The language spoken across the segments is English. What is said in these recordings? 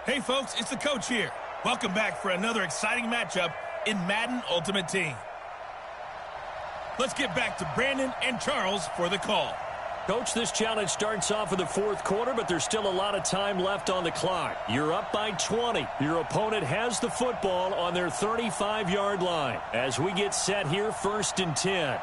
Hey folks, it's the coach here. Welcome back for another exciting matchup in Madden Ultimate Team. Let's get back to Brandon and Charles for the call. Coach, this challenge starts off in the fourth quarter, but there's still a lot of time left on the clock. You're up by 20. Your opponent has the football on their 35-yard line. As we get set here, 1st and 10.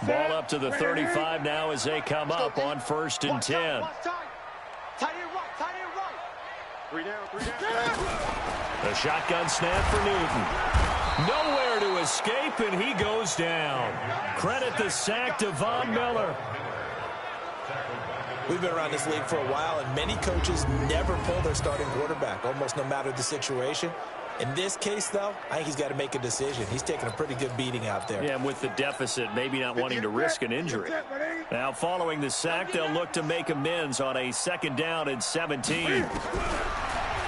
Ball up to the 35 now as they come up on 1st and 10. The shotgun snap for Newton. Nowhere to escape, and he goes down. Credit the sack to Von Miller. We've been around this league for a while, and many coaches never pull their starting quarterback, almost no matter the situation. In this case, though, I think he's got to make a decision. He's taking a pretty good beating out there. Yeah, and with the deficit, maybe not wanting to risk an injury. Now, following the sack, they'll look to make amends on a 2nd down and 17.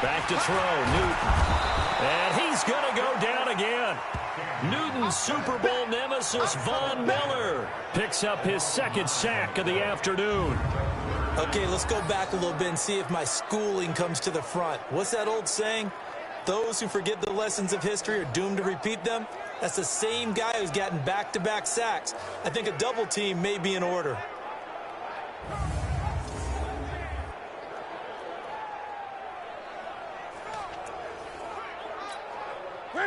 Back to throw, Newton. And he's going to go down again. Newton's Super Bowl nemesis, Von Miller, picks up his 2nd sack of the afternoon. Okay, let's go back a little bit and see if my schooling comes to the front. What's that old saying? Those who forget the lessons of history are doomed to repeat them. That's the same guy who's gotten back-to-back sacks. I think a double team may be in order.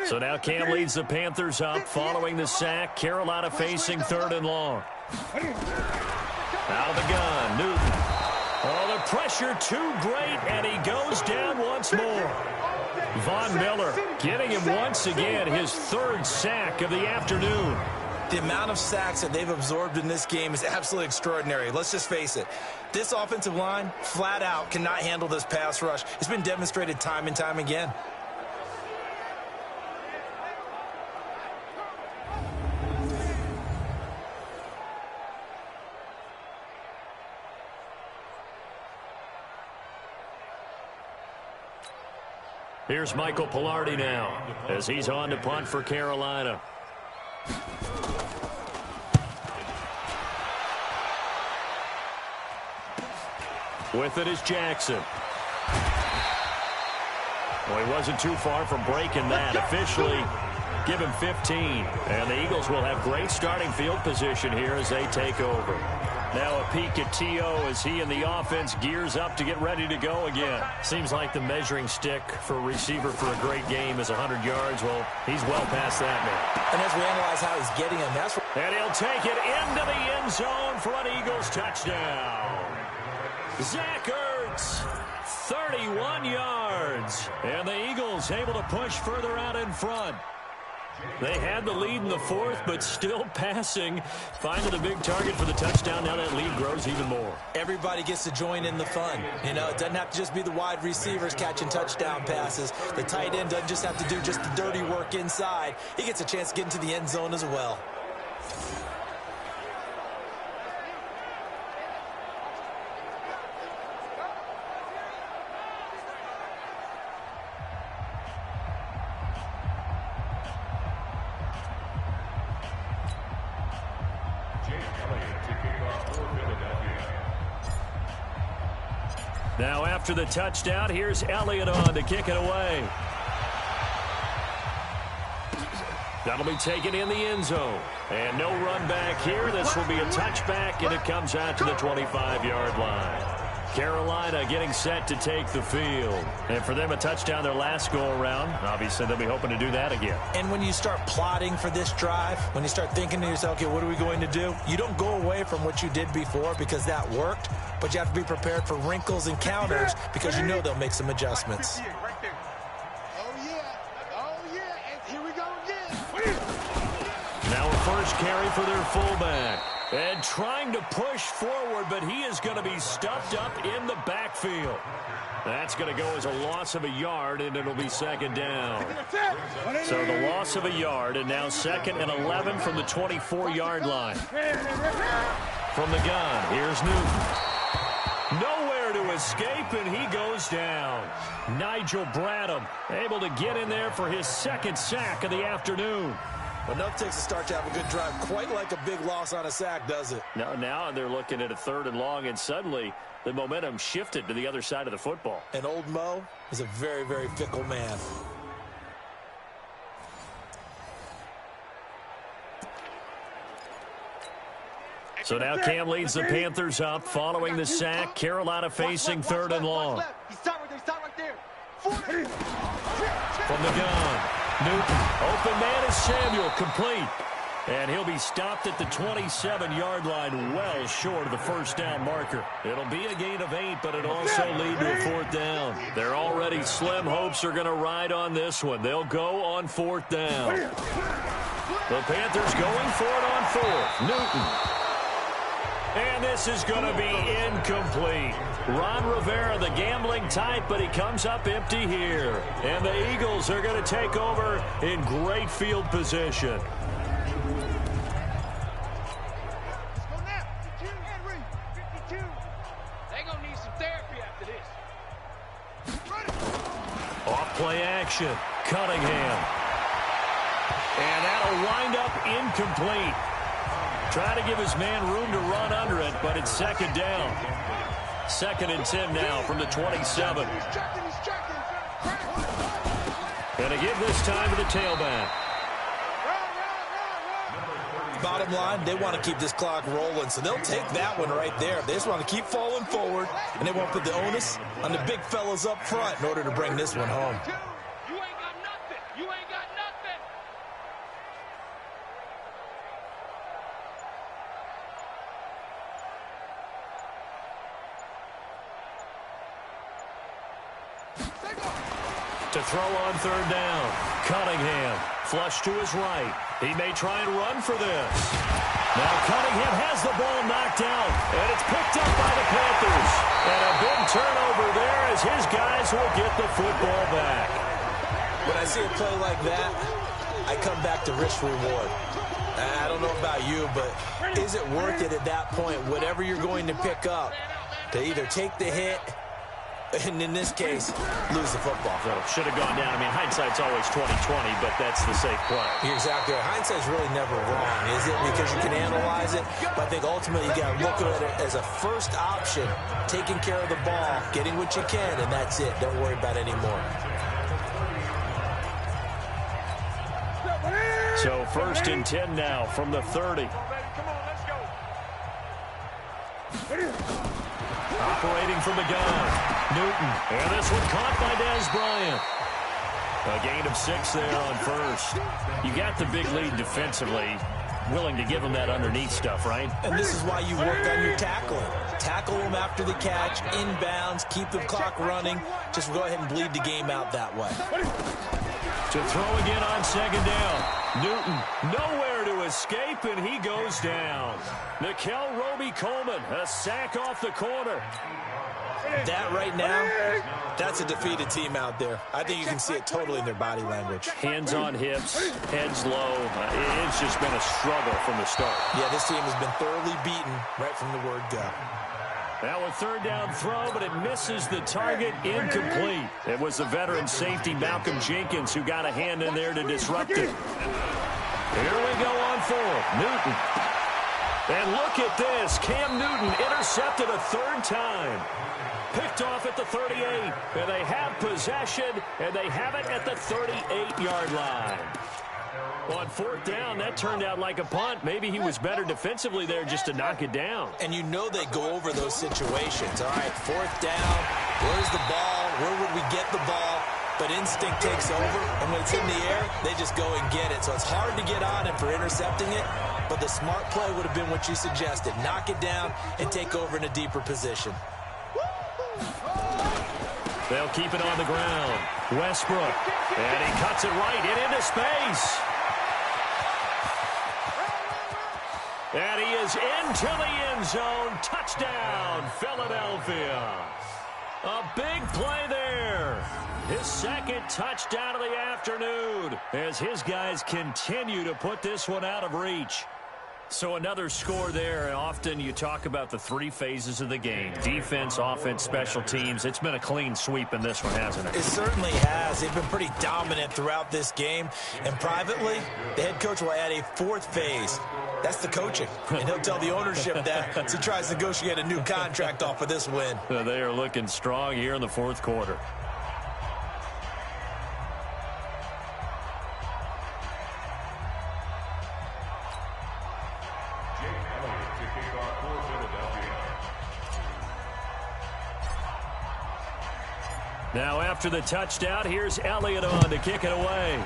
So now Cam leads the Panthers up following the sack. Carolina facing 3rd and long. Out of the gun, Newton. Oh, the pressure too great, and he goes down once more. Von Miller getting him once again, his 3rd sack of the afternoon. The amount of sacks that they've absorbed in this game is absolutely extraordinary. Let's just face it. This offensive line, flat out, cannot handle this pass rush. It's been demonstrated time and time again. Here's Michael Pilardi now as he's on to punt for Carolina. With it is Jackson. Well, he wasn't too far from breaking that. Officially, give him 15. And the Eagles will have great starting field position here as they take over. Now a peek at T.O. as he and the offense gears up to get ready to go again. Seems like the measuring stick for a receiver for a great game is 100 yards. Well, he's well past that now. And as we analyze how he's getting them, that's... And he'll take it into the end zone for an Eagles touchdown. Zach Ertz, 31 yards. And the Eagles able to push further out in front. They had the lead in the 4th, but still passing. Finding the big target for the touchdown. Now that lead grows even more. Everybody gets to join in the fun. You know, it doesn't have to just be the wide receivers catching touchdown passes. The tight end doesn't just have to do just the dirty work inside. He gets a chance to get into the end zone as well. Now after the touchdown, here's Elliott on to kick it away. That'll be taken in the end zone. And no run back here. This will be a touchback, and it comes out to the 25-yard line. Carolina getting set to take the field. And for them, a touchdown their last go-around. Obviously, they'll be hoping to do that again. And when you start plotting for this drive, when you start thinking to yourself, okay, what are we going to do? You don't go away from what you did before because that worked, but you have to be prepared for wrinkles and counters because you know they'll make some adjustments. Now a first carry for their fullback. And trying to push forward, but he is going to be stuffed up in the backfield. That's going to go as a loss of a yard, and it'll be second down. So the loss of a yard, and now 2nd and 11 from the 24-yard line. From the gun, here's Newton. Nowhere to escape, and he goes down. Nigel Bradham able to get in there for his 2nd sack of the afternoon. Enough takes a start to have a good drive. Quite like a big loss on a sack, does it? Now they're looking at a 3rd and long, and suddenly the momentum shifted to the other side of the football. And old Mo is a very, very fickle man. So now Cam leads the Panthers up following the sack. Carolina facing 3rd and long. From the gun, Newton, open man is Samuel, complete. And he'll be stopped at the 27-yard line, well short of the 1st down marker. It'll be a gain of 8, but it'll also lead to a 4th down. They're already slim hopes are going to ride on this one. They'll go on 4th down. The Panthers going for it on 4th. Newton. And this is going to be incomplete. Ron Rivera, the gambling type, but he comes up empty here. And the Eagles are going to take over in great field position. Off-play action. Cunningham. And that'll wind up incomplete. Try to give his man room to run under it, but it's 2nd down. 2nd and 10 now from the 27. And again this time to the tailback. Bottom line, they want to keep this clock rolling, so they'll take that one right there. They just want to keep falling forward, and they won't put the onus on the big fellas up front in order to bring this one home. You ain't got nothing. You ain't got nothing. To throw on 3rd down. Cunningham, flush to his right. He may try and run for this. Now Cunningham has the ball knocked out, and it's picked up by the Panthers. And a big turnover there as his guys will get the football back. When I see a play like that, I come back to risk-reward. I don't know about you, but is it worth it at that point, whatever you're going to pick up, to either take the hit, and in this case, lose the football? So should have gone down. I mean, hindsight's always 20/20, but that's the safe play. You're exactly right. Hindsight's really never wrong, is it? Because you can analyze it, but I think ultimately you got to look at it as a first option, taking care of the ball, getting what you can, and that's it. Don't worry about it anymore. So 1st and 10 now from the 30. Operating from the gun, Newton. And this one caught by Dez Bryant. A gain of 6 there on 1st. You got the big lead defensively. Willing to give them that underneath stuff, right? And this is why you work on your tackling. Tackle them after the catch, inbounds, keep the clock running. Just go ahead and bleed the game out that way. To throw again on 2nd down. Newton nowhere to escape, and he goes down. Nickel Roby-Coleman, a sack off the corner. That right now, that's a defeated team out there. I think you can see it totally in their body language. Hands on hips, heads low. It's just been a struggle from the start. Yeah, this team has been thoroughly beaten right from the word go. Now a 3rd down throw, but it misses the target, incomplete. It was the veteran safety Malcolm Jenkins who got a hand in there to disrupt it. Here we go on 4th. Newton. And look at this. Cam Newton intercepted a 3rd time. Picked off at the 38. And they have possession, and they have it at the 38-yard line. On 4th down, that turned out like a punt. Maybe he was better defensively there just to knock it down. And you know they go over those situations. All right, 4th down, where's the ball? Where would we get the ball? But instinct takes over, and when it's in the air, they just go and get it. So it's hard to get on him for intercepting it, but the smart play would have been what you suggested. Knock it down and take over in a deeper position. They'll keep it on the ground. Westbrook, and he cuts it right and into space. And he is into the end zone. Touchdown, Philadelphia. A big play there. His second touchdown of the afternoon as his guys continue to put this one out of reach. So another score there. Often you talk about the three phases of the game. Defense, offense, special teams. It's been a clean sweep in this one, hasn't it? It certainly has. They've been pretty dominant throughout this game. And privately, the head coach will add a fourth phase. That's the coaching. And he'll tell the ownership that as he tries to negotiate a new contract off of this win. They are looking strong here in the fourth quarter. Now after the touchdown, here's Elliott on to kick it away.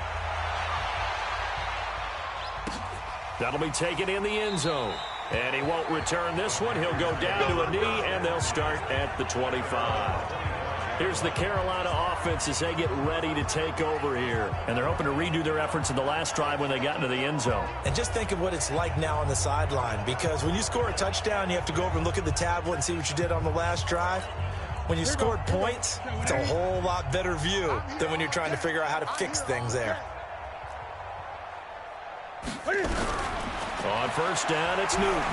That'll be taken in the end zone. And he won't return this one. He'll go down to a knee, and they'll start at the 25. Here's the Carolina offense as they get ready to take over here. And they're hoping to redo their efforts in the last drive when they got into the end zone. And just think of what it's like now on the sideline. Because when you score a touchdown, you have to go over and look at the tablet and see what you did on the last drive. When you scored points, it's a whole lot better view than when you're trying to figure out how to fix things there. On first down, it's Newton.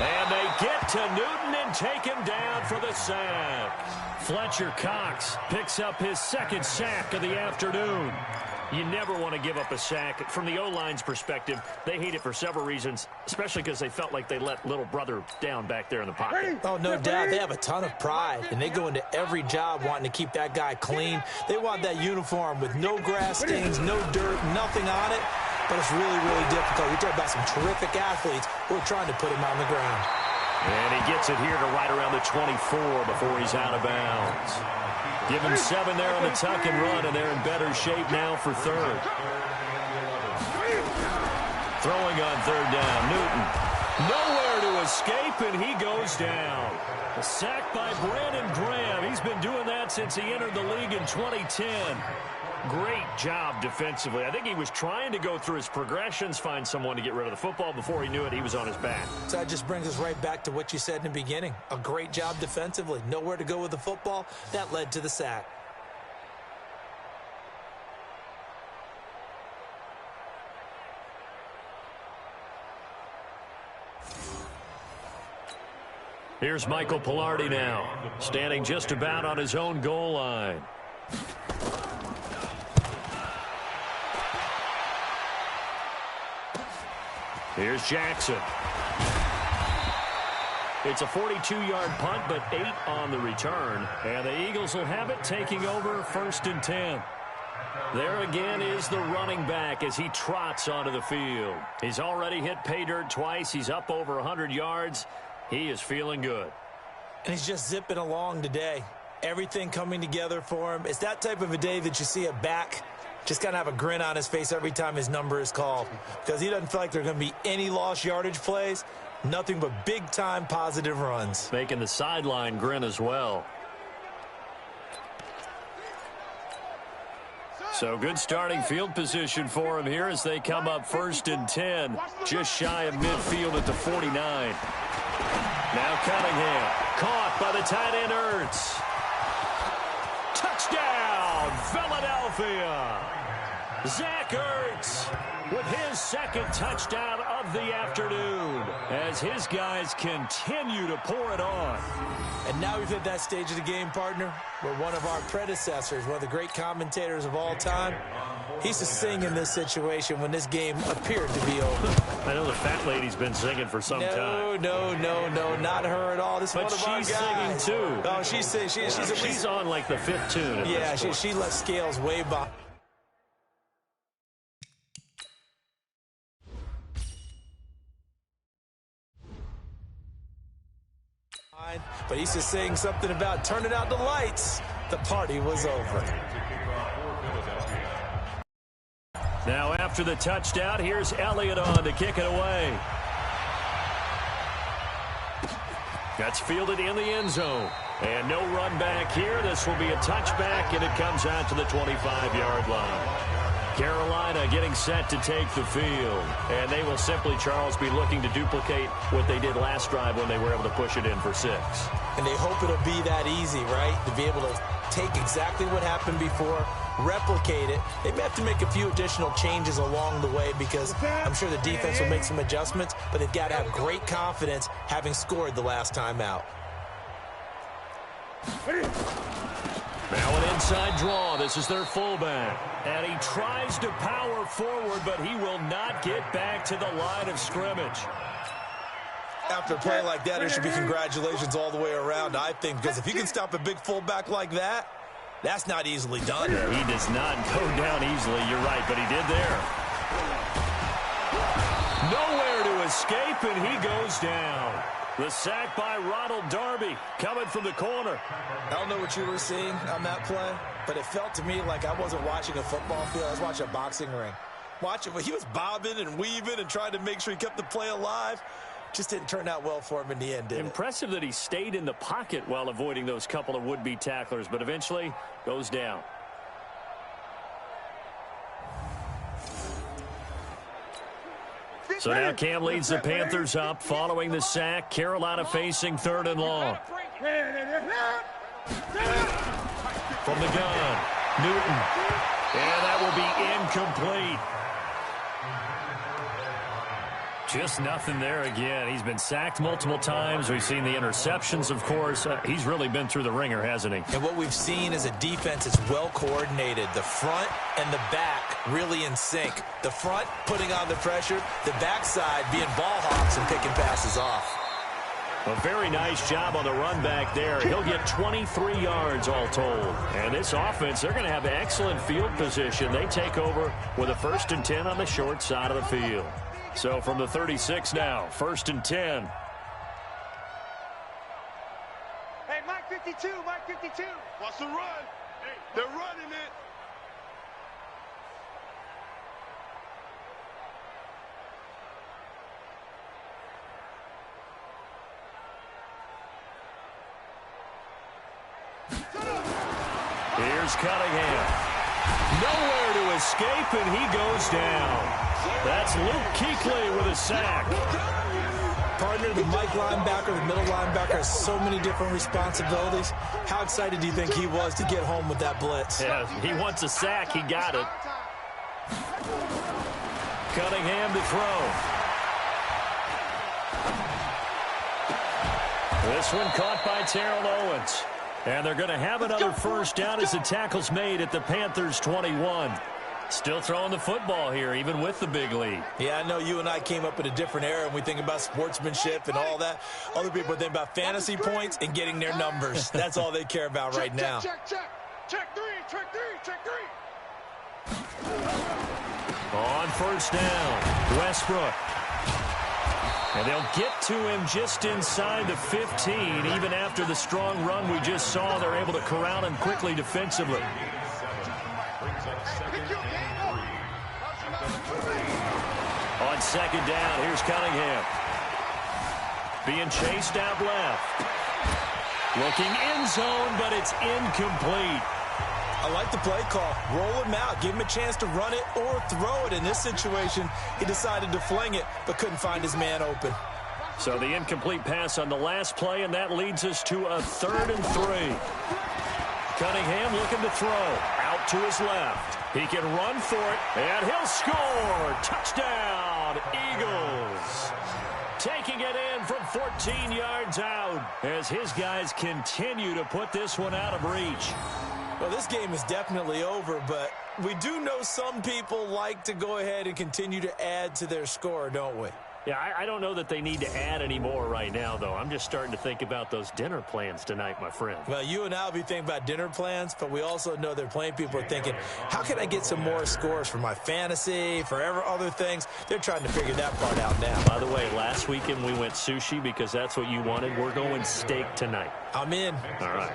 And they get to Newton and take him down for the sack. Fletcher Cox picks up his second sack of the afternoon. You never want to give up a sack. From the O-line's perspective, they hate it for several reasons, especially because they felt like they let little brother down back there in the pocket. Oh, no doubt. They have a ton of pride, and they go into every job wanting to keep that guy clean. They want that uniform with no grass stains, no dirt, nothing on it. But it's really, really difficult. You're talking about some terrific athletes who are trying to put him on the ground. And he gets it here to right around the 24 before he's out of bounds. Give him 7 there on the tuck and run, and they're in better shape now for third. Throwing on third down, Newton. Nowhere to escape, and he goes down. A sack by Brandon Graham. He's been doing that since he entered the league in 2010. Great job defensively. I think he was trying to go through his progressions, find someone to get rid of the football. Before he knew it, he was on his back. So that just brings us right back to what you said in the beginning. A great job defensively. Nowhere to go with the football. That led to the sack. Here's Michael Pilardi now, standing just about on his own goal line. Here's Jackson. It's a 42-yard punt, but 8 on the return. And the Eagles will have it, taking over 1st and 10. There again is the running back as he trots onto the field. He's already hit pay dirt twice. He's up over 100 yards. He is feeling good. And he's just zipping along today. Everything coming together for him. It's that type of a day that you see a back just kind of have a grin on his face every time his number is called, because he doesn't feel like there are going to be any lost yardage plays, nothing but big-time positive runs. Making the sideline grin as well. So good starting field position for him here as they come up 1st and 10, just shy of midfield at the 49. Now Cunningham, caught by the tight end Ertz. Touchdown, Philadelphia! Zach Ertz with his second touchdown of the afternoon as his guys continue to pour it on. And now we've hit that stage of the game, partner, where one of our predecessors, one of the great commentators of all time, he used to sing in this situation when this game appeared to be over. I know the fat lady's been singing for some time. No, not her at all. This is one of our guys. But she's singing too. Oh, she's singing. She's on like the 5th tune. Yeah, she left scales way behind. But he's just saying something about turning out the lights. The party was over. Now after the touchdown, here's Elliott on to kick it away. That's fielded in the end zone. And no run back here. This will be a touchback, and it comes out to the 25-yard line. Carolina getting set to take the field. And they will simply, Charles, be looking to duplicate what they did last drive when they were able to push it in for 6. And they hope it'll be that easy, right? To be able to take exactly what happened before, replicate it. They may have to make a few additional changes along the way because I'm sure the defense will make some adjustments, but they've got to have great confidence having scored the last time out. Now an inside draw. This is their fullback. And he tries to power forward, but he will not get back to the line of scrimmage. After a play like that, there should be congratulations all the way around, I think, because if you can stop a big fullback like that, that's not easily done. He does not go down easily, you're right, but he did there. Nowhere to escape, and he goes down. The sack by Ronald Darby coming from the corner. I don't know what you were seeing on that play, but it felt to me like I wasn't watching a football field. I was watching a boxing ring. He was bobbing and weaving and trying to make sure he kept the play alive. Just didn't turn out well for him in the end, did it? Impressive that he stayed in the pocket while avoiding those couple of would-be tacklers, but eventually goes down. So now Cam leads the Panthers up following the sack. Carolina facing 3rd and long. From the gun, Newton. And that will be incomplete. Just nothing there again. He's been sacked multiple times. We've seen the interceptions, of course. He's really been through the ringer, hasn't he? And what we've seen is a defense that's well coordinated. The front and the back really in sync. The front putting on the pressure. The backside being ball hawks and picking passes off. A very nice job on the run back there. He'll get 23 yards all told. And this offense, they're going to have excellent field position. They take over with a 1st and 10 on the short side of the field. So from the 36 now, 1st and 10. Hey, Mike 52, Mike 52. What's the run? Hey, they're running it. Here's Cunningham. Nowhere to escape, and he goes down. That's Luke Kuechly with a sack. Partner, the Mike linebacker, the middle linebacker has so many different responsibilities. How excited do you think he was to get home with that blitz? Yeah, he wants a sack. He got it. Cunningham to throw. This one caught by Terrell Owens. And they're going to have another 1st down as the tackle's made at the Panthers' 21. Still throwing the football here, even with the big lead. Yeah, I know you and I came up in a different era, and we think about sportsmanship and all that. Other people think about fantasy points and getting their numbers. That's all they care about right now. Check 3, check 3, check 3. On 1st down, Westbrook. And they'll get to him just inside the 15. Even after the strong run we just saw, they're able to corral him quickly defensively. On 2nd down, here's Cunningham. Being chased out left. Looking end zone, but it's incomplete. I like the play call. Roll him out. Give him a chance to run it or throw it. In this situation, he decided to fling it, but couldn't find his man open. So the incomplete pass on the last play, and that leads us to a 3rd and 3. Cunningham looking to throw. Out to his left. He can run for it, and he'll score. Touchdown, Eagles. Taking it in from 14 yards out as his guys continue to put this one out of reach. Well, this game is definitely over, but we do know some people like to go ahead and continue to add to their score, don't we? Yeah, I don't know that they need to add any more right now, though. I'm just starting to think about those dinner plans tonight, my friend. Well, you and I will be thinking about dinner plans, but we also know there are plenty of people are thinking, how can I get some more scores for my fantasy, for other things? They're trying to figure that part out now. By the way, last weekend we went sushi because that's what you wanted. We're going steak tonight. I'm in. All right.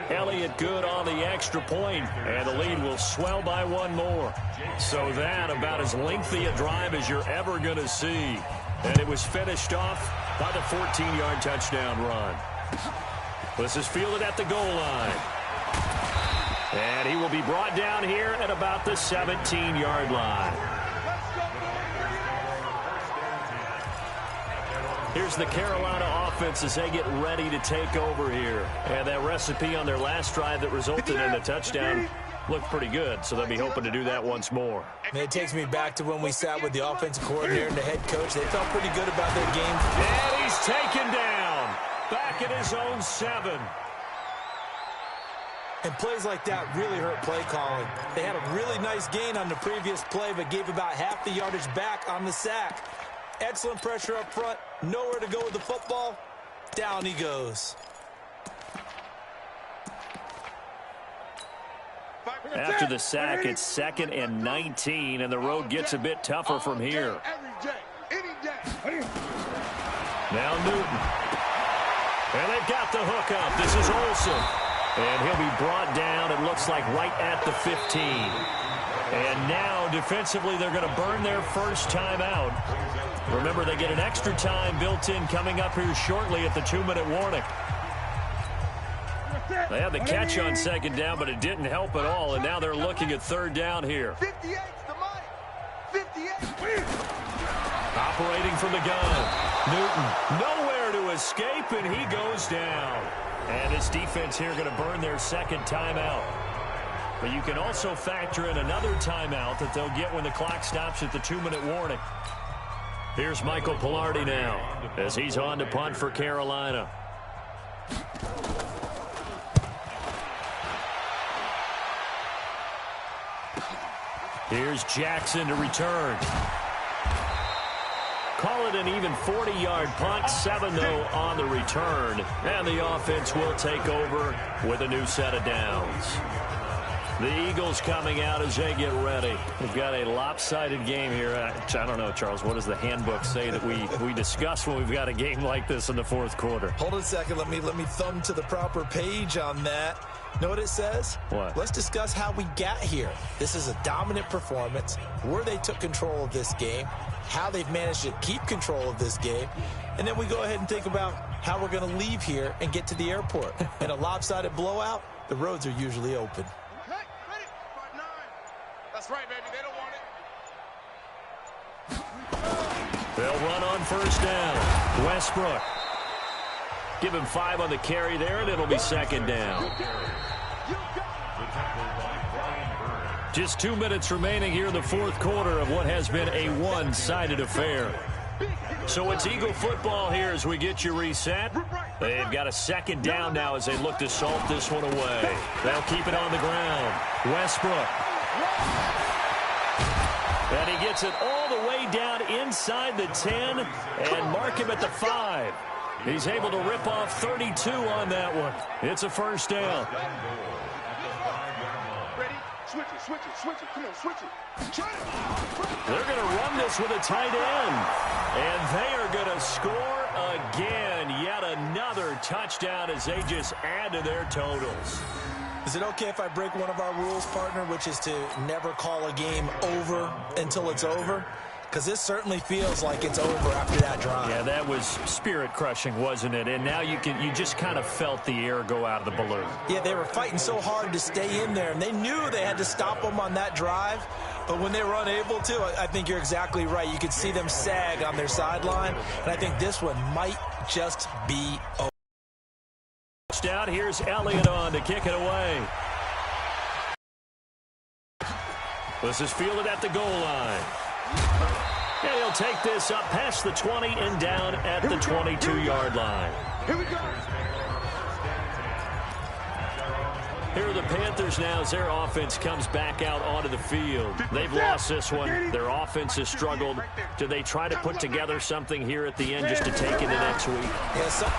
Elliott good on the extra point, and the lead will swell by one more. So that about as lengthy a drive as you're ever going to see. And it was finished off by the 14-yard touchdown run. This is fielded at the goal line. And he will be brought down here at about the 17-yard line. Here's the Carolina offense as they get ready to take over here. And that recipe on their last drive that resulted in a touchdown looked pretty good, so they'll be hoping to do that once more. And it takes me back to when we sat with the offensive coordinator and the head coach. They felt pretty good about their game. And he's taken down back at his own 7. And plays like that really hurt play calling. They had a really nice gain on the previous play, but gave about half the yardage back on the sack. Excellent pressure up front. Nowhere to go with the football. Down he goes. After the sack, it's 2nd and 19, and the road gets a bit tougher from here. Now Newton. And they've got the hook up. This is Olsen. And he'll be brought down, it looks like, right at the 15. And now, defensively, they're going to burn their first time out. Remember, they get an extra time built in coming up here shortly at the 2-minute warning. They had the catch on 2nd down, but it didn't help at all, and now they're looking at 3rd down here. 58's the money. 58. Operating from the gun. Newton nowhere to escape, and he goes down. And this defense here going to burn their 2nd timeout. But you can also factor in another timeout that they'll get when the clock stops at the 2-minute warning. Here's Michael Pilardi now as he's on to punt for Carolina. Here's Jackson to return. Call it an even 40-yard punt, 7 though on the return. And the offense will take over with a new set of downs. The Eagles coming out as they get ready. We've got a lopsided game here. I don't know, Charles, what does the handbook say that we discuss when we've got a game like this in the 4th quarter? Hold on a second. Let me thumb to the proper page on that. Know what it says? What? Let's discuss how we got here. This is a dominant performance, where they took control of this game, how they've managed to keep control of this game, and then we go ahead and think about how we're going to leave here and get to the airport. In a lopsided blowout, the roads are usually open. Okay, ready? 5-9. That's right, baby. They don't want it. They'll run on 1st down. Westbrook. Give him 5 on the carry there, and it'll be 2nd down. Just 2 minutes remaining here in the 4th quarter of what has been a one-sided affair. So it's Eagle football here as we get you reset. They've got a 2nd down now as they look to salt this one away. They'll keep it on the ground. Westbrook. And he gets it all the way down inside the 10 and mark him at the 5. He's able to rip off 32 on that one. It's a 1st down. Ready? Switch it. Come on, switch it. Try it. They're going to run this with a tight end. And they are going to score again. Yet another touchdown as they just add to their totals. Is it okay if I break one of our rules, partner, which is to never call a game over until it's over? Because this certainly feels like it's over after that drive. Yeah, that was spirit-crushing, wasn't it? And now you just kind of felt the air go out of the balloon. Yeah, they were fighting so hard to stay in there, and they knew they had to stop them on that drive. But when they were unable to, I think you're exactly right. You could see them sag on their sideline, and I think this one might just be over. Down, here's Elliott on to kick it away. This is fielded at the goal line. And he'll take this up past the 20 and down at the 22-yard line. Here we go. Here are the Panthers now as their offense comes back out onto the field. They've lost this one. Their offense has struggled. Do they try to put together something here at the end just to take into next week? Yes, sir.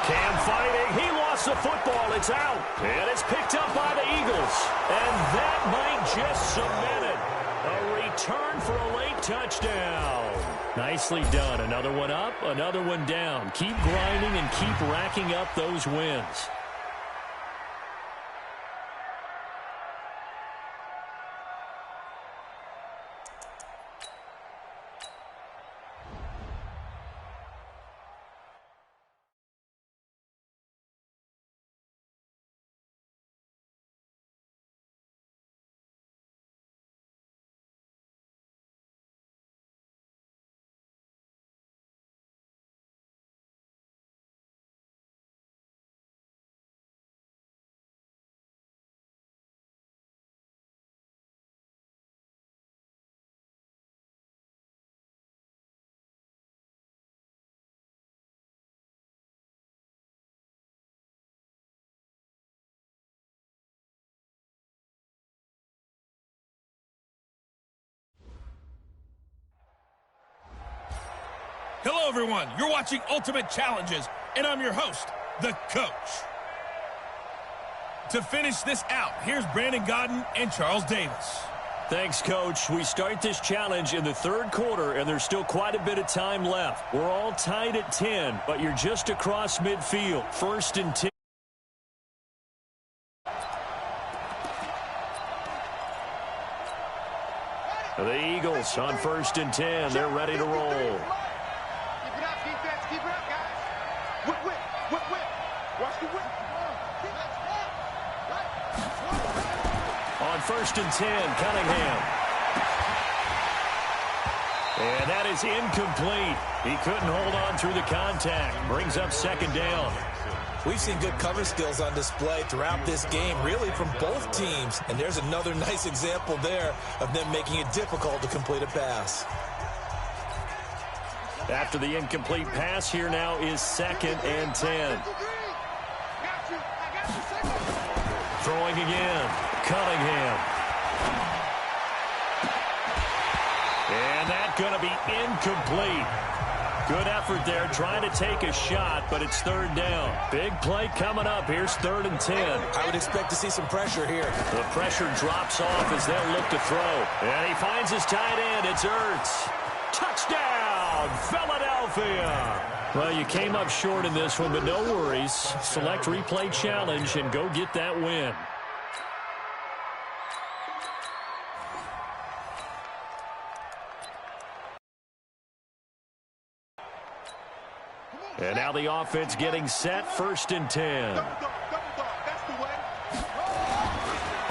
Cam fighting. He lost the football. It's out. And it's picked up by the Eagles. And that might just cement it. A return for a late touchdown. Nicely done. Another one up, another one down. Keep grinding and keep racking up those wins. Hello, everyone. You're watching Ultimate Challenges, and I'm your host, the Coach. To finish this out, here's Brandon Gaudin and Charles Davis. Thanks, Coach. We start this challenge in the third quarter, and there's still quite a bit of time left. We're all tied at 10, but you're just across midfield. 1st and 10. The Eagles on 1st and 10. They're ready to roll. Keep it up, defense. Keep it up, guys. Whip. Watch the whip. On 1st and 10, Cunningham. And that is incomplete. He couldn't hold on through the contact. Brings up 2nd down. We've seen good cover skills on display throughout this game, really from both teams. And there's another nice example there of them making it difficult to complete a pass. After the incomplete pass, here now is 2nd and 10. Throwing again, Cunningham. And that's going to be incomplete. Good effort there, trying to take a shot, but it's 3rd down. Big play coming up. Here's 3rd and 10. I would expect to see some pressure here. The pressure drops off as they'll look to throw. And he finds his tight end. It's Ertz. Touchdown, Philadelphia. Well, you came up short in this one, but no worries. Select replay challenge and go get that win. And now the offense getting set, 1st and 10. Double dog. That's the way.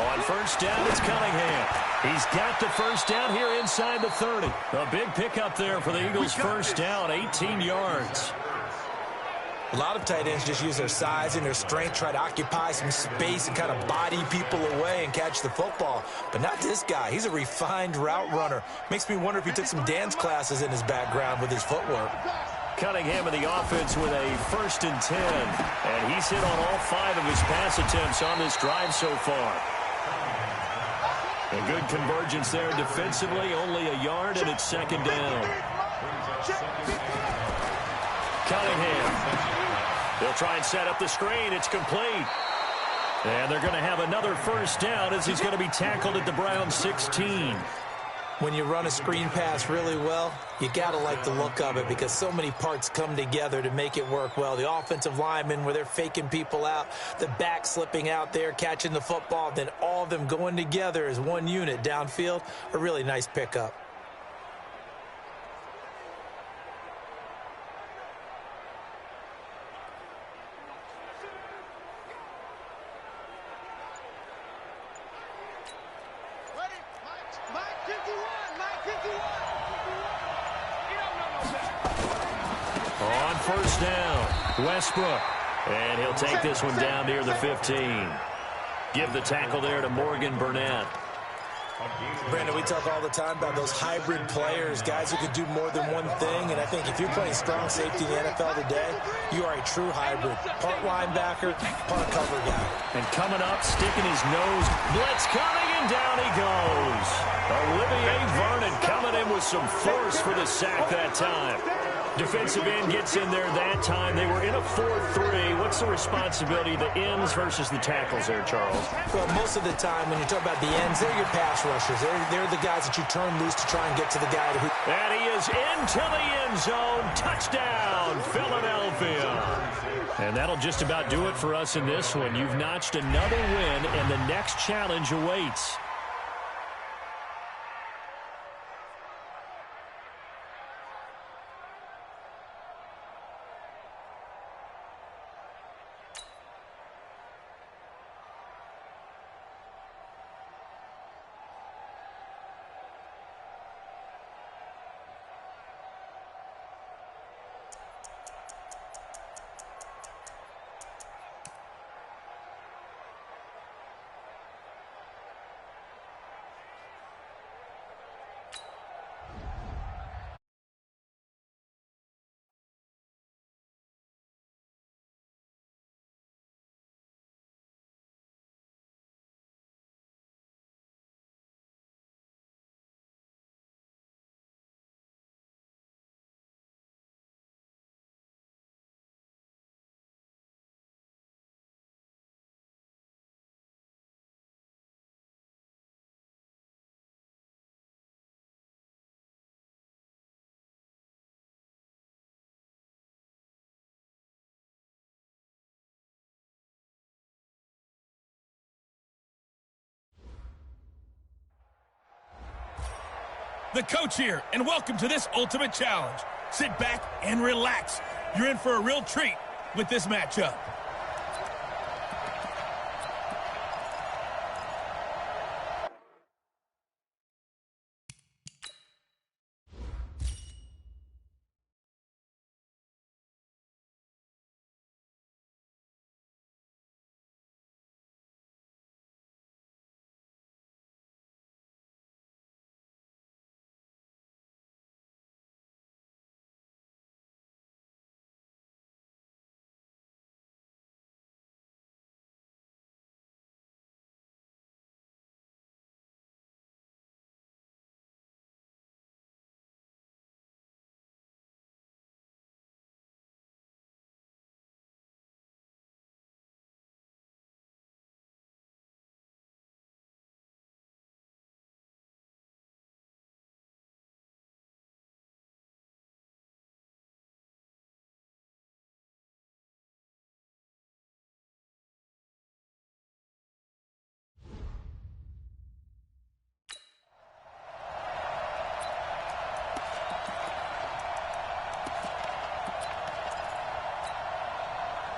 On 1st down, it's Cunningham. He's got the 1st down here inside the 30. A big pickup there for the Eagles' 1st down, 18 yards. A lot of tight ends just use their size and their strength, try to occupy some space and kind of body people away and catch the football. But not this guy. He's a refined route runner. Makes me wonder if he took some dance classes in his background with his footwork. Cunningham in the offense with a 1st and 10. And he's hit on all 5 of his pass attempts on this drive so far. A good convergence there defensively, only a yard, and it's 2nd down. Cunningham. They'll try and set up the screen. It's complete. And they're going to have another 1st down as he's going to be tackled at the Browns 16. When you run a screen pass really well, you got to like the look of it because so many parts come together to make it work well. The offensive linemen, where they're faking people out, the back slipping out there, catching the football, then all of them going together as one unit downfield, a really nice pickup. On 1st down, Westbrook. And he'll take this one down near the 15. Give the tackle there to Morgan Burnett. Brandon, we talk all the time about those hybrid players, guys who could do more than one thing. And I think if you're playing strong safety in the NFL today, you are a true hybrid. Part linebacker, part cover guy. And coming up, sticking his nose. Blitz coming, and down he goes. Olivier Vernon coming in with some force for the sack that time. Defensive end gets in there that time. They were in a 4-3. What's the responsibility, the ends versus the tackles there, Charles? Well, most of the time when you talk about the ends, they're your pass rushers. They're the guys that you turn loose to try and get to the guy who... And he is into the end zone. Touchdown, Philadelphia. And that'll just about do it for us in this one. You've notched another win, and the next challenge awaits. The coach here, and welcome to this Ultimate Challenge. Sit back and relax. You're in for a real treat with this matchup.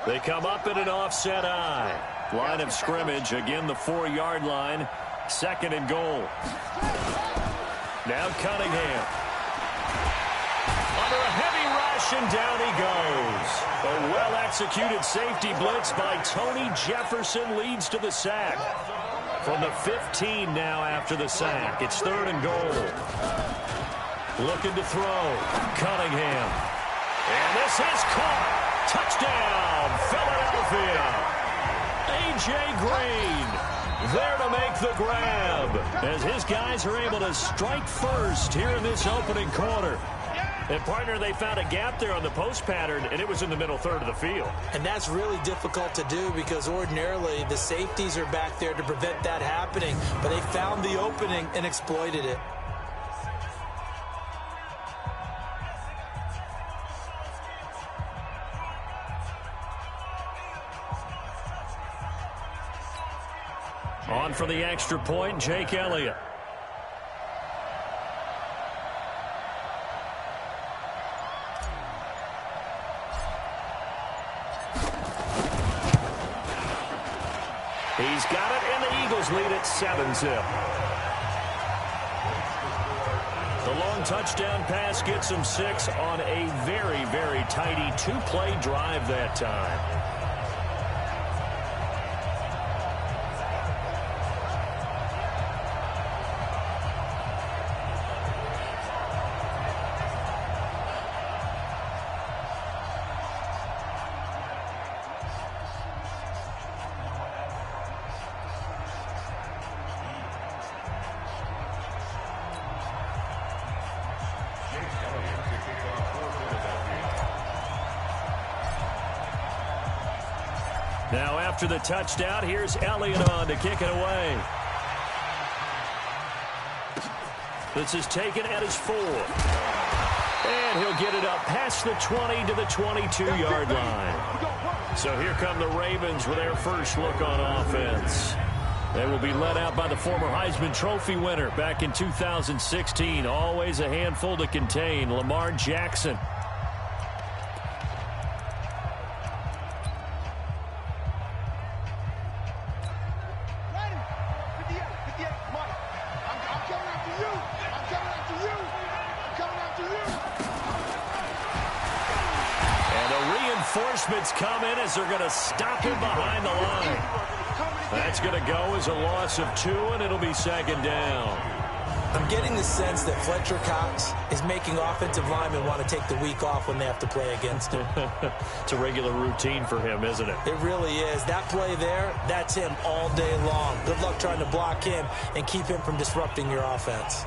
They come up at an offset eye. Line of scrimmage, again the 4-yard line. 2nd and goal. Now Cunningham. Under a heavy rush, and down he goes. A well-executed safety blitz by Tony Jefferson leads to the sack. From the 15 now after the sack. It's 3rd and goal. Looking to throw. Cunningham. And this is caught. Touchdown, Philadelphia. A.J. Green there to make the grab as his guys are able to strike first here in this opening quarter. And, partner, they found a gap there on the post pattern, and it was in the middle third of the field. And that's really difficult to do because ordinarily the safeties are back there to prevent that happening. But they found the opening and exploited it. On for the extra point, Jake Elliott. He's got it, and the Eagles lead at 7-zip. The long touchdown pass gets them 6 on a very, very tidy 2-play drive that time. Now after the touchdown, here's Elliott on to kick it away. This is taken at his 4. And he'll get it up past the 20 to the 22-yard line. So here come the Ravens with their first look on offense. They will be led out by the former Heisman Trophy winner back in 2016. Always a handful to contain, Lamar Jackson. Reinforcements come in as they're going to stop him behind the line. That's going to go as a loss of 2, and it'll be 2nd down. I'm getting the sense that Fletcher Cox is making offensive linemen want to take the week off when they have to play against him. It's a regular routine for him, isn't it? It really is. That play there, that's him all day long. Good luck trying to block him and keep him from disrupting your offense.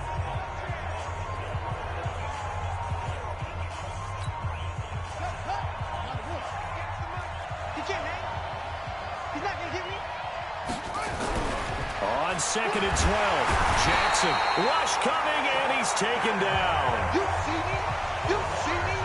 On 2nd and 12, Jackson, rush coming, and he's taken down. You see me? You see me?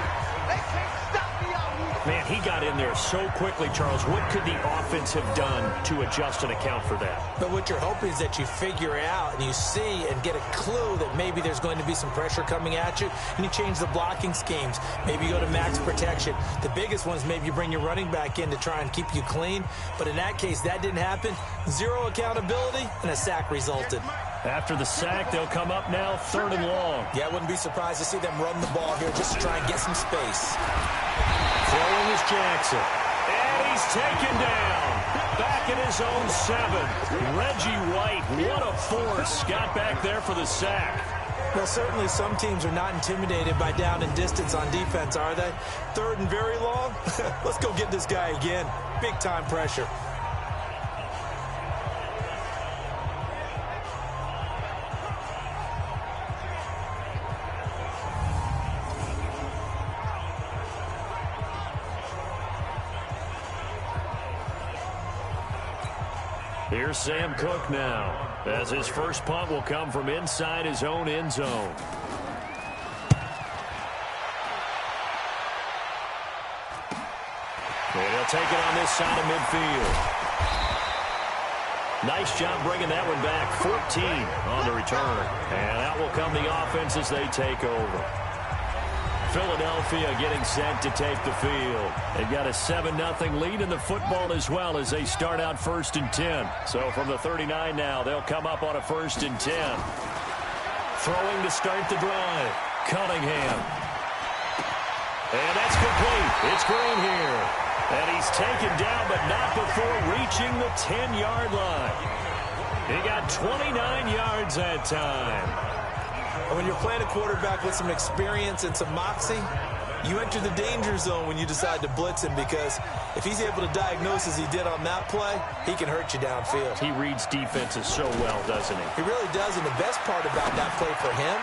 They can't stop me out here. Man, he got in there so quickly, Charles. What could the offense have done to adjust and account for that? But what you're hoping is that you figure out and you see and get a clue that maybe there's going to be some pressure coming at you, and you change the blocking schemes. Maybe you go to max protection. The biggest one is maybe you bring your running back in to try and keep you clean. But in that case, that didn't happen. Zero accountability, and a sack resulted. After the sack, they'll come up now 3rd and long. Yeah, I wouldn't be surprised to see them run the ball here just to try and get some space. Throwing is Jackson. And he's taken down. Back in his own 7. Reggie White, what a force. Got back there for the sack. Well, certainly some teams are not intimidated by down and distance on defense, are they? 3rd and very long? Let's go get this guy again. Big time pressure. Here's Sam Cook now, as his first punt will come from inside his own end zone. And he'll take it on this side of midfield. Nice job bringing that one back. 14 on the return. And out will come the offense as they take over. Philadelphia getting set to take the field. They've got a 7-0 lead in the football as well as they start out 1st and 10. So from the 39 now, they'll come up on a 1st and 10. Throwing to start the drive. Cunningham. And that's complete. It's Green here. And he's taken down, but not before reaching the 10-yard line. He got 29 yards that time. And when you're playing a quarterback with some experience and some moxie, you enter the danger zone when you decide to blitz him, because if he's able to diagnose as he did on that play, he can hurt you downfield. He reads defenses so well, doesn't he? He really does, and the best part about that play for him,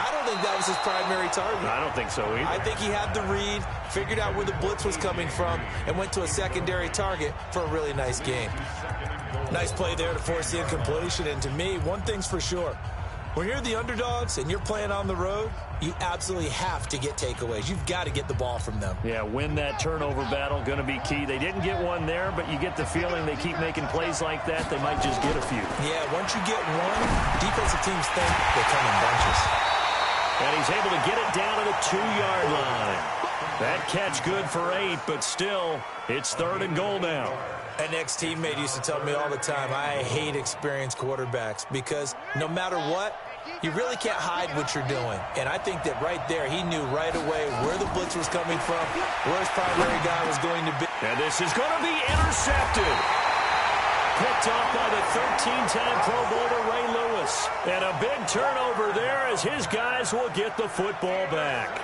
I don't think that was his primary target. I don't think so either. I think he had the read, figured out where the blitz was coming from, and went to a secondary target for a really nice game. Nice play there to force the incompletion, and to me, one thing's for sure. When you're the underdogs and you're playing on the road, you absolutely have to get takeaways. You've got to get the ball from them. Yeah, win that turnover battle, going to be key. They didn't get one there, but you get the feeling they keep making plays like that, they might just get a few. Yeah, once you get one, defensive teams think they come in bunches. And he's able to get it down to the 2-yard line. That catch good for 8, but still, it's 3rd and goal now. An ex-teammate used to tell me all the time, I hate experienced quarterbacks, because no matter what, you really can't hide what you're doing. And I think that right there, he knew right away where the blitz was coming from, where his primary guy was going to be. And this is going to be intercepted. Picked off by the 13-time Pro Bowler Ray Lewis. And a big turnover there as his guys will get the football back.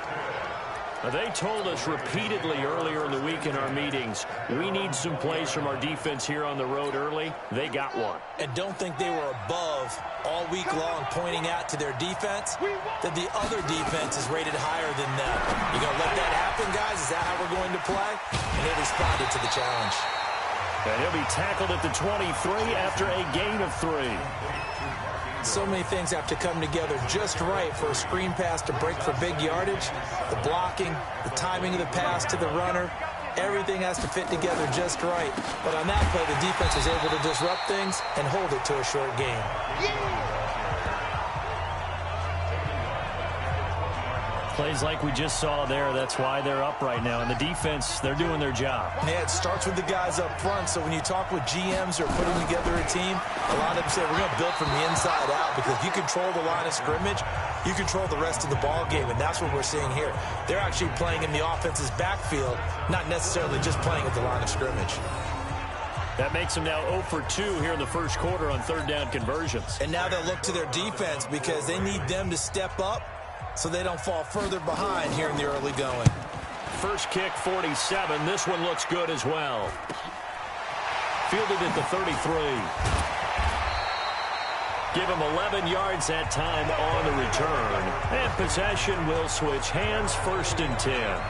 They told us repeatedly earlier in the week in our meetings, we need some plays from our defense here on the road early. They got one. And don't think they were above all week long pointing out to their defense that the other defense is rated higher than them. You going to let that happen, guys? Is that how we're going to play? And they responded to the challenge. And he'll be tackled at the 23 after a gain of 3. So many things have to come together just right for a screen pass to break for big yardage. The blocking, the timing of the pass to the runner, everything has to fit together just right. But on that play, the defense was able to disrupt things and hold it to a short game. Plays like we just saw there, that's why they're up right now. And the defense, they're doing their job. Yeah, it starts with the guys up front. So when you talk with GMs who are putting together a team, a lot of them say, we're going to build from the inside out, because if you control the line of scrimmage, you control the rest of the ball game, and that's what we're seeing here. They're actually playing in the offense's backfield, not necessarily just playing at the line of scrimmage. That makes them now 0 for 2 here in the first quarter on 3rd down conversions. And now they'll look to their defense, because they need them to step up so they don't fall further behind here in the early going. First kick, 47. This one looks good as well. Fielded at the 33. Give him 11 yards that time on the return. And possession will switch hands, 1st and 10.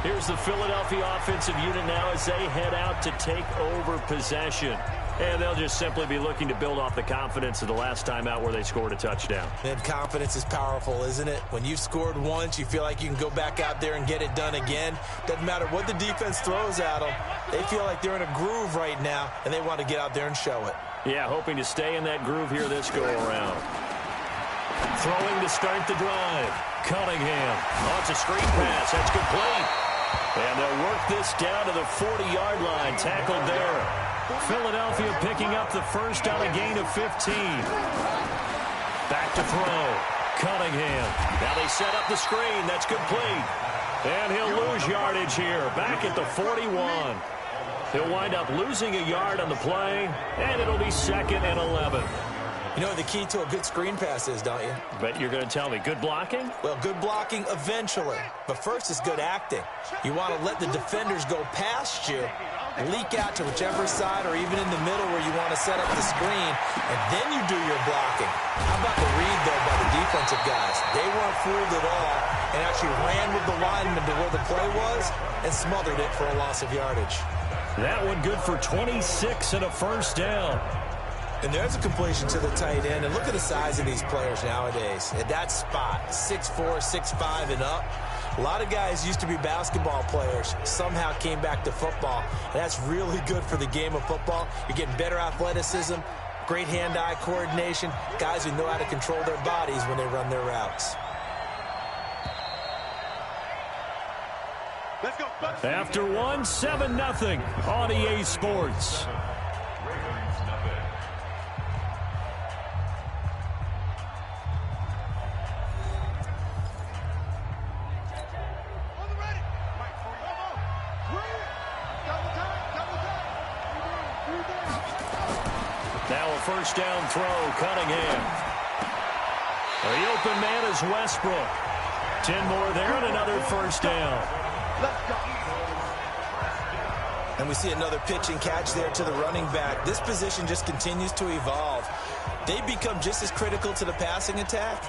Here's the Philadelphia offensive unit now as they head out to take over possession. And they'll just simply be looking to build off the confidence of the last time out where they scored a touchdown. And confidence is powerful, isn't it? When you've scored once, you feel like you can go back out there and get it done again. Doesn't matter what the defense throws at them. They feel like they're in a groove right now, and they want to get out there and show it. Yeah, hoping to stay in that groove here this go-around. Throwing to start the drive. Cunningham. Oh, it's a screen pass. That's complete. And they'll work this down to the 40-yard line. Tackled there. Philadelphia picking up the first on a gain of 15. Back to throw. Cunningham. Now they set up the screen. That's complete. And he'll lose yardage here. Back at the 41. He'll wind up losing a yard on the play, and it'll be 2nd and 11. You know what the key to a good screen pass is, don't you? But you're going to tell me, good blocking? Well, good blocking eventually. But first is good acting. You want to let the defenders go past you, leak out to whichever side or even in the middle where you want to set up the screen, and then you do your blocking. How about the read, though, by the defensive guys? They weren't fooled at all and actually ran with the lineman to where the play was and smothered it for a loss of yardage. That one good for 26 and a first down. And there's a completion to the tight end. And look at the size of these players nowadays. At that spot, 6'4", 6'5", and up. A lot of guys used to be basketball players, somehow came back to football. And that's really good for the game of football. You're getting better athleticism, great hand-eye coordination, guys who know how to control their bodies when they run their routes. Let's go. After one, 7-0 on EA Sports. Now a first down throw, Cunningham. The open man is Westbrook. 10 more there and another first down. And we see another pitch and catch there to the running back. This position just continues to evolve. They become just as critical to the passing attack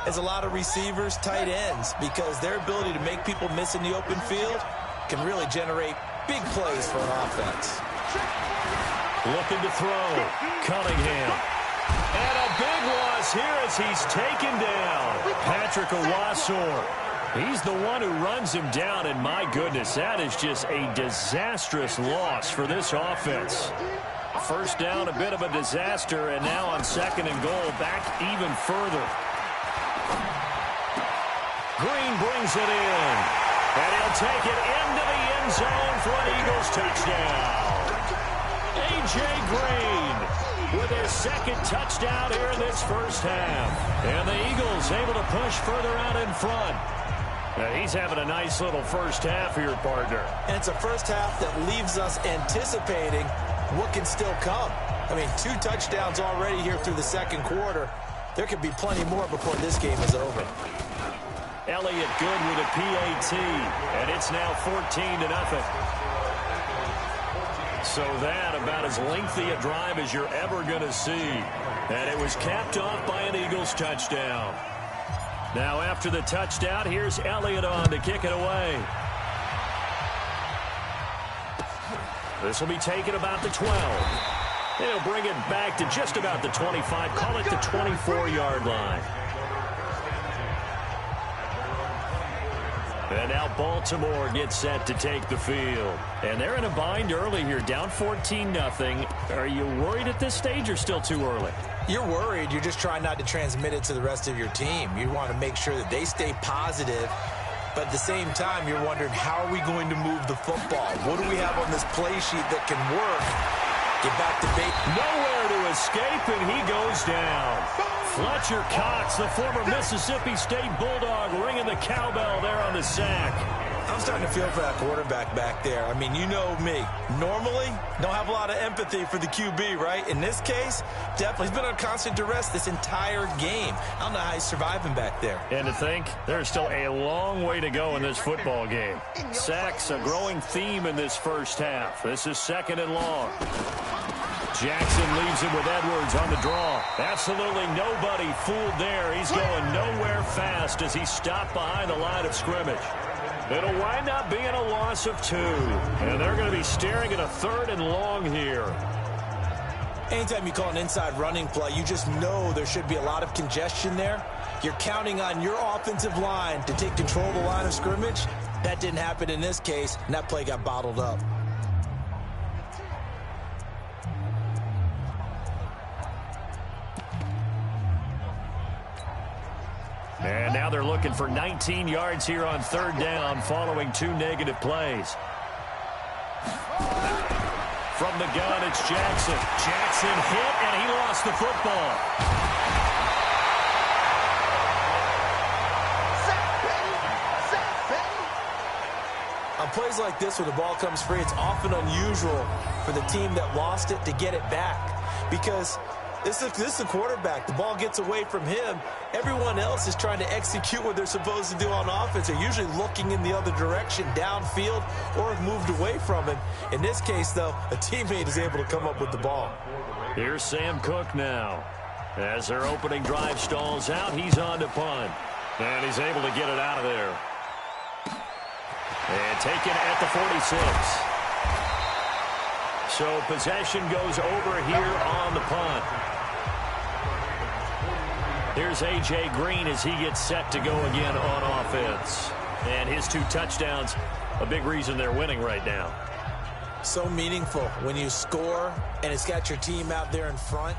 as a lot of receivers, tight ends, because their ability to make people miss in the open field can really generate big plays for an offense. Looking to throw. Cunningham. And a big loss here as he's taken down. Patrick Owasor. He's the one who runs him down, and my goodness, that is just a disastrous loss for this offense. First down, a bit of a disaster, and now on 2nd and goal, back even further. Green brings it in, and he'll take it into the end zone for an Eagles touchdown. A.J. Green with his 2nd touchdown here in this first half. And the Eagles able to push further out in front. Now he's having a nice little first half here, partner. And it's a first half that leaves us anticipating what can still come. I mean, 2 touchdowns already here through the 2nd quarter. There could be plenty more before this game is over. Elliott good with a PAT, and it's now 14-0. So that about as lengthy a drive as you're ever going to see. And it was capped off by an Eagles touchdown. Now after the touchdown, here's Elliott on to kick it away. This will be taken about the 12. They'll bring it back to just about the 25, call it the 24-yard line. And now Baltimore gets set to take the field. And they're in a bind early here, down 14-0. Are you worried at this stage or still too early? You're worried. You're just trying not to transmit it to the rest of your team. You want to make sure that they stay positive. But at the same time, you're wondering, how are we going to move the football? What do we have on this play sheet that can work? Get back to bait. Nowhere to escape, and he goes down. Fletcher Cox, the former Mississippi State Bulldog, ringing the cowbell there on the sack. I'm starting to feel for that quarterback back there. I mean, you know me. Normally, don't have a lot of empathy for the QB, right? In this case, definitely. He's been on constant duress this entire game. I don't know how he's surviving back there. And to think, there's still a long way to go in this football game. Sacks, a growing theme in this first half. This is 2nd and long. Jackson leaves it with Edwards on the draw. Absolutely nobody fooled there. He's going nowhere fast as he's stopped behind the line of scrimmage. It'll wind up being a loss of 2. And they're going to be staring at a 3rd and long here. Anytime you call an inside running play, you just know there should be a lot of congestion there. You're counting on your offensive line to take control of the line of scrimmage. That didn't happen in this case, and that play got bottled up. And now they're looking for 19 yards here on third down following 2 negative plays. From the gun, it's Jackson. Jackson hit, and he lost the football. On plays like this where the ball comes free, it's often unusual for the team that lost it to get it back. Because this is the quarterback. The ball gets away from him. Everyone else is trying to execute what they're supposed to do on offense. They're usually looking in the other direction, downfield, or have moved away from him. In this case, though, a teammate is able to come up with the ball. Here's Sam Cook now. As their opening drive stalls out, he's on to punt. And he's able to get it out of there. And taken at the 46. So possession goes over here on the punt. Here's A.J. Green as he gets set to go again on offense. And his 2 touchdowns, a big reason they're winning right now. So meaningful when you score and it's got your team out there in front.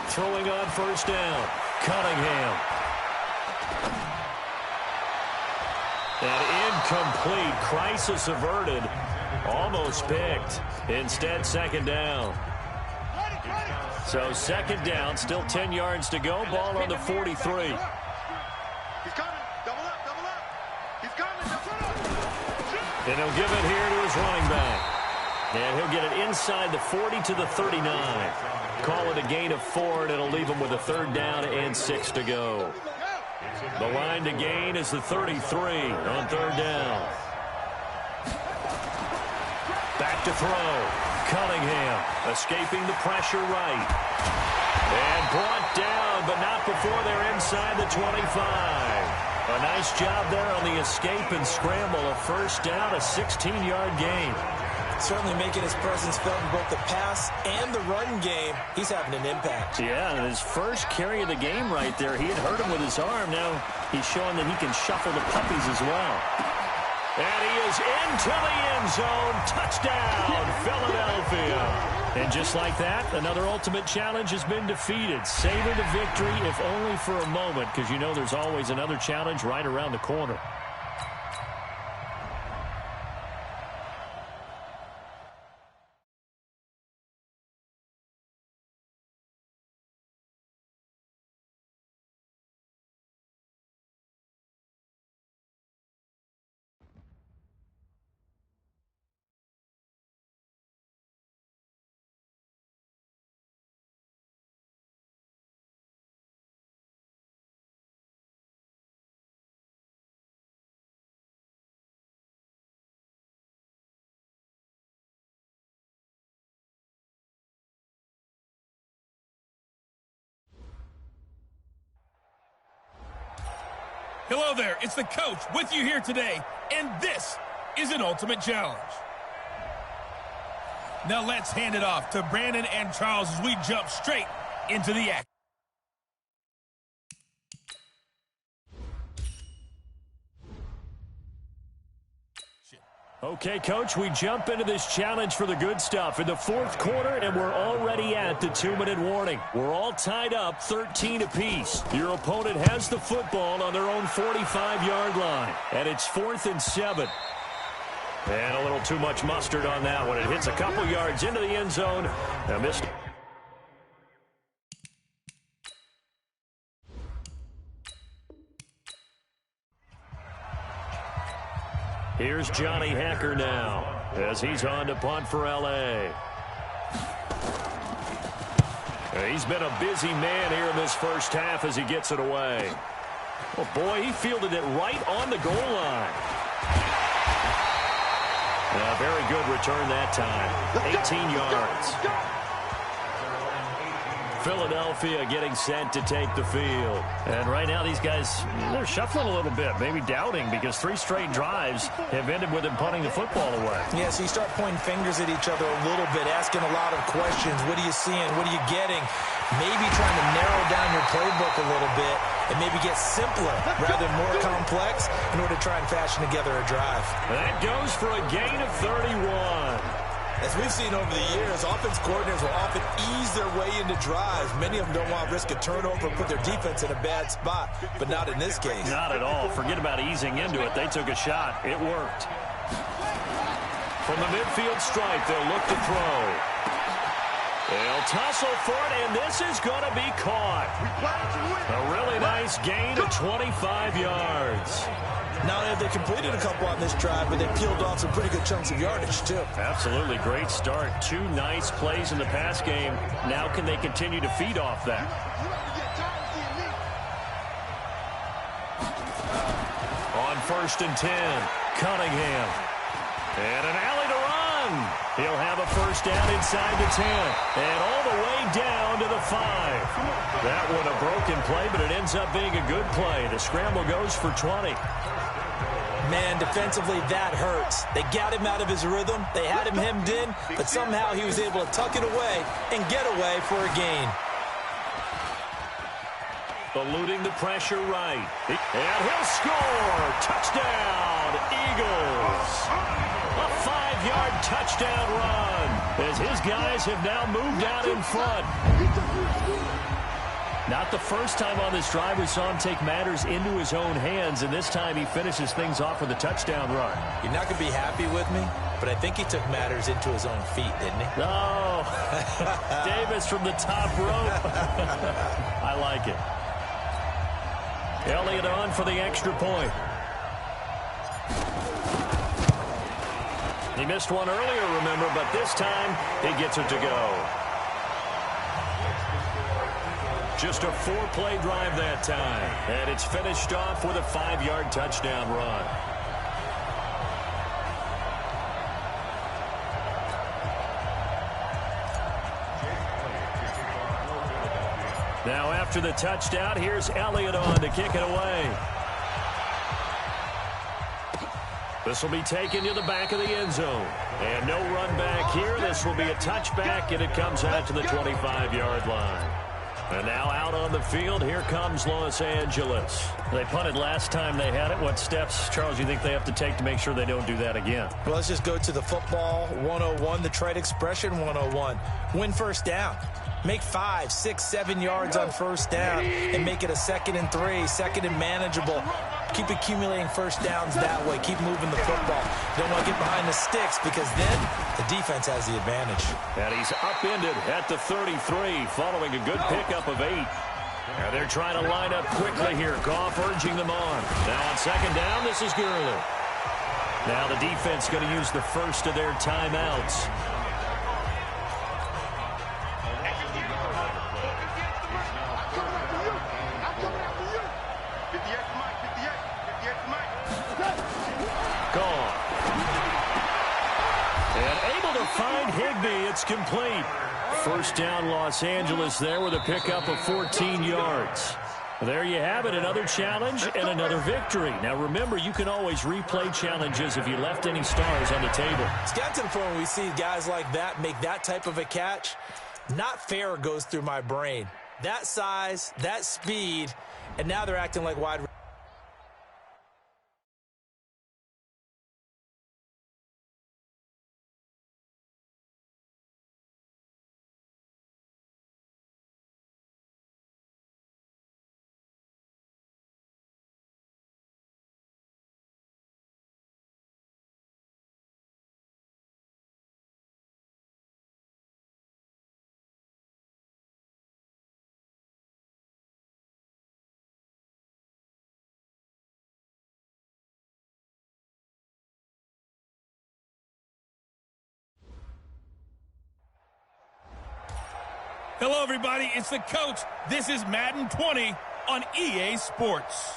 Throwing on first down, Cunningham. And incomplete. Crisis averted. Almost picked. Instead, second down. So second down, still 10 yards to go. Ball on the 43. He's coming. Double up. He's coming. And he'll give it here to his running back. And he'll get it inside the 40 to the 39. Call it a gain of 4, and it'll leave him with a third down and 6 to go. The line to gain is the 33 on third down. Back to throw. Cunningham escaping the pressure right. And brought down, but not before they're inside the 25. A nice job there on the escape and scramble. A first down, a 16-yard gain. Certainly making his presence felt in both the pass and the run game. He's having an impact. Yeah, his first carry of the game right there. He had hurt him with his arm. Now he's showing that he can shuffle the puppies as well. And he is into the end zone. Touchdown, Philadelphia. And just like that, another ultimate challenge has been defeated. Savor the victory, if only for a moment, because you know there's always another challenge right around the corner. Hello there, it's the coach with you here today, and this is an ultimate challenge. Now let's hand it off to Brandon and Charles as we jump straight into the action. Okay, Coach, we jump into this challenge for the good stuff in the fourth quarter, and we're already at the 2-minute warning. We're all tied up 13 apiece. Your opponent has the football on their own 45-yard line, and it's 4th and 7. And a little too much mustard on that one. It hits a couple yards into the end zone. Now missed. Here's Johnny Hacker now as he's on to punt for L.A. He's been a busy man here in this first half as he gets it away. Oh, boy, he fielded it right on the goal line. A very good return that time. 18 yards. Philadelphia getting set to take the field. And right now these guys, they're shuffling a little bit, maybe doubting, because 3 straight drives have ended with them punting the football away. Yeah, so you start pointing fingers at each other a little bit, asking a lot of questions. What are you seeing? What are you getting? Maybe trying to narrow down your playbook a little bit and maybe get simpler rather than more complex in order to try and fashion together a drive. That goes for a gain of 31. As we've seen over the years, offense coordinators will often ease their way into drives. Many of them don't want to risk a turnover and put their defense in a bad spot, but not in this case. Not at all. Forget about easing into it. They took a shot. It worked. From the midfield stripe, they'll look to throw. They'll tussle for it, and this is going to be caught. A really nice gain of 25 yards. Not only have they completed a couple on this drive, but they peeled off some pretty good chunks of yardage, too. Absolutely. Great start. 2 nice plays in the pass game. Now can they continue to feed off that? On 1st and 10, Cunningham. And an alley to run. He'll have a first down inside the 10. And all the way down to the 5. That one a broken play, but it ends up being a good play. The scramble goes for 20. Man, defensively, that hurts. They got him out of his rhythm. They had him hemmed in, but somehow he was able to tuck it away and get away for a gain. Eluding the pressure right. And he'll score. Touchdown, Eagles. A 5-yard touchdown run as his guys have now moved out in front. Not the first time on this drive we saw him take matters into his own hands, and this time he finishes things off with a touchdown run. You're not going to be happy with me, but I think he took matters into his own feet, didn't he? No. Davis from the top rope. I like it. Elliott on for the extra point. He missed one earlier, remember, but this time he gets it to go. Just a 4-play drive that time. And it's finished off with a 5-yard touchdown run. Now after the touchdown, here's Elliott on to kick it away. This will be taken to the back of the end zone. And no run back here. This will be a touchback, and it comes out to the 25-yard line. And now out on the field, here comes Los Angeles. They punted last time they had it. What steps, Charles, you think they have to take to make sure they don't do that again? Well, let's just go to the football 101, the trade expression 101. Win first down. Make 5, 6, 7 yards on first down and make it a 2nd and 3, 2nd and manageable. Keep accumulating first downs that way. Keep moving the football. Don't want to get behind the sticks because then the defense has the advantage. And he's upended at the 33 following a good pickup of 8. And they're trying to line up quickly here. Goff urging them on. Now on 2nd down, this is Gurley. Now the defense going to use the first of their timeouts. It's complete. First down, Los Angeles there with a pickup of 14 yards. There you have it, another challenge and another victory. Now remember, you can always replay challenges if you left any stars on the table. It's got to the point when we see guys like that make that type of a catch. Not fair goes through my brain. That size, that speed, and now they're acting like wide receivers. Hello, everybody. It's the coach. This is Madden 20 on EA Sports.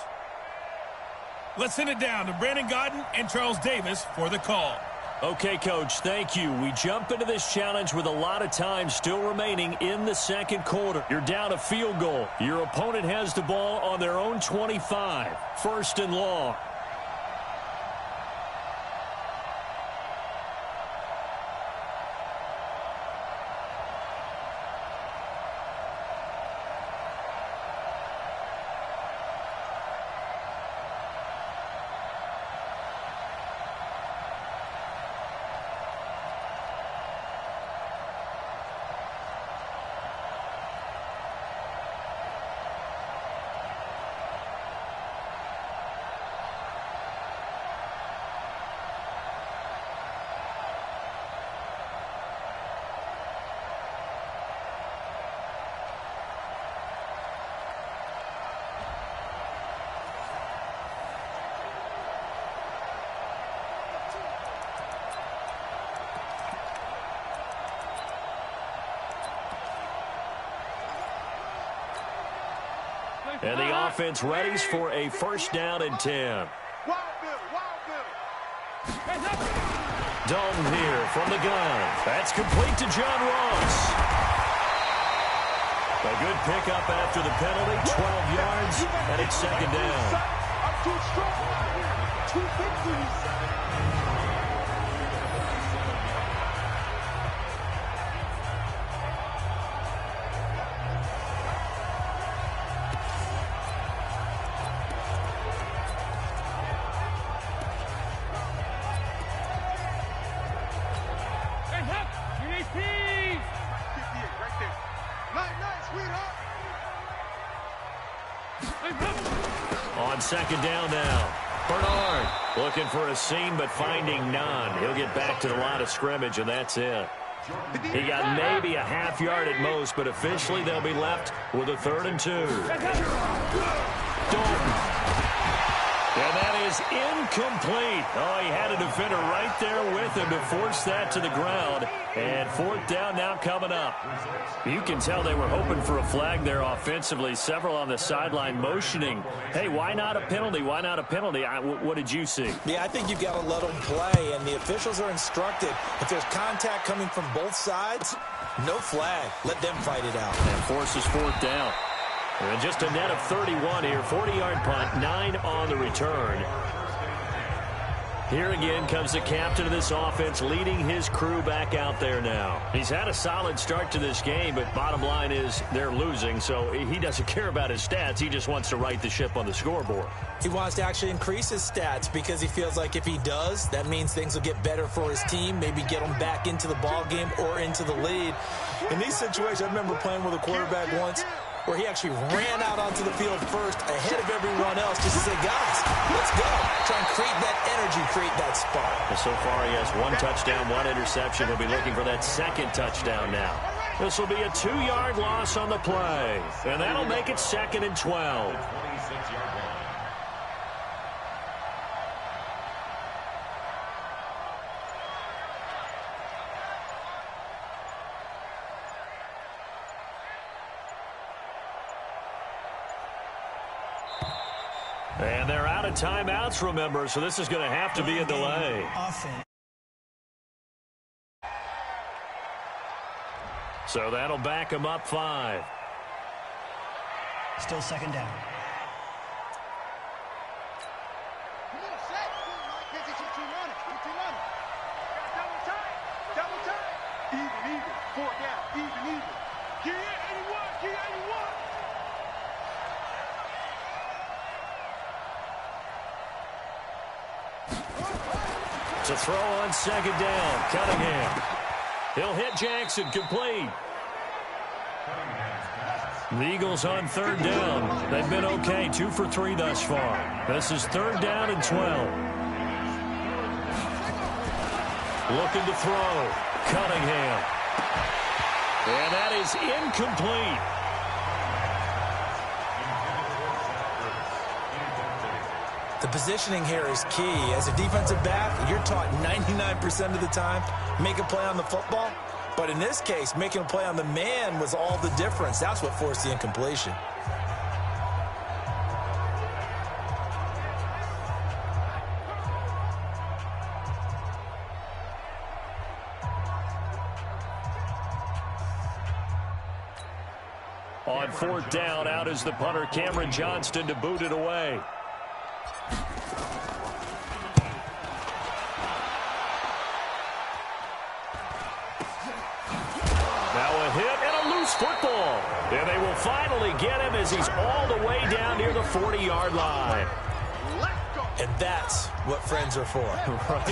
Let's send it down to Brandon Gaudin and Charles Davis for the call. Okay, Coach, thank you. We jump into this challenge with a lot of time still remaining in the second quarter. You're down a field goal. Your opponent has the ball on their own 25. First and long. And the offense readies for a first down and 10. Dalton here from the gun. That's complete to John Ross. A good pickup after the penalty, 12 yards, and it's second down. I'm too strong out here. 2 victories. On second down now, Bernard looking for a seam but finding none. He'll get back to the line of scrimmage, and that's it. He got maybe a half yard at most, but officially they'll be left with a 3rd and 2. Dalton. And that is incomplete. Oh, he had a defender right there with him to force that to the ground. And 4th down now coming up. You can tell they were hoping for a flag there offensively. Several on the sideline motioning. Hey, why not a penalty? Why not a penalty? What did you see? Yeah, I think you've got to let them play, and the officials are instructed. If there's contact coming from both sides, no flag. Let them fight it out. And forces 4th down. And just a net of 31 here. 40-yard punt, 9 on the return. Here again comes the captain of this offense leading his crew back out there now. He's had a solid start to this game, but bottom line is they're losing, so he doesn't care about his stats. He just wants to right the ship on the scoreboard. He wants to actually increase his stats because he feels like if he does, that means things will get better for his team, maybe get them back into the ball game or into the lead. In these situations, I remember playing with a quarterback once where he actually ran out onto the field first ahead of everyone else just to say, guys, let's go. Try and create that energy, create that spark. So far, he has 1 touchdown, 1 interception. He'll be looking for that 2nd touchdown now. This will be a 2-yard loss on the play, and that'll make it 2nd and 12. And they're out of timeouts, remember, so this is going to have to be a delay. So that'll back them up 5. Still second down. Come on, set. Can't get you running. Double time. Even. 4 down. Even. Get 81. It's a throw on second down. Cunningham. He'll hit Jackson, complete. The Eagles on 3rd down. They've been okay, 2 for 3 thus far. This is 3rd down and 12. Looking to throw. Cunningham. And that is incomplete. The positioning here is key. As a defensive back, you're taught 99% of the time, make a play on the football. But in this case, making a play on the man was all the difference. That's what forced the incompletion. On fourth down, out is the punter, Cameron Johnston, to boot it away. Now a hit and a loose football. And they will finally get him as he's all the way down near the 40-yard line. And that's what friends are for. Right?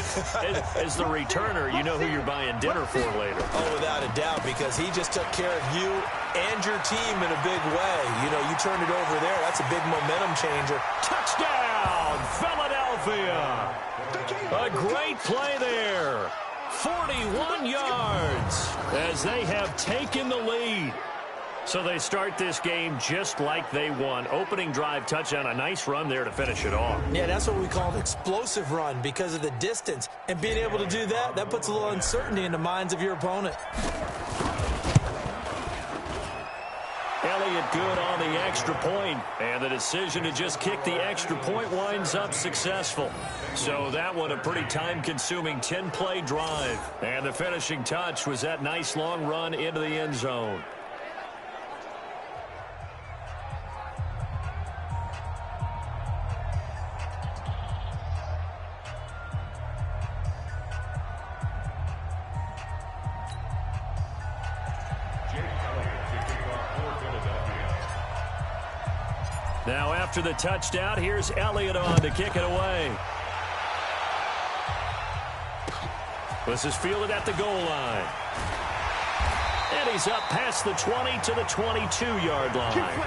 As the returner, you know who you're buying dinner for later. Oh, without a doubt, because he just took care of you and your team in a big way. You know, you turn it over there, that's a big momentum changer. Touchdown, Philadelphia! A great play there. 41 yards as they have taken the lead. So they start this game just like they won. Opening drive touchdown, a nice run there to finish it off. Yeah, that's what we call an explosive run because of the distance. And being able to do that, that puts a little uncertainty in the minds of your opponent. Elliott good on the extra point, and the decision to just kick the extra point winds up successful. So that one a pretty time-consuming 10-play drive. And the finishing touch was that nice long run into the end zone. Now after the touchdown, here's Elliott on to kick it away. This is fielded at the goal line. And he's up past the 20 to the 22-yard line.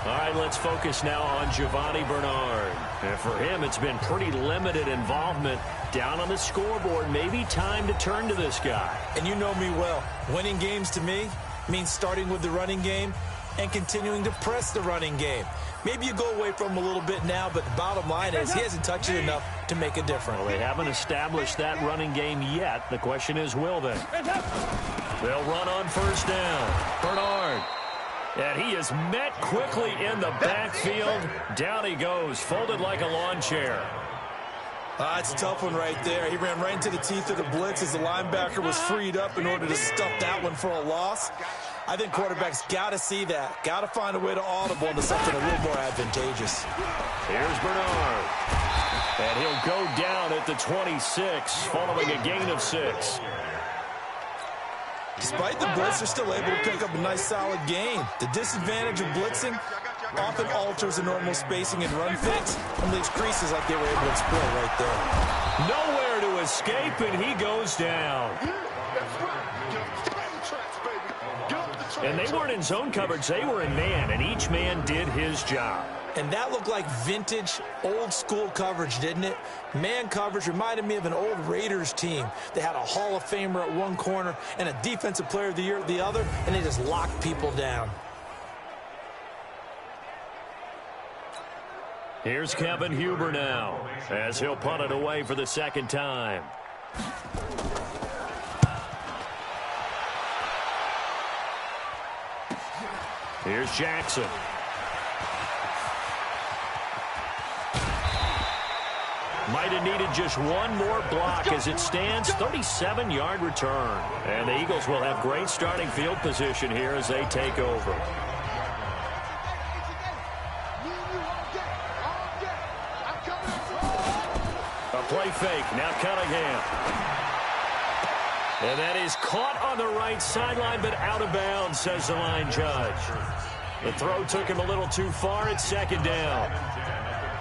All right, let's focus now on Giovanni Bernard. And for him, it's been pretty limited involvement down on the scoreboard. Maybe time to turn to this guy. And you know me well. Winning games to me means starting with the running game and continuing to press the running game. Maybe you go away from him a little bit now, but the bottom line is he hasn't touched it enough to make a difference. Well, they haven't established that running game yet. The question is, will they? They'll run on first down. Bernard. And he is met quickly in the backfield. Down he goes, folded like a lawn chair. It's a tough one right there. He ran right into the teeth of the blitz as the linebacker was freed up in order to stuff that one for a loss. I think quarterbacks got to see that. Got to find a way to audible into something a little more advantageous. Here's Bernard. And he'll go down at the 26, following a gain of 6. Despite the blitz, they're still able to pick up a nice, solid gain. The disadvantage of blitzing often alters the normal spacing and run fakes and leaves creases like they were able to exploit right there. Nowhere to escape, and he goes down. And they weren't in zone coverage. They were in man, and each man did his job. And that looked like vintage, old-school coverage, didn't it? Man coverage reminded me of an old Raiders team. They had a Hall of Famer at one corner and a Defensive Player of the Year at the other, and they just locked people down. Here's Kevin Huber now, as he'll punt it away for the second time. Here's Jackson. Might have needed just one more block as it stands. 37-yard return. And the Eagles will have great starting field position here as they take over. A play fake. Now Cunningham. And that is caught on the right sideline, but out of bounds, says the line judge. The throw took him a little too far. It's second down.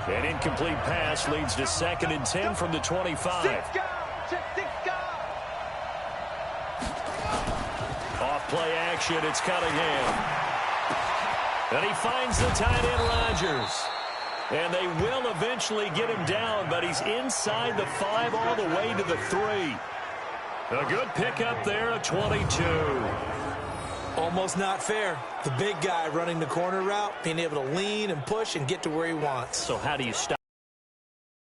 An incomplete pass leads to 2nd and 10 from the 25. Off play action, it's Cunningham. And he finds the tight end, Rodgers. And they will eventually get him down, but he's inside the 5 all the way to the 3. A good pickup there, a 22. Almost not fair. The big guy running the corner route, being able to lean and push and get to where he wants. So how do you stop?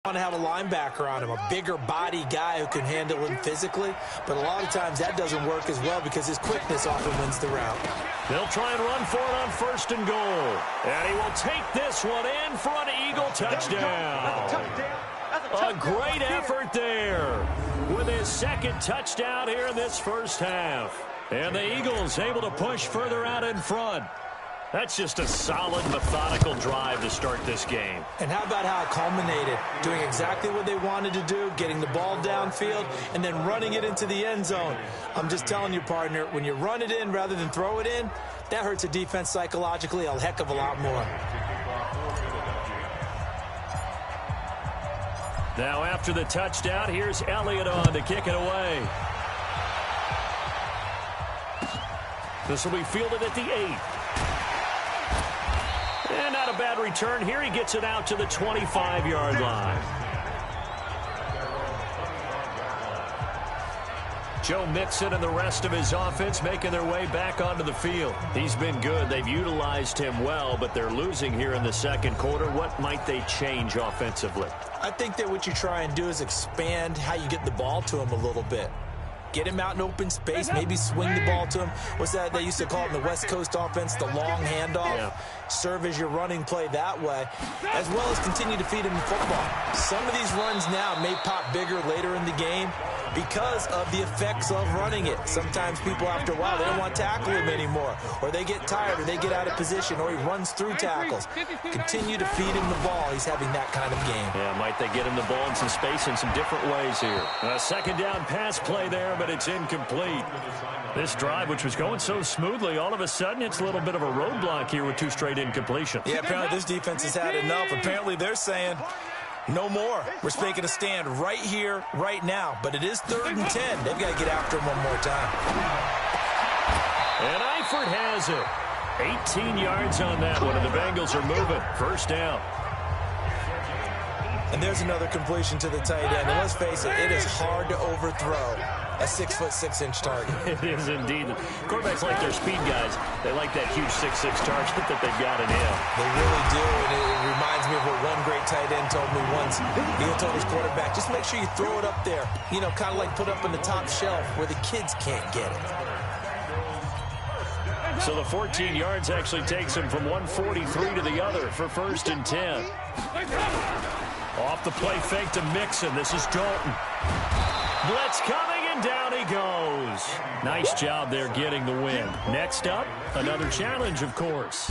You want to have a linebacker on him, a bigger body guy who can handle him physically, but a lot of times that doesn't work as well because his quickness often wins the route. They'll try and run for it on 1st and goal. And he will take this one in for an Eagle touchdown. A great effort there with his second touchdown here in this first half. And the Eagles able to push further out in front. That's just a solid, methodical drive to start this game. And how about how it culminated? Doing exactly what they wanted to do, getting the ball downfield, and then running it into the end zone. I'm just telling you, partner, when you run it in rather than throw it in, that hurts a defense psychologically a heck of a lot more. Now after the touchdown, here's Elliott on to kick it away. This will be fielded at the 8. And not a bad return here. He gets it out to the 25-yard line. Joe Mixon and the rest of his offense making their way back onto the field. He's been good. They've utilized him well, but they're losing here in the second quarter. What might they change offensively? I think that what you try and do is expand how you get the ball to him a little bit. Get him out in open space, maybe swing the ball to him. What's that they used to call it in the West Coast offense, the long handoff? Yeah. Serve as your running play that way, as well as continue to feed him the football. Some of these runs now may pop bigger later in the game because of the effects of running it. Sometimes people, after a while, they don't want to tackle him anymore, or they get tired, or they get out of position, or he runs through tackles. Continue to feed him the ball. He's having that kind of game. Yeah, might they get him the ball in some space in some different ways here. A second down pass play there, but it's incomplete. This drive, which was going so smoothly, all of a sudden it's a little bit of a roadblock here with 2 straight incompletions. Yeah, apparently this defense has had enough. Apparently they're saying, no more. We're making a stand right here, right now. But it is 3rd and 10. They've got to get after him one more time. And Eifert has it. 18 yards on that one, and the Bengals are moving. First down. And there's another completion to the tight end. And let's face it, it is hard to overthrow a 6'6" target. It is indeed. Quarterbacks like their speed guys. They like that huge 6'6" target that they've got in him. They really do, and it reminds me of what one great tight end told me once. He told his quarterback, just make sure you throw it up there. You know, kind of like put up in the top shelf where the kids can't get it. So the 14 yards actually takes him from 143 to the other for 1st and 10. Off the play fake to Mixon. This is Dalton. Blitz coming, and down he goes. Nice job there getting the win. Next up, another challenge, of course.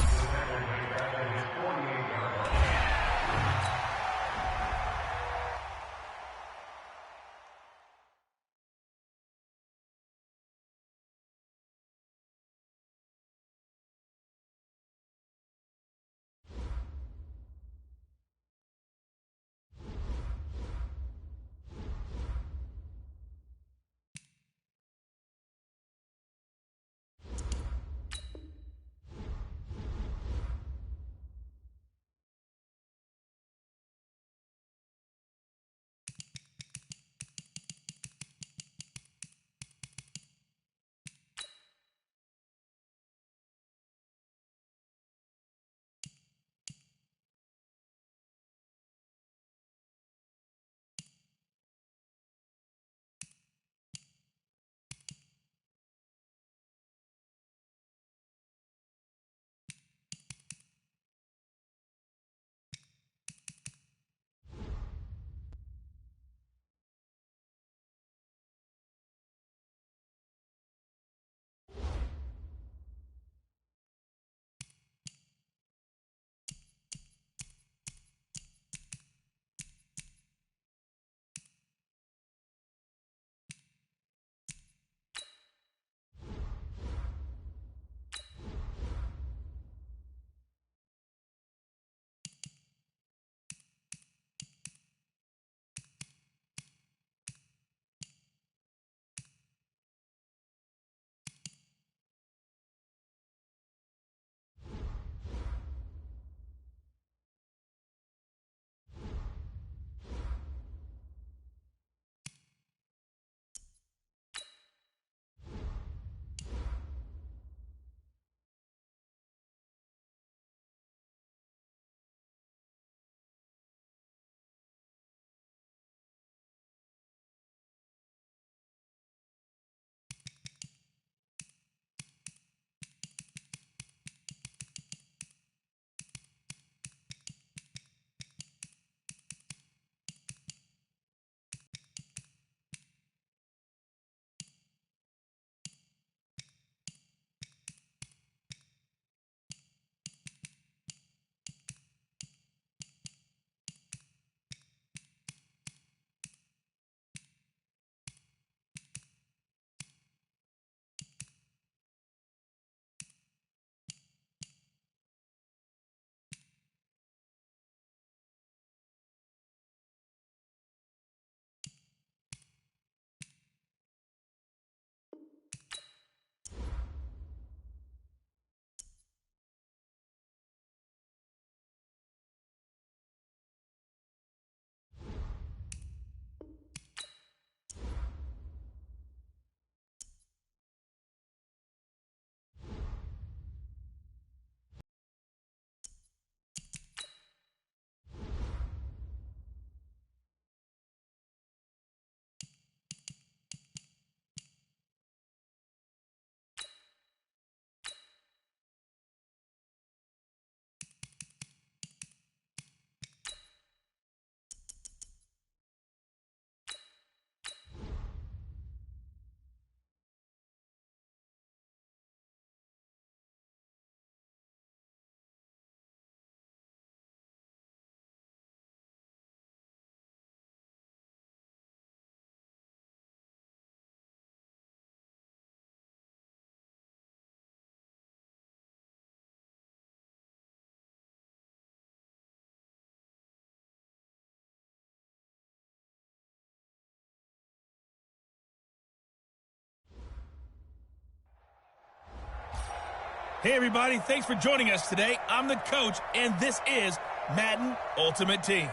Hey, everybody. Thanks for joining us today. I'm the coach, and this is Madden Ultimate Team.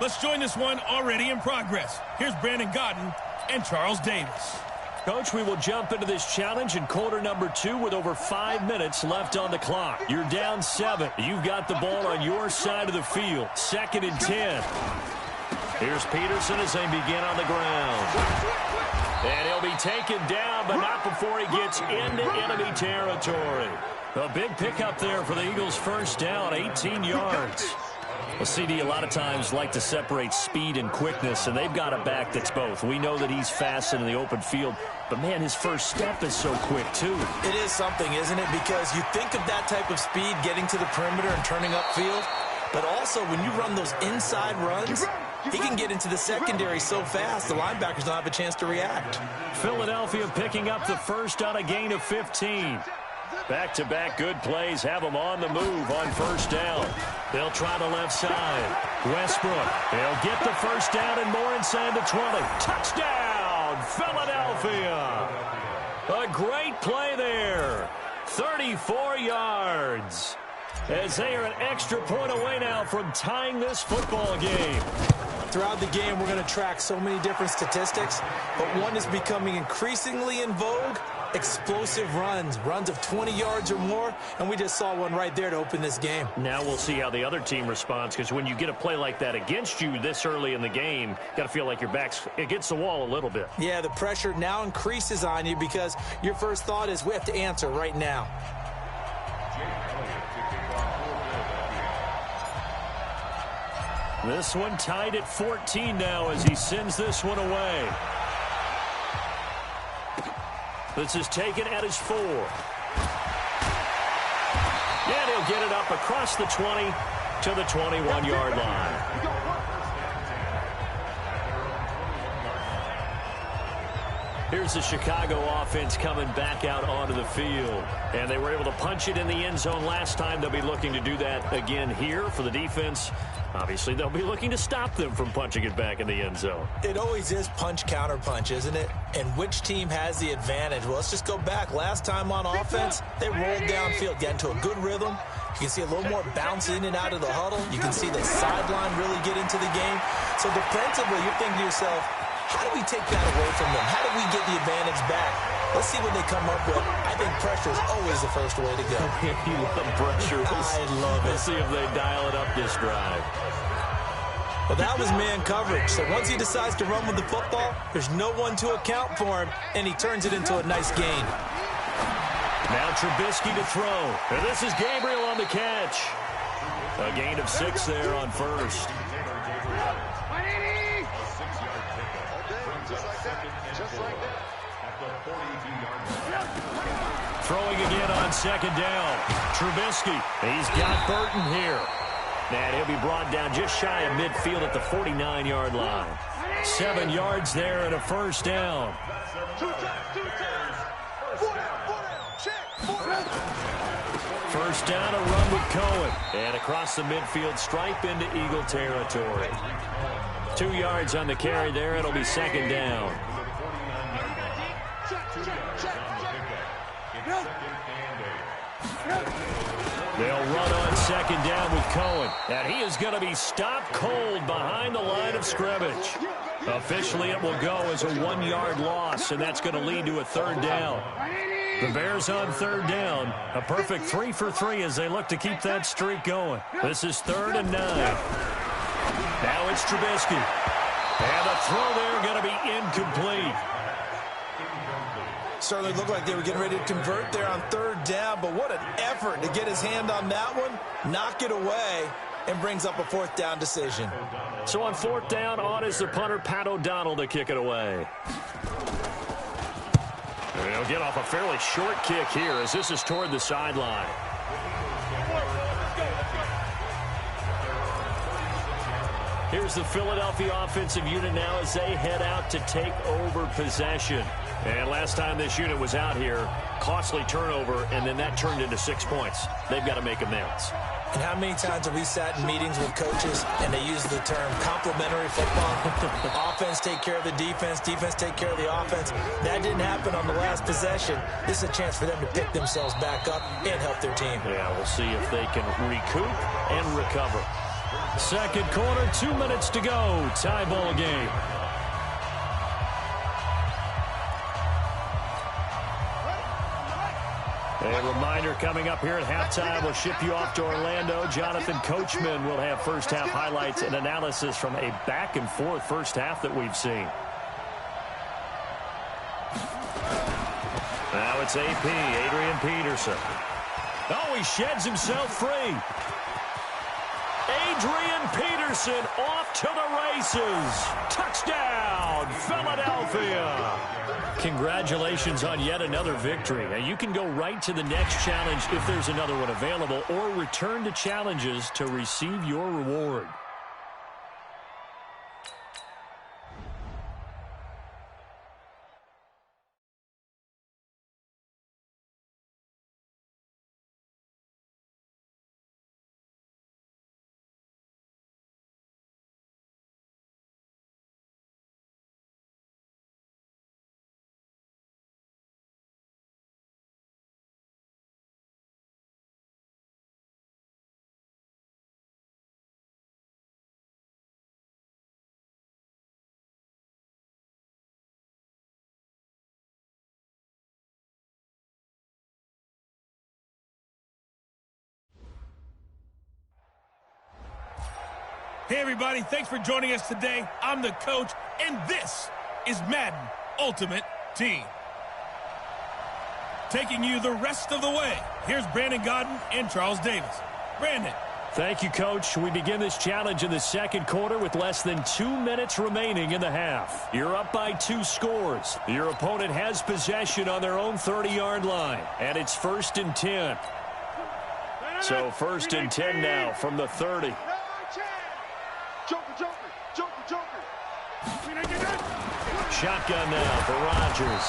Let's join this one already in progress. Here's Brandon Godden and Charles Davis. Coach, we will jump into this challenge in quarter number 2 with over 5 minutes left on the clock. You're down 7. You've got the ball on your side of the field. 2nd and 10. Here's Peterson as they begin on the ground. And he'll be taken down, but not before he gets into enemy territory. A big pickup there for the Eagles' first down, 18 yards. Well, CD, a lot of times like to separate speed and quickness, and they've got a back that's both. We know that he's fast in the open field, but, man, his first step is so quick, too. It is something, isn't it? Because you think of that type of speed getting to the perimeter and turning upfield, but also when you run those inside runs, he can get into the secondary so fast, the linebackers don't have a chance to react. Philadelphia picking up the first on a gain of 15. Back-to-back good plays have them on the move on first down. They'll try the left side. Westbrook, they'll get the first down and more inside the 20. Touchdown, Philadelphia. A great play there. 34 yards. As they are an extra point away now from tying this football game. Throughout the game, we're going to track so many different statistics, but one is becoming increasingly in vogue: explosive runs, runs of 20 yards or more, and we just saw one right there to open this game. Now we'll see how the other team responds, because when you get a play like that against you this early in the game, you got to feel like your back's against the wall a little bit. Yeah, the pressure now increases on you because your first thought is we have to answer right now. This one tied at 14 now as he sends this one away. This is taken at his 4. And he'll get it up across the 20 to the 21-yard line. Here's the Chicago offense coming back out onto the field. And they were able to punch it in the end zone last time. They'll be looking to do that again here for the defense. Obviously, they'll be looking to stop them from punching it back in the end zone. It always is punch-counter-punch, isn't it? And which team has the advantage? Well, let's just go back. Last time on offense, they rolled downfield, got into a good rhythm. You can see a little more bounce in and out of the huddle. You can see the sideline really get into the game. So defensively, you're thinking to yourself, how do we take that away from them? How do we get the advantage back? Let's see what they come up with. I think pressure is always the first way to go. You love pressure. I love it. Let's see if they dial it up this drive. Well, that was man coverage. So once he decides to run with the football, there's no one to account for him, and he turns it into a nice gain. Now Trubisky to throw. And this is Gabriel on the catch. A gain of 6 there on first. Throwing again on second down. Trubisky. He's got Burton here. And he'll be brought down just shy of midfield at the 49-yard line. 7 yards there and a first down. First down, a run with Cohen. And across the midfield stripe into Eagle territory. 2 yards on the carry there. It'll be second down. They'll run on second down with Cohen. And he is going to be stopped cold behind the line of scrimmage. Officially, it will go as a 1-yard loss, and that's going to lead to a third down. The Bears on third down. A perfect 3 for 3 as they look to keep that streak going. This is 3rd and 9. Now it's Trubisky. And the throw there going to be incomplete. Certainly looked like they were getting ready to convert there on third down, but what an effort to get his hand on that one, knock it away, and brings up a 4th down decision. So on 4th down, on is the punter, Pat O'Donnell, to kick it away. They'll get off a fairly short kick here as this is toward the sideline. Here's the Philadelphia offensive unit now as they head out to take over possession. And last time this unit was out here, costly turnover, and then that turned into 6 points. They've got to make amends. And how many times have we sat in meetings with coaches and they use the term complementary football? Offense take care of the defense, defense take care of the offense. That didn't happen on the last possession. This is a chance for them to pick themselves back up and help their team. Yeah, we'll see if they can recoup and recover. Second quarter, 2 minutes to go. Tie ball game. A reminder coming up here at halftime. We'll ship you off to Orlando. Jonathan Coachman will have first-half highlights and analysis from a back-and-forth first half that we've seen. Now it's AP, Adrian Peterson. Oh, he sheds himself free. Adrian Peterson off to the races. Touchdown, Philadelphia. Congratulations on yet another victory. Now, you can go right to the next challenge if there's another one available, or return to challenges to receive your reward. Hey, everybody. Thanks for joining us today. I'm the coach, and this is Madden Ultimate Team. Taking you the rest of the way, here's Brandon Godden and Charles Davis. Brandon. Thank you, Coach. We begin this challenge in the second quarter with less than 2 minutes remaining in the half. You're up by 2 scores. Your opponent has possession on their own 30-yard line, and it's 1st and 10. So 1st and 10 now from the 30. Shotgun now for Rodgers.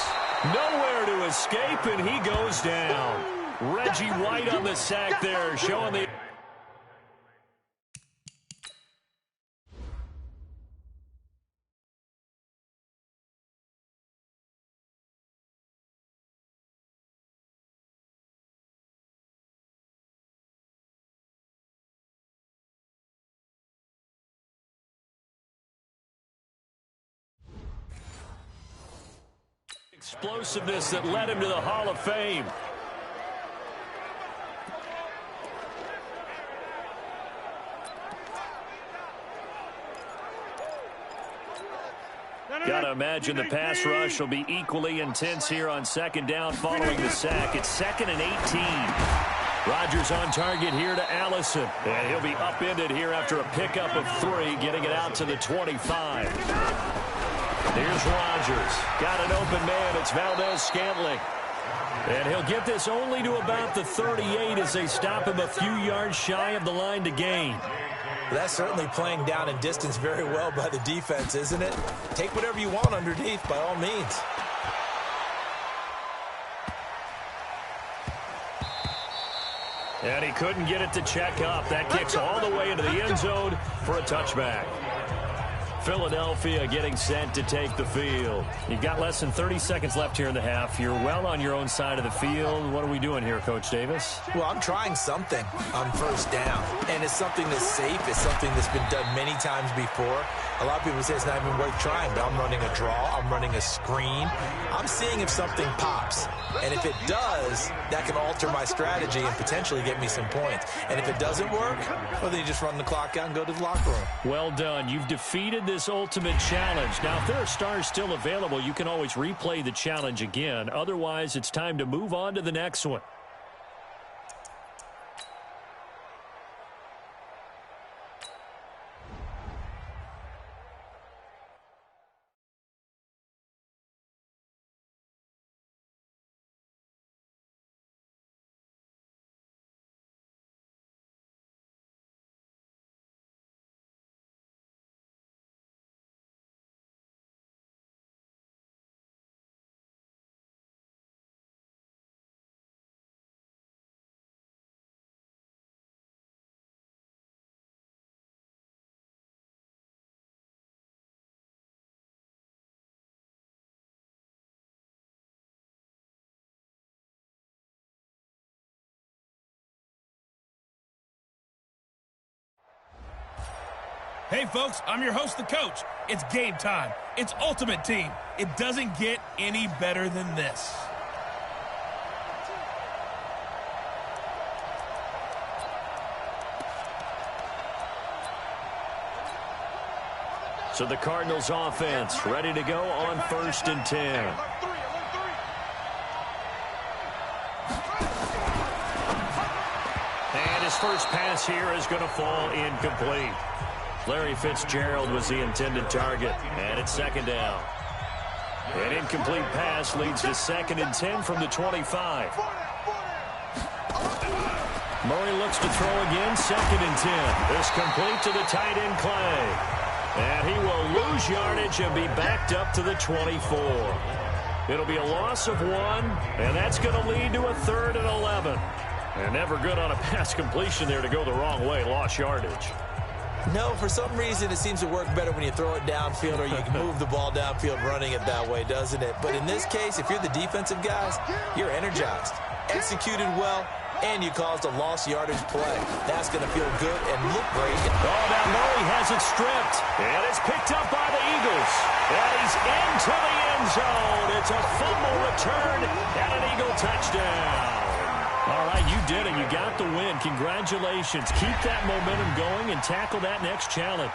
Nowhere to escape, and he goes down. Reggie White on the sack there, showing the... explosiveness that led him to the Hall of Fame. Got to imagine the pass rush will be equally intense here on second down following the sack. It's 2nd and 18. Rodgers on target here to Allison. And he'll be upended here after a pickup of 3, getting it out to the 25. Here's Rodgers. Got an open man. It's Valdez-Scantling. And he'll get this only to about the 38 as they stop him a few yards shy of the line to gain. That's certainly playing down in distance very well by the defense, isn't it? Take whatever you want underneath by all means. And he couldn't get it to check up. That kicks all the way into the end zone for a touchback. Philadelphia getting set to take the field. You've got less than 30 seconds left here in the half. You're well on your own side of the field. What are we doing here, Coach Davis? Well, I'm trying something on first down, and it's something that's safe. It's something that's been done many times before. A lot of people say it's not even worth trying, but I'm running a draw. I'm running a screen. I'm seeing if something pops, and if it does, that can alter my strategy and potentially get me some points. And if it doesn't work, well, then you just run the clock out and go to the locker room. Well done. You've defeated this ultimate challenge. Now, if there are stars still available, you can always replay the challenge again. Otherwise, it's time to move on to the next one. Hey, folks, I'm your host, the coach. It's game time. It's Ultimate Team. It doesn't get any better than this. So the Cardinals offense ready to go on 1st and 10. And his first pass here is going to fall incomplete. Larry Fitzgerald was the intended target, and it's 2nd down. An incomplete pass leads to 2nd and 10 from the 25. Murray looks to throw again, 2nd and 10. This complete to the tight end Clay. And he will lose yardage and be backed up to the 24. It'll be a loss of 1, and that's going to lead to a 3rd and 11. And never good on a pass completion there to go the wrong way, lost yardage. No, for some reason it seems to work better when you throw it downfield or you can move the ball downfield running it that way, doesn't it? But in this case, if you're the defensive guys, you're energized, executed well, and you caused a lost yardage play. That's going to feel good and look great. Oh, now Murray has it stripped. And it's picked up by the Eagles. And he's into the end zone. It's a fumble return and an Eagle touchdown. All right, you did it. You got the win. Congratulations. Keep that momentum going and tackle that next challenge.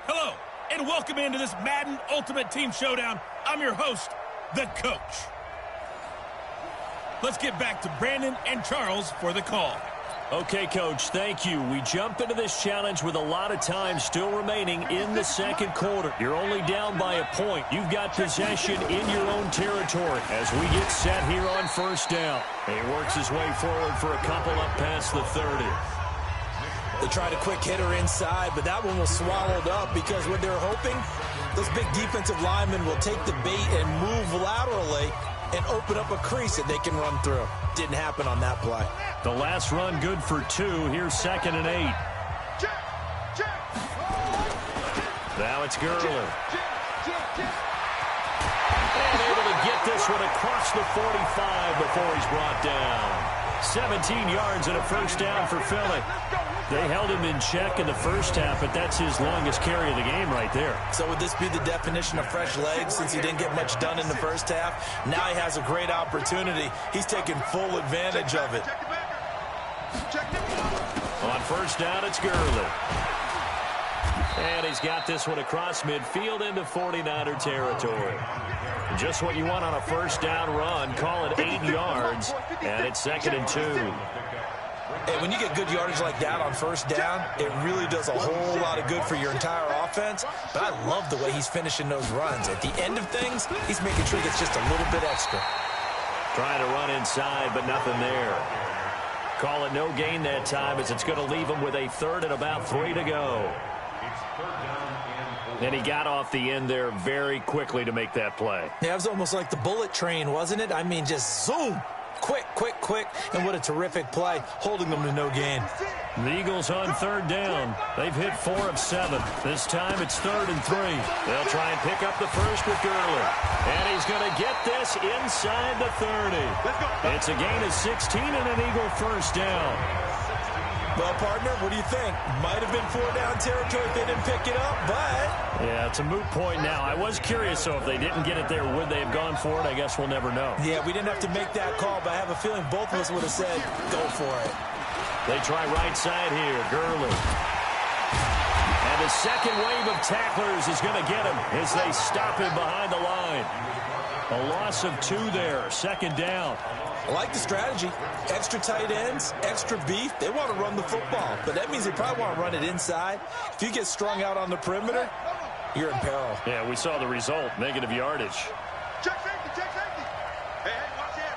Hello, and welcome into this Madden Ultimate Team Showdown. I'm your host, the coach. Let's get back to Brandon and Charles for the call. Okay, Coach, thank you. We jump into this challenge with a lot of time still remaining in the 2nd quarter. You're only down by a point. You've got possession in your own territory as we get set here on 1st down. He works his way forward for a couple up past the 30. They tried a quick hitter inside, but that one was swallowed up because what they're hoping, those big defensive linemen will take the bait and move laterally and open up a crease that they can run through. Didn't happen on that play. The last run good for 2. Here's 2nd and 8. Now it's Gurley. And able to get this one across the 45 before he's brought down. 17 yards and a 1st down for Philly. They held him in check in the 1st half, but that's his longest carry of the game right there. So would this be the definition of fresh legs since he didn't get much done in the 1st half? Now he has a great opportunity. He's taking full advantage of it. On 1st down, it's Gurley. And he's got this one across midfield into 49er territory. Just what you want on a 1st down run. Call it 8 yards, and it's 2nd and 2. Hey, when you get good yardage like that on 1st down, it really does a whole lot of good for your entire offense. But I love the way he's finishing those runs. At the end of things, he's making sure he gets just a little bit extra. Trying to run inside, but nothing there. Call it no gain that time as it's going to leave him with a 3rd and about 3 to go. And he got off the end there very quickly to make that play. Yeah, it was almost like the bullet train, wasn't it? I mean, just zoom. Quick, quick, quick. And what a terrific play, holding them to no gain. The Eagles on 3rd down. They've hit 4 of 7. This time it's 3rd and 3. They'll try and pick up the first with Gurley. And he's going to get this inside the 30. It's a gain of 16 and an Eagle 1st down. Well, partner, what do you think? Might have been 4-down territory if they didn't pick it up, but... Yeah, it's a moot point now. I was curious, so if they didn't get it there, would they have gone for it? I guess we'll never know. Yeah, we didn't have to make that call, but I have a feeling both of us would have said, go for it. They try right side here, Gurley. And the second wave of tacklers is going to get him as they stop him behind the line. A loss of 2 there. Second down. I like the strategy. Extra tight ends, extra beef. They want to run the football, but that means they probably want to run it inside. If you get strung out on the perimeter, you're in peril. Yeah, we saw the result. Negative yardage. Check safety, check safety. Hey, watch it.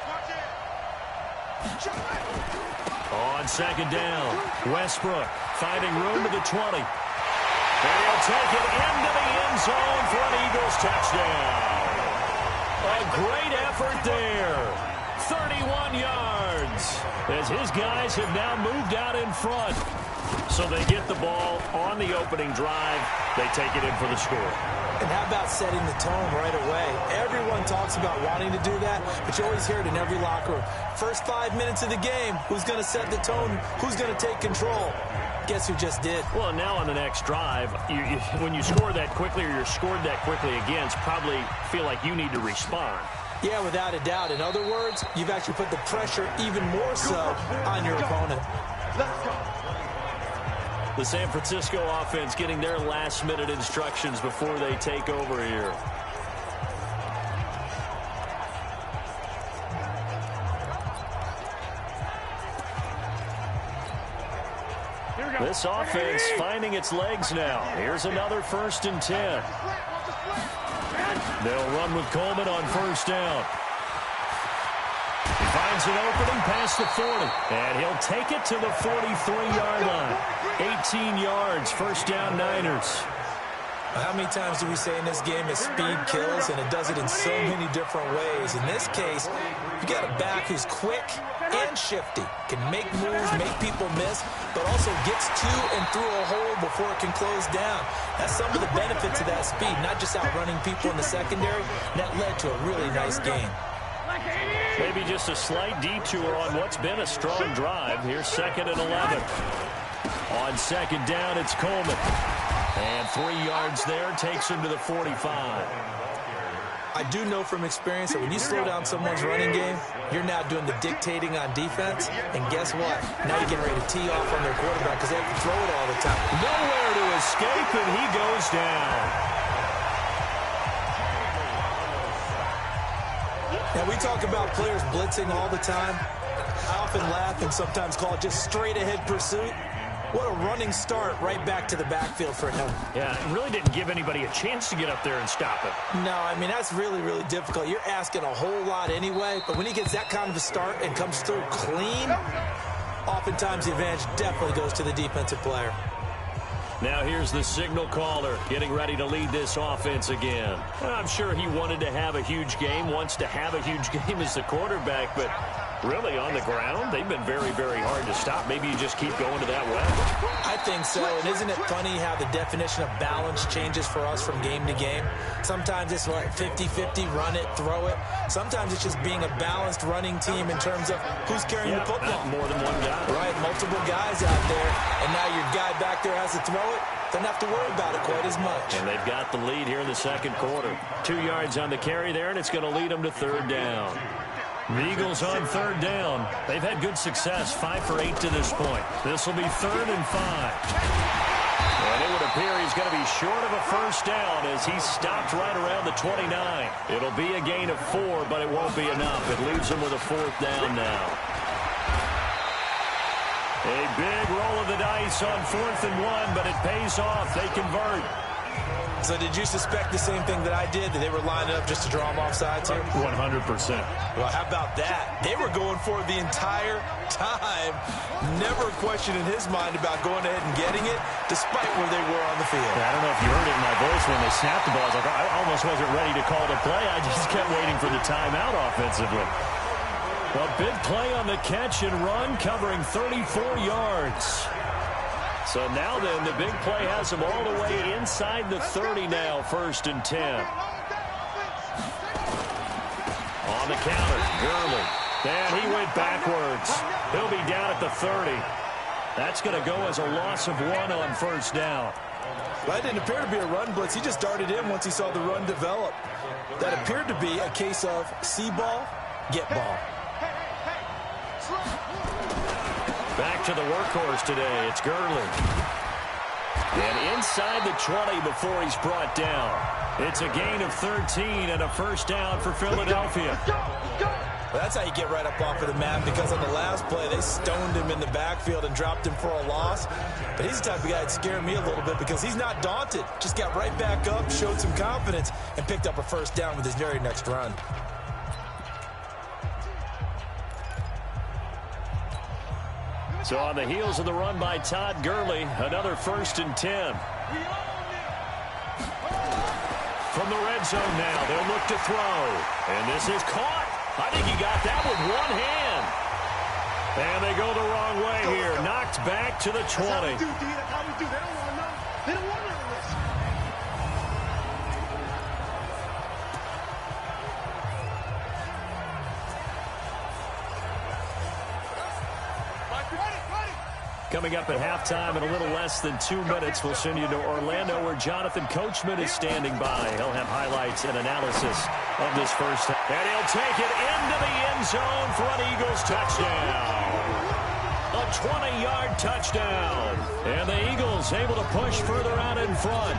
On second down, Westbrook finding room to the 20. And he'll take it into the end zone for an Eagles touchdown. A great effort there. 31 yards as his guys have now moved out in front. So they get the ball on the opening drive. They take it in for the score. And how about setting the tone right away? Everyone talks about wanting to do that, but you always hear it in every locker room. First 5 minutes of the game, who's going to set the tone? Who's going to take control? Guess who just did? Well, now on the next drive, when you score that quickly or you're scored that quickly again, probably feel like you need to respond. Yeah, without a doubt. In other words, you've actually put the pressure even more so on your opponent. Let's go. The San Francisco offense getting their last-minute instructions before they take over here. This offense finding its legs now. Here's another 1st and 10. They'll run with Coleman on first down. He finds an opening past the 40, and he'll take it to the 43-yard line. 18 yards, first down Niners. How many times do we say in this game that speed kills, and it does it in so many different ways? In this case, you got a back who's quick and shifty, can make moves, make people miss, but also gets to and through a hole before it can close down. That's some of the benefits of that speed, not just outrunning people in the secondary. That led to a really nice game. Maybe just a slight detour on what's been a strong drive. Here's 2nd and 11. On second down, it's Coleman. And 3 yards there takes him to the 45. I do know from experience that when you slow down someone's running game, you're now doing the dictating on defense. And guess what? Now you're getting ready to tee off on their quarterback because they have to throw it all the time. Nowhere to escape, and he goes down. Now, we talk about players blitzing all the time. I often laugh and sometimes call it just straight-ahead pursuit. What a running start right back to the backfield for him. Yeah, it really didn't give anybody a chance to get up there and stop it. No, I mean, that's really, really difficult. You're asking a whole lot anyway, but when he gets that kind of a start and comes through clean, oftentimes the advantage definitely goes to the defensive player. Now here's the signal caller getting ready to lead this offense again. I'm sure he wanted to have a huge game, wants to have a huge game as the quarterback, but really on the ground, they've been very, very hard to stop. Maybe you just keep going to that well. I think so, and isn't it funny how the definition of balance changes for us from game to game? Sometimes it's like 50-50, run it, throw it. Sometimes it's just being a balanced running team in terms of who's carrying the football. More than one guy. Right, multiple guys out there, and now your guy back there has to throw it. Don't have to worry about it quite as much. And they've got the lead here in the second quarter. 2 yards on the carry there, and it's going to lead them to third down. The Eagles on third down. They've had good success, 5 for 8 to this point. This will be 3rd and 5. And it would appear he's going to be short of a first down as he's stopped right around the 29. It'll be a gain of 4, but it won't be enough. It leaves him with a 4th down now. A big roll of the dice on 4th and 1, but it pays off. They convert. So did you suspect the same thing that I did, that they were lining up just to draw them off sides here? 100%. Well, how about that? They were going for it the entire time. Never a question in his mind about going ahead and getting it, despite where they were on the field. I don't know if you heard it in my voice when they snapped the ball. I was like, I almost wasn't ready to call the play. I just kept waiting for the timeout offensively. A big play on the catch and run, covering 34 yards. So now then, the big play has them all the way inside the 30 now, 1st and 10. On the counter, Gurley. And he went backwards. He'll be down at the 30. That's going to go as a loss of 1 on first down. Well, that didn't appear to be a run blitz. He just darted in once he saw the run develop. That appeared to be a case of see ball, get ball. Back to the workhorse today. It's Gurley. And inside the 20 before he's brought down. It's a gain of 13 and a first down for Philadelphia. Well, that's how you get right up off of the mat, because on the last play, they stoned him in the backfield and dropped him for a loss. But he's the type of guy that scared me a little bit because he's not daunted. Just got right back up, showed some confidence, and picked up a first down with his very next run. So on the heels of the run by Todd Gurley, another 1st and 10. From the red zone now, they'll look to throw. And this is caught. I think he got that with one hand. And they go the wrong way here. Knocked back to the 20. That's how we do, D. That's how we do. They don't want to know. They don't want to know this. Coming up at halftime in a little less than 2 minutes, we'll send you to Orlando where Jonathan Coachman is standing by. He'll have highlights and analysis of this first. And he'll take it into the end zone for an Eagles touchdown. A 20-yard touchdown. And the Eagles able to push further out in front.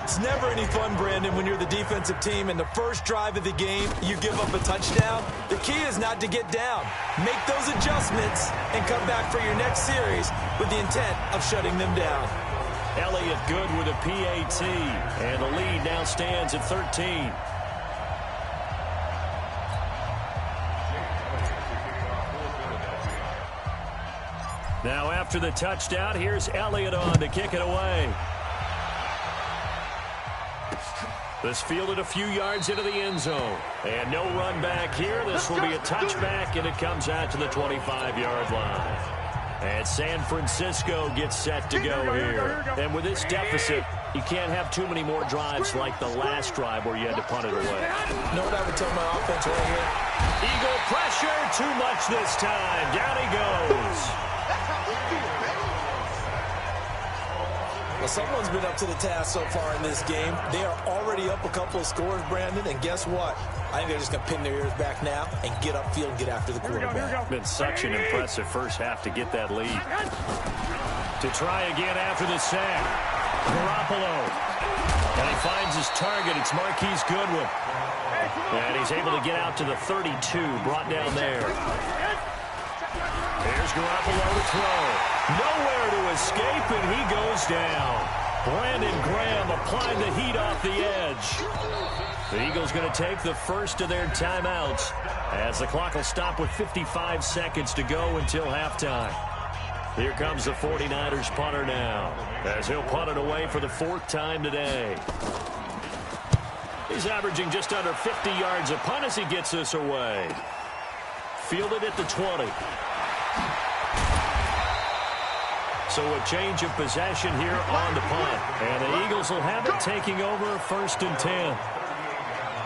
It's never any fun, Brandon, when you're the defensive team and the first drive of the game, you give up a touchdown. The key is not to get down. Make those adjustments and come back for your next series with the intent of shutting them down. Elliott good with a PAT. And the lead now stands at 13. Now after the touchdown, here's Elliott on to kick it away. This fielded a few yards into the end zone. And no run back here. This will be a touchback, and it comes out to the 25-yard line. And San Francisco gets set to go here. And with this deficit, you can't have too many more drives like the last drive where you had to punt it away. You know what I would tell my offense right here? Eagle pressure, too much this time. Down he goes. That's how we do it, baby. Well, someone's been up to the task so far in this game. They are already up a couple of scores, Brandon, and guess what? I think they're just going to pin their ears back now and get upfield and get after the quarterback. Been such an impressive first half to get that lead. To try again after the sack. Garoppolo. And he finds his target. It's Marquise Goodwin. And he's able to get out to the 32, brought down there. Here's Garoppolo to throw. Nowhere to escape, and he goes down. Brandon Graham applying the heat off the edge. The Eagles going to take the first of their timeouts as the clock will stop with 55 seconds to go until halftime. Here comes the 49ers punter now as he'll punt it away for the 4th time today. He's averaging just under 50 yards a punt as he gets this away. Fielded at the 20. So a change of possession here on the punt. And the Eagles will have it taking over 1st and 10.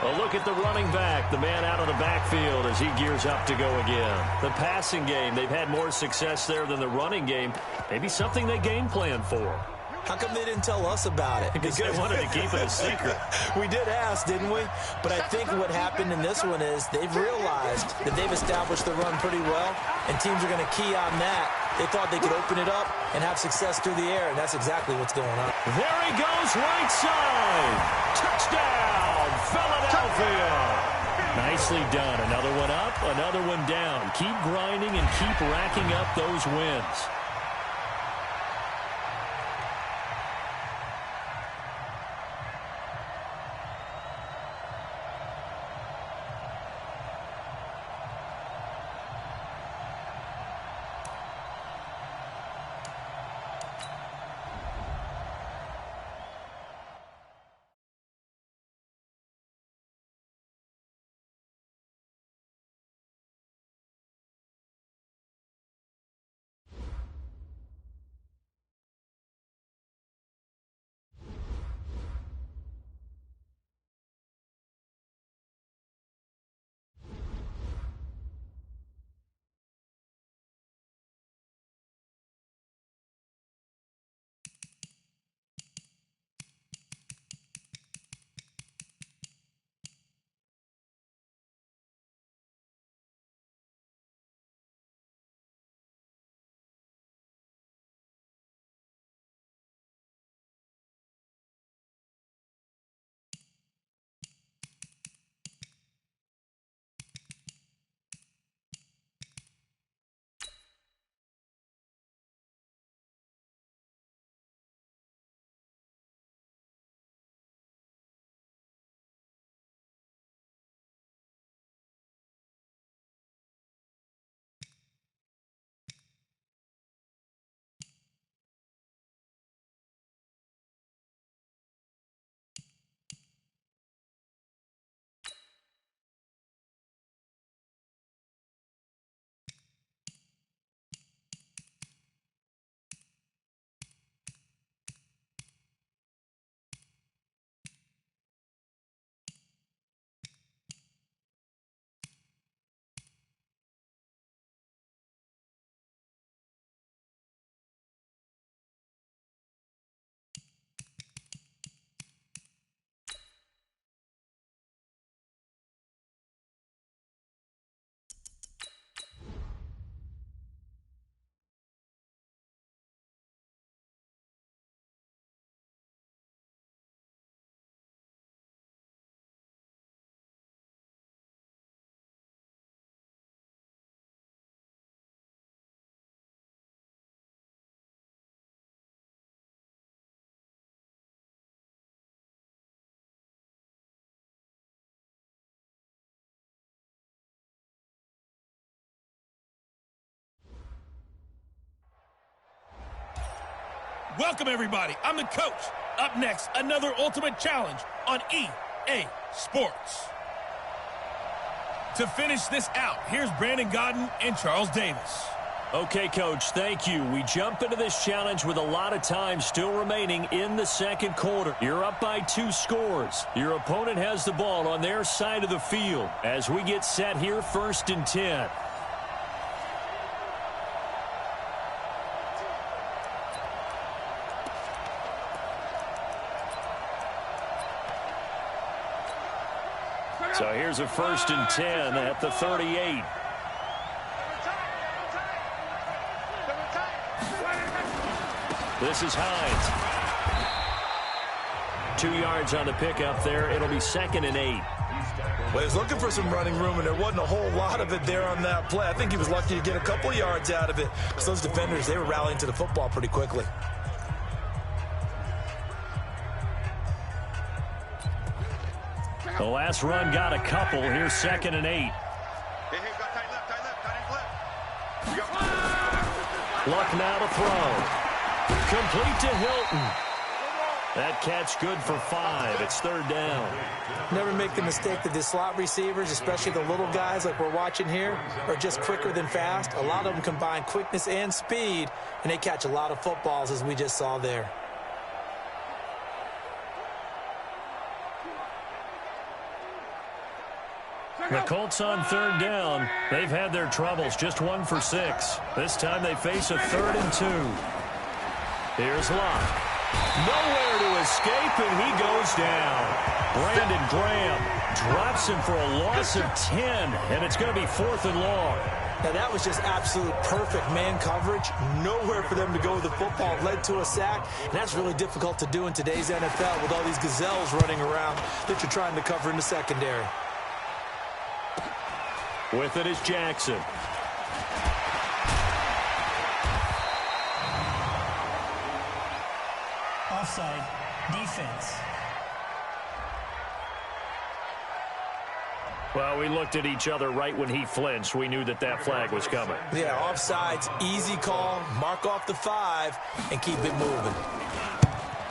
A look at the running back, the man out of the backfield as he gears up to go again. The passing game, they've had more success there than the running game. Maybe something they game plan for. How come they didn't tell us about it? Because they wanted to keep it a secret. We did ask, didn't we? But I think what happened in this one is they've realized that they've established the run pretty well, and teams are going to key on that. They thought they could open it up and have success through the air, and that's exactly what's going on. There he goes, right side. Touchdown, Philadelphia. Nicely done. Another one up, another one down. Keep grinding and keep racking up those wins. Welcome, everybody. I'm the coach. Up next, another Ultimate Challenge on EA Sports. To finish this out, here's Brandon Gaudin and Charles Davis. Okay, Coach, thank you. We jump into this challenge with a lot of time still remaining in the second quarter. You're up by 2 scores. Your opponent has the ball on their side of the field as we get set here, 1st and 10. So here's a 1st and 10 at the 38. This is Hines. 2 yards on the pickup there. It'll be 2nd and 8. Well, he was looking for some running room, and there wasn't a whole lot of it there on that play. I think he was lucky to get a couple yards out of it. So those defenders, they were rallying to the football pretty quickly. The last run got a couple. Here's 2nd and 8. Hey, got tight left. Luck now to throw. Complete to Hilton. That catch good for 5. It's 3rd down. Never make the mistake that the slot receivers, especially the little guys like we're watching here, are just quicker than fast. A lot of them combine quickness and speed, and they catch a lot of footballs, as we just saw there. The Colts on 3rd down. They've had their troubles. Just 1 for 6. This time they face a 3rd and 2. Here's Luck. Nowhere to escape, and he goes down. Brandon Graham drops him for a loss of 10, and it's going to be 4th and long. Now, that was just absolute perfect man coverage. Nowhere for them to go with the football. Led to a sack, and that's really difficult to do in today's NFL with all these gazelles running around that you're trying to cover in the secondary. With it is Jackson. Offside. Defense. Well, we looked at each other right when he flinched. We knew that that flag was coming. Yeah, offsides, easy call. Mark off the 5 and keep it moving.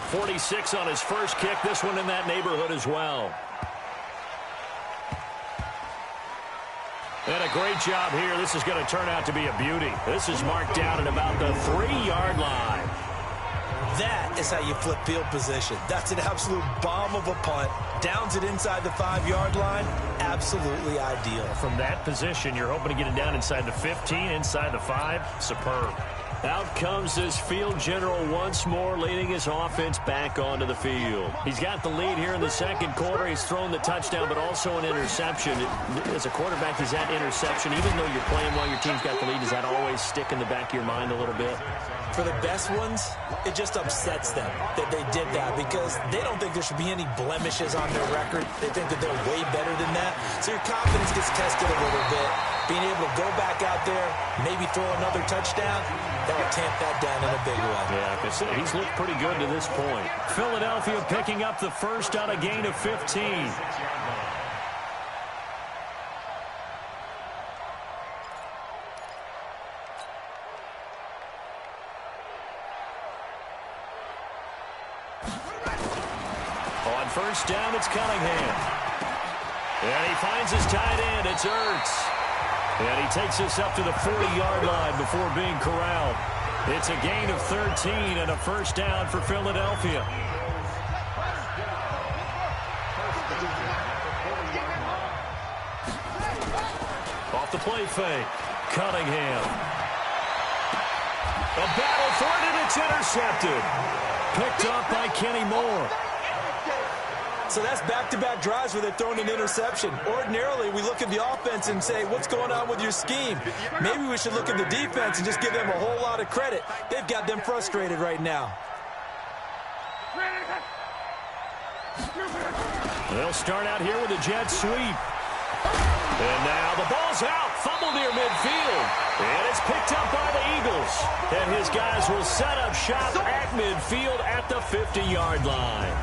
46 on his first kick. This one in that neighborhood as well. And a great job here. This is going to turn out to be a beauty. This is marked down at about the 3-yard line. That is how you flip field position. That's an absolute bomb of a punt. Downs it inside the 5-yard line. Absolutely ideal. From that position, you're hoping to get it down inside the 15, inside the 5. Superb. Out comes this field general once more, leading his offense back onto the field. He's got the lead here in the second quarter. He's thrown the touchdown, but also an interception. As a quarterback, is that interception, even though you're playing while your team's got the lead, does that always stick in the back of your mind a little bit? For the best ones, it just upsets them that they did that because they don't think there should be any blemishes on their record. They think that they're way better than that. So your confidence gets tested a little bit. Being able to go back out there, maybe throw another touchdown, that will tamp that down in a big way. Yeah, because he's looked pretty good to this point. Philadelphia picking up the first on a gain of 15. On first down, it's Cunningham. And he finds his tight end. It's Ertz. And he takes us up to the 40-yard line before being corralled. It's a gain of 13 and a first down for Philadelphia. Off the play fake. Cunningham. A battle for it, and it's intercepted. Picked up by Kenny Moore. So that's back-to-back drives where they're throwing an interception. Ordinarily, we look at the offense and say, what's going on with your scheme? Maybe we should look at the defense and just give them a whole lot of credit. They've got them frustrated right now. They'll start out here with a jet sweep. And now the ball's out. Fumble near midfield. And it's picked up by the Eagles. And his guys will set up shop at midfield at the 50-yard line.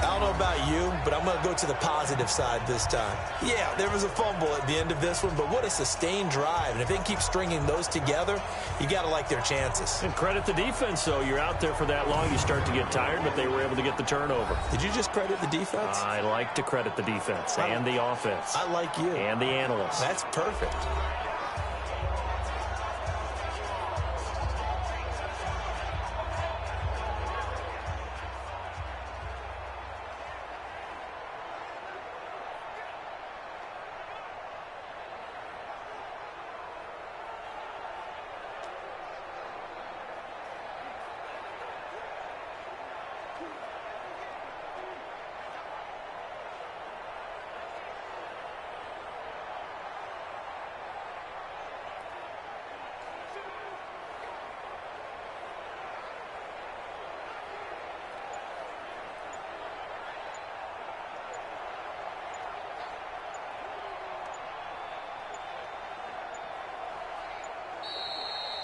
Out don't know about you, but I'm going to go to the positive side this time. Yeah, there was a fumble at the end of this one, but what a sustained drive. And if they can keep stringing those together, you got to like their chances. And credit the defense, though. You're out there for that long, you start to get tired, but they were able to get the turnover. Did you just credit the defense? I like to credit the defense and the offense. I like you. And the analysts. That's perfect.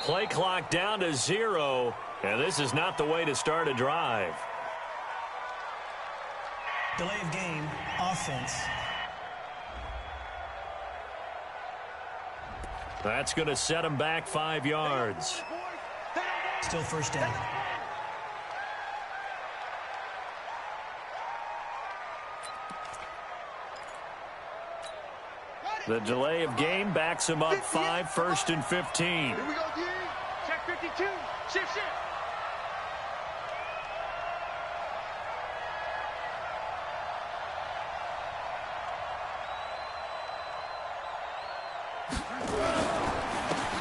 Play clock down to 0, and this is not the way to start a drive. Delay of game, offense. That's going to set him back 5 yards. Still first down. The delay of game backs him up 5, 1st and 15. Here we go, D. Check 52. Shift.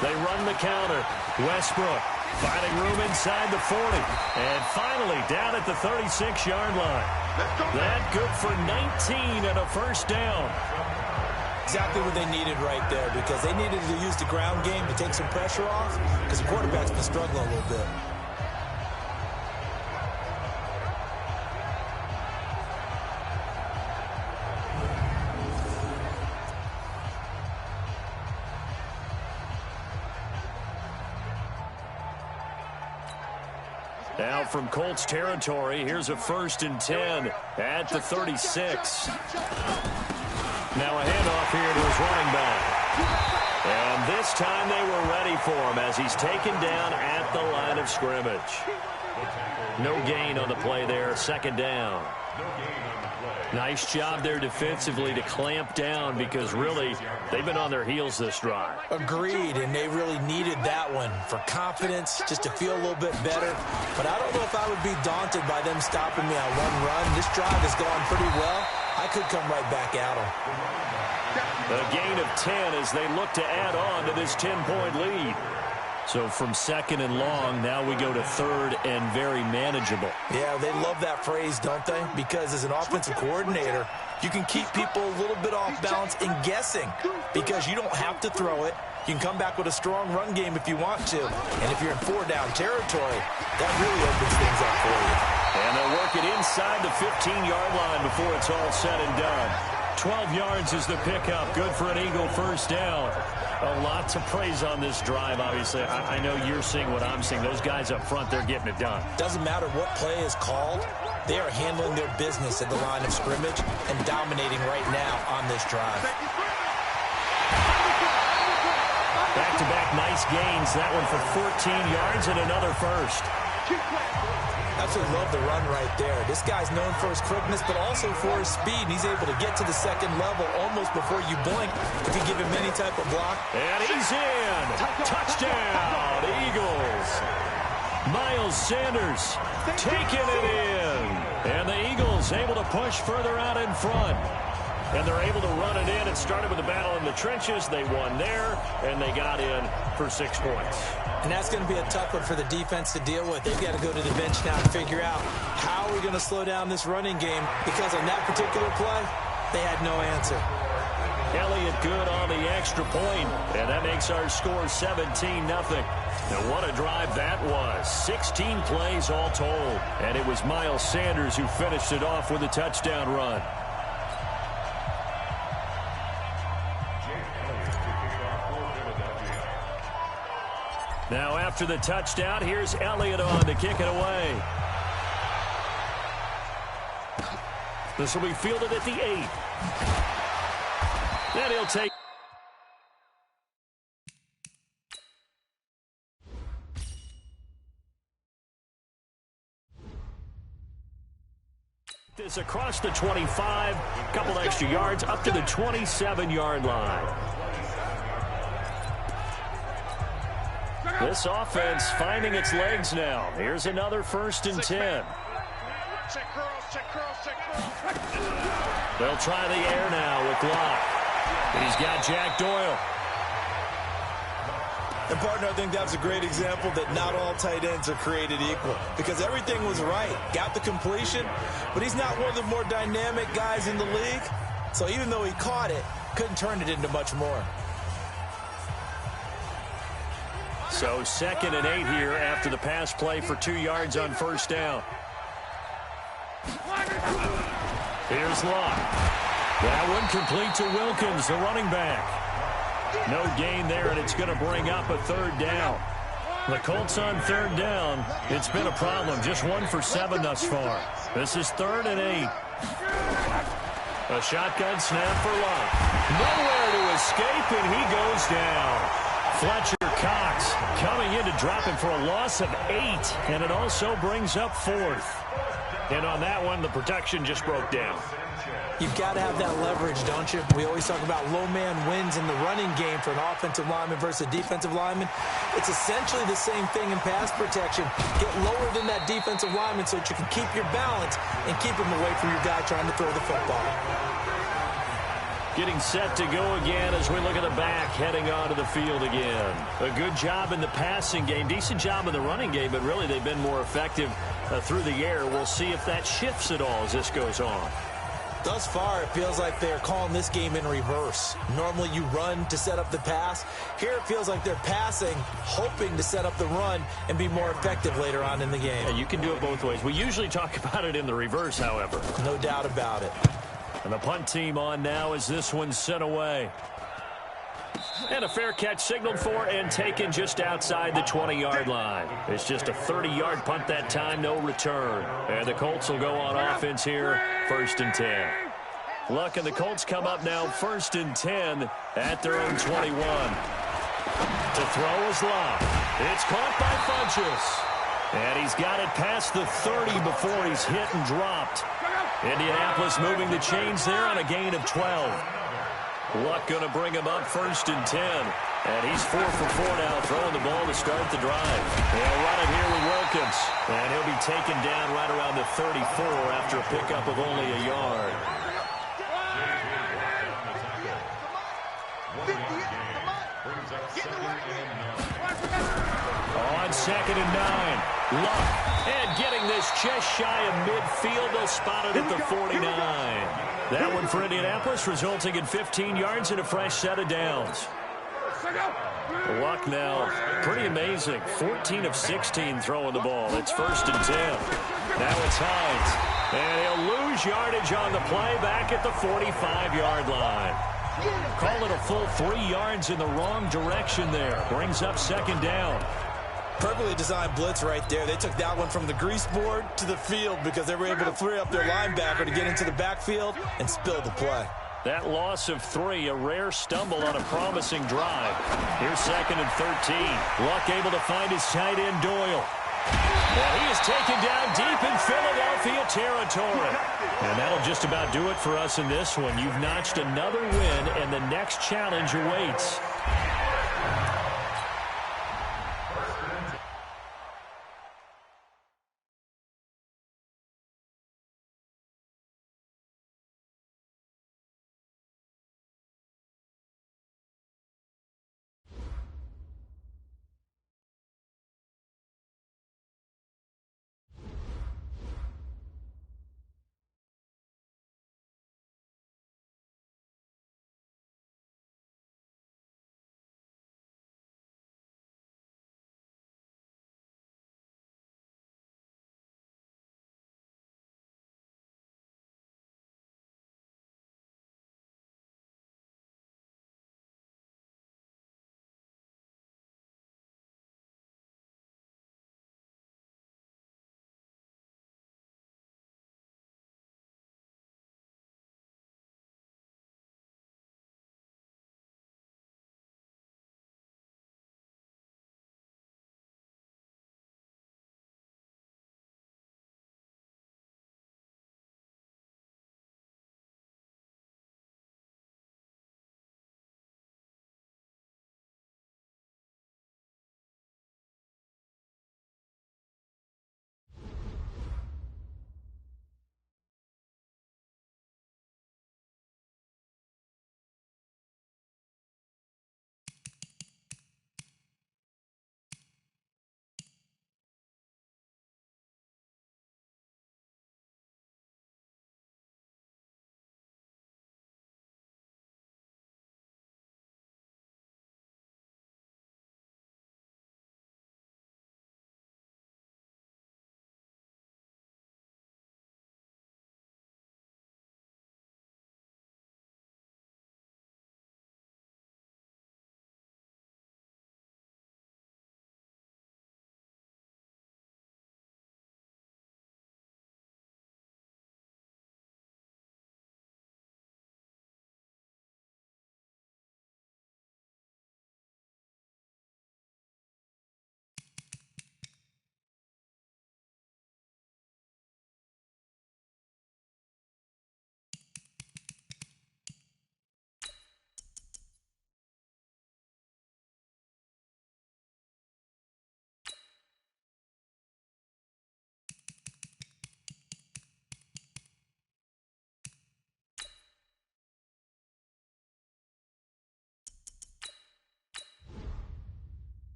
They run the counter. Westbrook finding room inside the 40. And finally down at the 36-yard line. That good for 19 and a first down. Exactly what they needed right there, because they needed to use the ground game to take some pressure off, because the quarterback's been struggling a little bit. Now from Colts territory, here's a 1st and 10 at the 36. Now a handoff here to his running back. And this time they were ready for him as he's taken down at the line of scrimmage. No gain on the play there, 2nd down. Nice job there defensively to clamp down, because really they've been on their heels this drive. Agreed, and they really needed that one for confidence, just to feel a little bit better. But I don't know if I would be daunted by them stopping me on one run. This drive has gone pretty well. I could come right back at them. A gain of 10 as they look to add on to this 10-point lead. So from 2nd and long, now we go to 3rd and very manageable. Yeah, they love that phrase, don't they? Because as an offensive coordinator, you can keep people a little bit off balance and guessing, because you don't have to throw it. You can come back with a strong run game if you want to. And if you're in 4-down territory, that really opens things up for you. And they'll work it inside the 15-yard line before it's all said and done. 12 yards is the pickup. Good for an Eagle first down. A lot to praise on this drive, obviously. I know you're seeing what I'm seeing. Those guys up front, they're getting it done. Doesn't matter what play is called. They are handling their business at the line of scrimmage and dominating right now on this drive. Back-to-back nice gains. That one for 14 yards and another first. Absolutely love the run right there. This guy's known for his quickness, but also for his speed. And he's able to get to the 2nd level almost before you blink if you give him any type of block. And he's in. Touchdown, Eagles. Miles Sanders taking it in. And the Eagles able to push further out in front. And they're able to run it in. It started with a battle in the trenches. They won there, and they got in for 6 points. And that's going to be a tough one for the defense to deal with. They've got to go to the bench now and figure out how are we going to slow down this running game, because on that particular play, they had no answer. Elliott good on the extra point, and that makes our score 17-0. Now, what a drive that was. 16 plays all told, and it was Miles Sanders who finished it off with a touchdown run. Now, after the touchdown, here's Elliott on to kick it away. This will be fielded at the 8. Then he'll take this across the 25, a couple extra yards up to the 27-yard line. This offense finding its legs now. Here's another 1st and 10. Check curls, check curls, check curls. They'll try the air now with Locke. He's got Jack Doyle. And, partner, I think that's a great example that not all tight ends are created equal because everything was right. Got the completion, but he's not one of the more dynamic guys in the league. So even though he caught it, couldn't turn it into much more. So 2nd and 8 here after the pass play for 2 yards on 1st down. Here's Locke. That one complete to Wilkins, the running back. No gain there, and it's going to bring up a 3rd down. The Colts on 3rd down. It's been a problem. Just 1 for 7 thus far. This is 3rd and 8. A shotgun snap for Locke. Nowhere to escape, and he goes down. Fletcher Cox coming in to drop him for a loss of 8, and it also brings up 4th. And on that one, the protection just broke down. You've got to have that leverage, don't you? We always talk about low man wins in the running game for an offensive lineman versus a defensive lineman. It's essentially the same thing in pass protection. Get lower than that defensive lineman so that you can keep your balance and keep him away from your guy trying to throw the football. Getting set to go again as we look at the back, heading onto the field again. A good job in the passing game, decent job in the running game, but really they've been more effective through the air. We'll see if that shifts at all as this goes on. Thus far, it feels like they're calling this game in reverse. Normally you run to set up the pass. Here it feels like they're passing, hoping to set up the run and be more effective later on in the game. Yeah, you can do it both ways. We usually talk about it in the reverse, however. No doubt about it. And the punt team on now as this one's sent away. And a fair catch signaled for and taken just outside the 20-yard line. It's just a 30-yard punt that time, no return. And the Colts will go on offense here, 1st and 10. Luck and the Colts come up now, 1st and 10 at their own 21. To throw is Locke. It's caught by Funchess. And he's got it past the 30 before he's hit and dropped. Indianapolis moving the chains there on a gain of 12. Luck going to bring him up 1st and 10. And he's 4 for 4 now, throwing the ball to start the drive. They'll run it here with Wilkins. And he'll be taken down right around the 34 after a pickup of only a yard. On 2nd and 9. Luck. And getting this just shy of midfield. They'll spot it at the 49. That one for Indianapolis, resulting in 15 yards and a fresh set of downs. Luck now, pretty amazing. 14 of 16 throwing the ball. It's 1st and 10. Now it's Hines. And he'll lose yardage on the play back at the 45-yard line. Call it a full 3 yards in the wrong direction there. Brings up 2nd down. Perfectly designed blitz right there. They took that one from the grease board to the field because they were able to free up their linebacker to get into the backfield and spill the play. That loss of 3, a rare stumble on a promising drive. Here's 2nd and 13. Luck able to find his tight end Doyle. And he is taken down deep in Philadelphia territory. And that'll just about do it for us in this one. You've notched another win, and the next challenge awaits.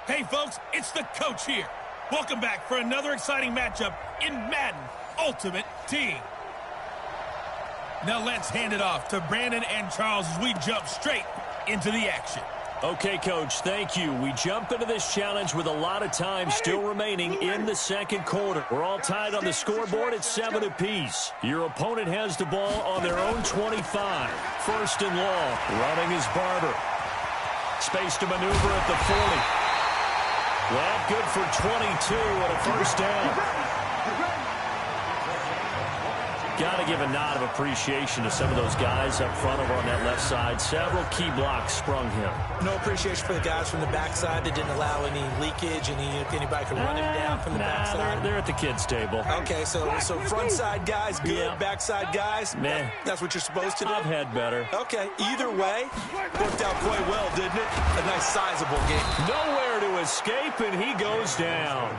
Hey, folks, it's the coach here. Welcome back for another exciting matchup in Madden Ultimate Team. Now let's hand it off to Brandon and Charles as we jump straight into the action. Okay, Coach, thank you. We jump into this challenge with a lot of time still remaining in the second quarter. We're all tied on the scoreboard at 7 apiece. Your opponent has the ball on their own 25. First and long. Running is Barber. Space to maneuver at the 40. Well, good for 22 and a first down. Got to give a nod of appreciation to some of those guys up front over on that left side. Several key blocks sprung him. No appreciation for the guys from the backside that didn't allow any leakage, anybody could run him down from the backside. They're at the kids' table. Okay, so front side guys good, yeah. Backside guys, man, that's what you're supposed to do. I've had better. Okay, either way, worked out quite well, didn't it? A nice sizable game. Nowhere to escape, and he goes down.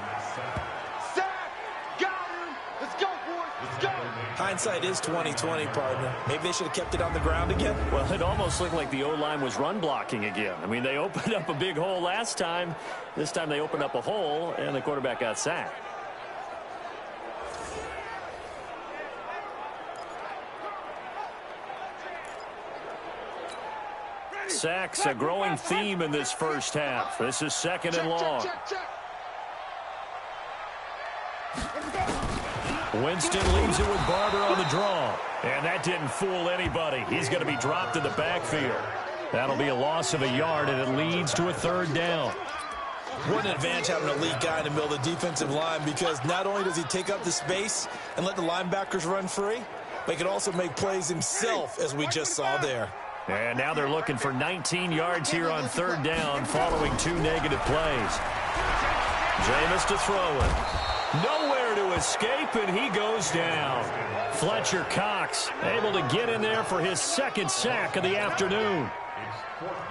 Hindsight is 20/20, partner. Maybe they should have kept it on the ground again. Well, it almost looked like the O-line was run blocking again. I mean, they opened up a big hole last time. This time they opened up a hole, and the quarterback got sacked. Sacks, a growing theme in this first half. This is second and long. Winston leaves it with Barber on the draw. And that didn't fool anybody. He's going to be dropped in the backfield. That'll be a loss of a yard, and it leads to a third down. What an advantage having an elite guy in the middle of the defensive line, because not only does he take up the space and let the linebackers run free, but he can also make plays himself, as we just saw there. And now they're looking for 19 yards here on third down following 2 negative plays. Jameis to throw it. Nowhere to escape, and he goes down. Fletcher Cox able to get in there for his second sack of the afternoon.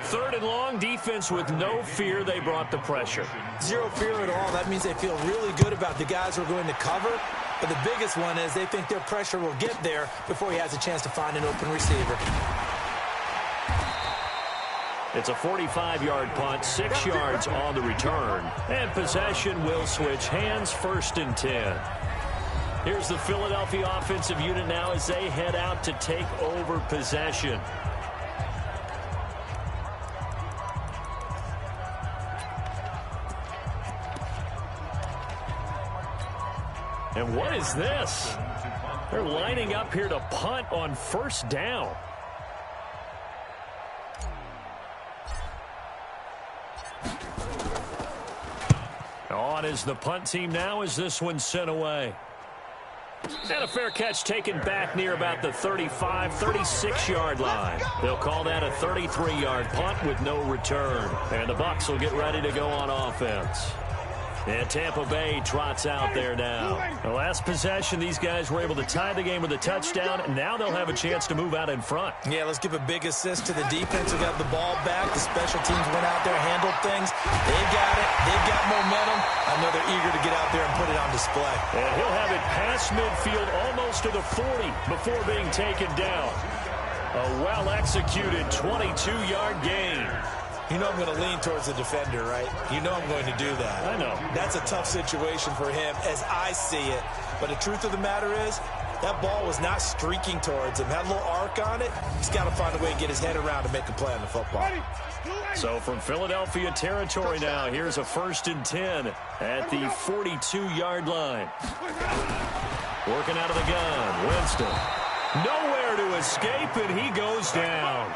Third and long, defense with no fear. They brought the pressure. Zero fear at all. That means they feel really good about the guys who are going to cover. But the biggest one is they think their pressure will get there before he has a chance to find an open receiver. It's a 45-yard punt, 6 yards on the return. And possession will switch hands, first and 10. Here's the Philadelphia offensive unit now as they head out to take over possession. And what is this? They're lining up here to punt on first down. On is the punt team now as this one's sent away. And a fair catch taken back near about the 35, 36-yard line. They'll call that a 33-yard punt with no return. And the Bucs will get ready to go on offense. And Tampa Bay trots out there now. The last possession, these guys were able to tie the game with a touchdown, and now they'll have a chance to move out in front. Yeah, let's give a big assist to the defense who got the ball back. The special teams went out there, handled things. They've got it. They've got momentum. I know they're eager to get out there and put it on display. And he'll have it past midfield almost to the 40 before being taken down. A well-executed 22-yard gain. You know I'm going to lean towards the defender, right? You know I'm going to do that. I know. That's a tough situation for him as I see it. But the truth of the matter is, that ball was not streaking towards him. Had a little arc on it. He's got to find a way to get his head around to make a play on the football. So from Philadelphia territory now, here's a first and 10 at the 42-yard line. Working out of the gun, Winston. Nowhere to escape, and he goes down.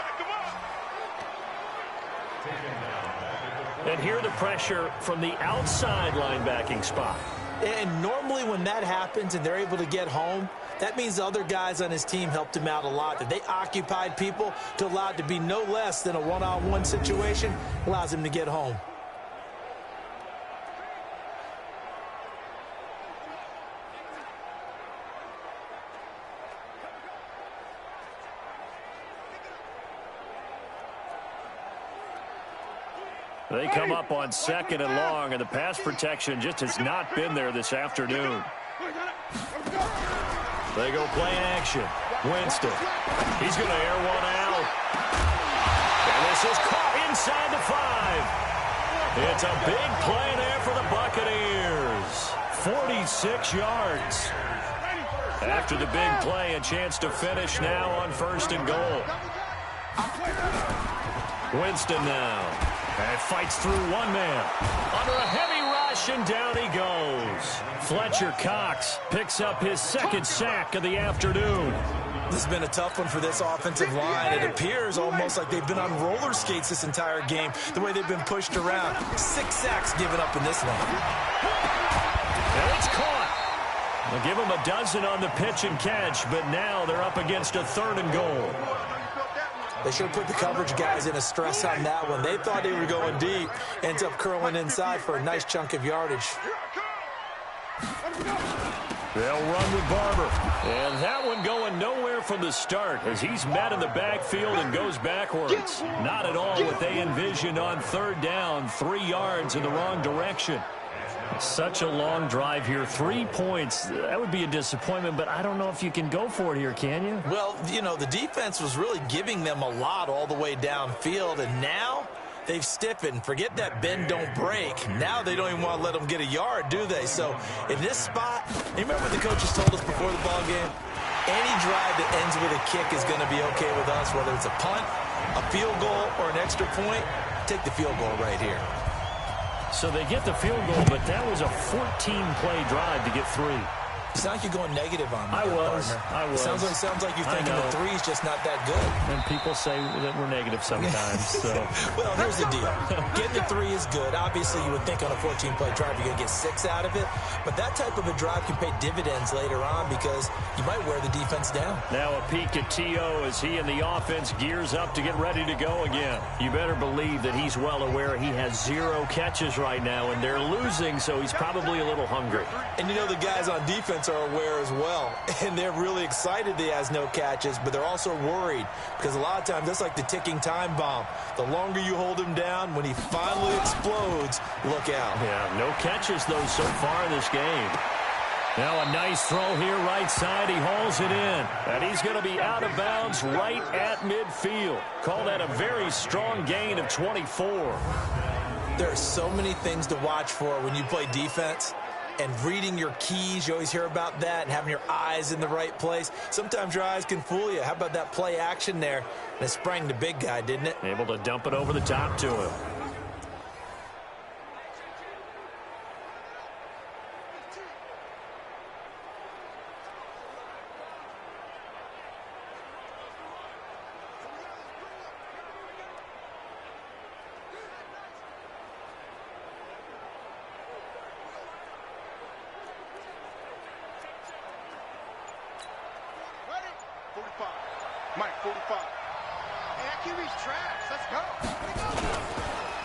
And here the pressure from the outside linebacking spot. And normally when that happens and they're able to get home, that means the other guys on his team helped him out a lot. That they occupied people to allow it to be no less than a one-on-one situation allows him to get home. They come up on second and long, and the pass protection just has not been there this afternoon. They go play action. Winston. He's going to air one out. And this is caught inside the 5. It's a big play there for the Buccaneers. 46 yards. After the big play, a chance to finish now on 1st and goal. Winston now. And fights through one man. Under a heavy rush, and down he goes. Fletcher Cox picks up his 2nd sack of the afternoon. This has been a tough one for this offensive line. It appears almost like they've been on roller skates this entire game, the way they've been pushed around. 6 sacks given up in this one. And it's caught. They'll give them a dozen on the pitch and catch, but now they're up against a 3rd and goal. They should have put the coverage guys in a stress on that one. They thought they were going deep. Ends up curling inside for a nice chunk of yardage. They'll run with Barber. And that one going nowhere from the start as he's met in the backfield and goes backwards. Not at all what they envisioned on 3rd down. 3 yards in the wrong direction. Such a long drive here. 3 points. That would be a disappointment, but I don't know if you can go for it here, can you? Well, you know, the defense was really giving them a lot all the way downfield, and now they've stiffened. Forget that bend, don't break. Now they don't even want to let them get a yard, do they? So in this spot, you remember what the coaches told us before the ball game? Any drive that ends with a kick is going to be okay with us, whether it's a punt, a field goal, or an extra point. Take the field goal right here. So they get the field goal, but that was a 14-play drive to get 3. It's not like you're going negative on me. I was. Sounds like you're thinking the 3's just not that good. And people say that we're negative sometimes. So. Well, here's the deal. Getting the 3 is good. Obviously, you would think on a 14-play drive you're going to get 6 out of it. But that type of a drive can pay dividends later on because you might wear the defense down. Now a peek at T.O. as he and the offense gears up to get ready to go again. You better believe that he's well aware he has 0 catches right now, and they're losing, so he's probably a little hungry. And you know the guys on defense are aware as well, and they're really excited that he has no catches, but they're also worried because a lot of times that's like the ticking time bomb. The longer you hold him down, when he finally explodes, look out. Yeah, no catches though so far in this game. Now a nice throw here right side. He hauls it in, and he's going to be out of bounds right at midfield. Call that a very strong gain of 24. There are so many things to watch for when you play defense. And reading your keys, you always hear about that, and having your eyes in the right place. Sometimes your eyes can fool you. How about that play action there? And it sprang the big guy, didn't it? Able to dump it over the top to him.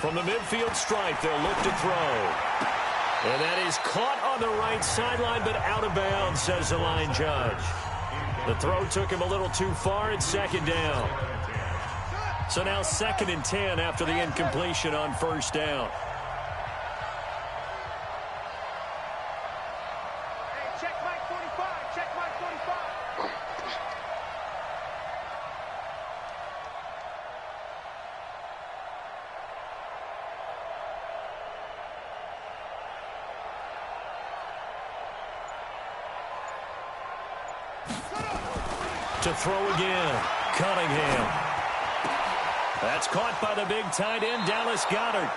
From the midfield stripe, they'll look to throw. And that is caught on the right sideline, but out of bounds, says the line judge. The throw took him a little too far. It's 2nd down. So now 2nd and 10 after the incompletion on 1st down. To throw again, Cunningham. That's caught by the big tight end, Dallas Goedert.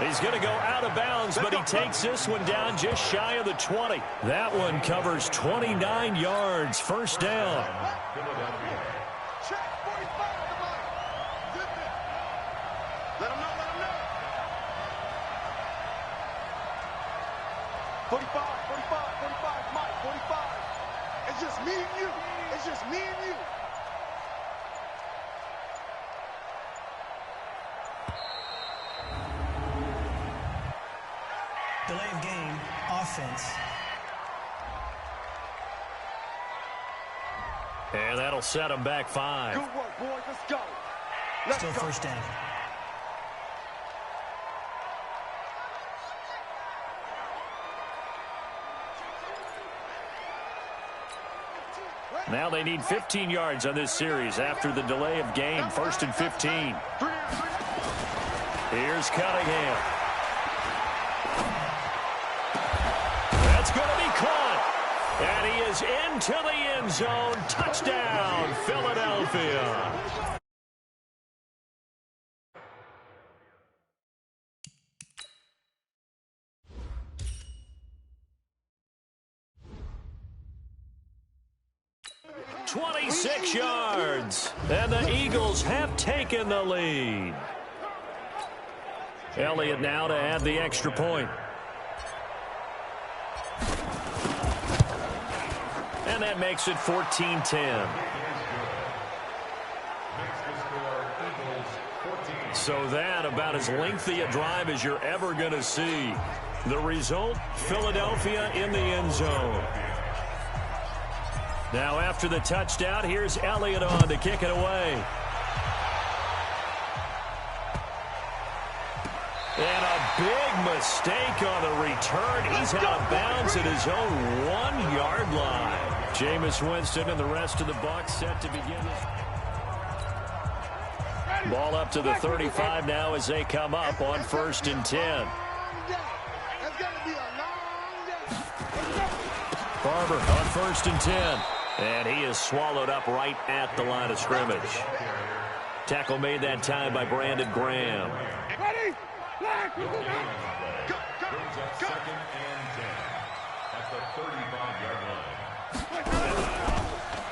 He's going to go out of bounds, but he takes this one down just shy of the 20. That one covers 29 yards, 1st down. Let him know. 45, Mike, 45. It's just me and you. It's just me and you. Delay of game, offense. And that'll set him back 5. Good work, boys. Let's go. Still 1st down. Now they need 15 yards on this series after the delay of game. 1st and 15. Here's Cunningham. And he is into the end zone. Touchdown, Philadelphia. "26 yards, and the Eagles have taken the lead." Elliott now to add the extra point. And that makes it 14-10. So that about as lengthy a drive as you're ever going to see. The result, Philadelphia in the end zone. Now after the touchdown, here's Elliott on to kick it away. And a big mistake on the return. He's out of bounds at his own 1-yard line. Jameis Winston and the rest of the Bucs set to begin this. Ball up to the 35 now as they come up on 1st and 10. Barber on 1st and 10. And he is swallowed up right at the line of scrimmage. Tackle made that time by Brandon Graham. Ready? Black. Go. Second and 10 at the 35-yard line.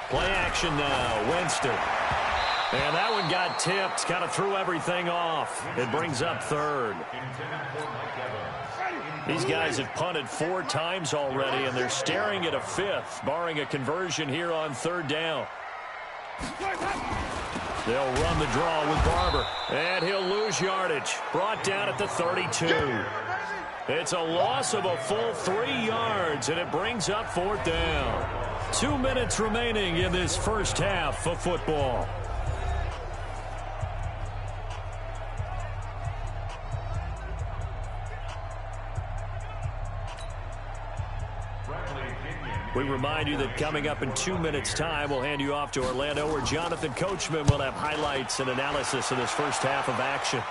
Play action now. Winston. And that one got tipped. Kind of threw everything off. It brings up 3rd. These guys have punted 4 times already, and they're staring at a 5th, barring a conversion here on 3rd down. They'll run the draw with Barber, and he'll lose yardage. Brought down at the 32. It's a loss of a full 3 yards, and it brings up 4th down. 2 minutes remaining in this first half of football. We remind you that coming up in 2 minutes' time, we'll hand you off to Orlando, where Jonathan Coachman will have highlights and analysis of this first half of action.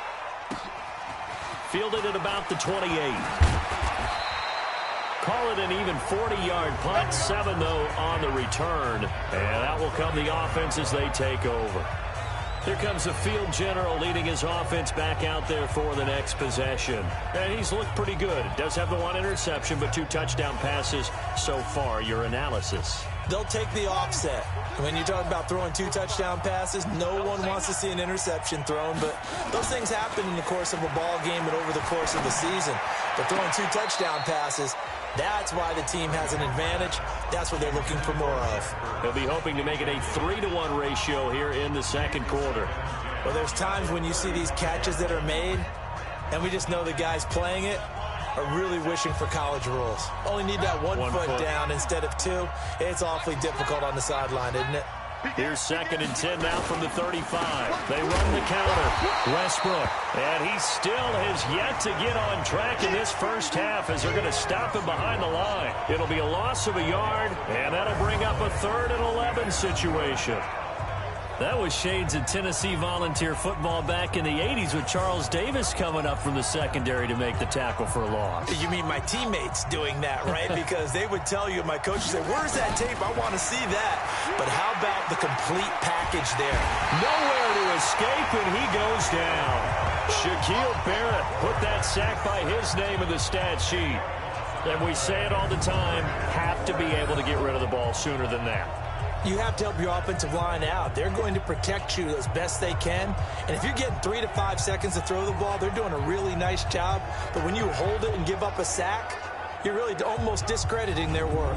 Fielded at about the 28. Call it an even 40-yard punt, 7, though, on the return. And that will come the offense as they take over. Here comes the field general leading his offense back out there for the next possession. And he's looked pretty good. Does have the 1 interception, but 2 touchdown passes so far. Your analysis. They'll take the offset. When you talk about throwing 2 touchdown passes, no one wants to see an interception thrown, but those things happen in the course of a ball game and over the course of the season. But throwing 2 touchdown passes, that's why the team has an advantage. That's what they're looking for more of. They'll be hoping to make it a 3-to-1 ratio here in the second quarter. Well, there's times when you see these catches that are made, and we just know the guys playing it are really wishing for college rules. Only need that one foot down instead of 2. It's awfully difficult on the sideline, isn't it? Here's 2nd and 10 now from the 35. They run the counter. Westbrook. And he still has yet to get on track in this first half as they're going to stop him behind the line. It'll be a loss of a yard, and that'll bring up a 3rd and 11 situation. That was shades of Tennessee volunteer football back in the 80s with Charles Davis coming up from the secondary to make the tackle for a loss. You mean my teammates doing that, right? Because they would tell you, my coach would say, where's that tape? I want to see that. But how about the complete package there? Nowhere to escape, and he goes down. Shaquille Barrett put that sack by his name in the stat sheet. And we say it all the time, have to be able to get rid of the ball sooner than that. You have to help your offensive line out. They're going to protect you as best they can. And if you're getting 3 to 5 seconds to throw the ball, they're doing a really nice job. But when you hold it and give up a sack, you're really almost discrediting their work.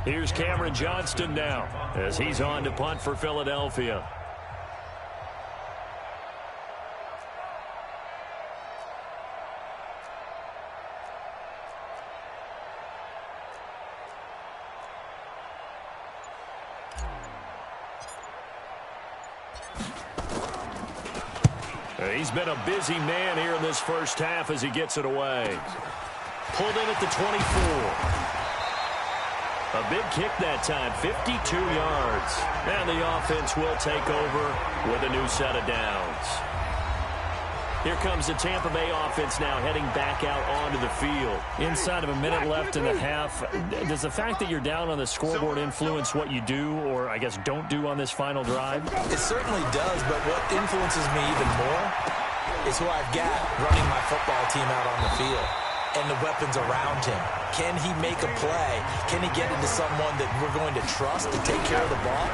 Here's Cameron Johnston now as he's on to punt for Philadelphia. He's been a busy man here in this first half as he gets it away. Pulled in at the 24. A big kick that time, 52 yards. And the offense will take over with a new set of downs. Here comes the Tampa Bay offense now heading back out onto the field. Inside of a minute left in the half, does the fact that you're down on the scoreboard influence what you do or, I guess, don't do on this final drive? It certainly does, but what influences me even more is who I've got running my football team out on the field and the weapons around him. Can he make a play? Can he get into someone that we're going to trust to take care of the ball?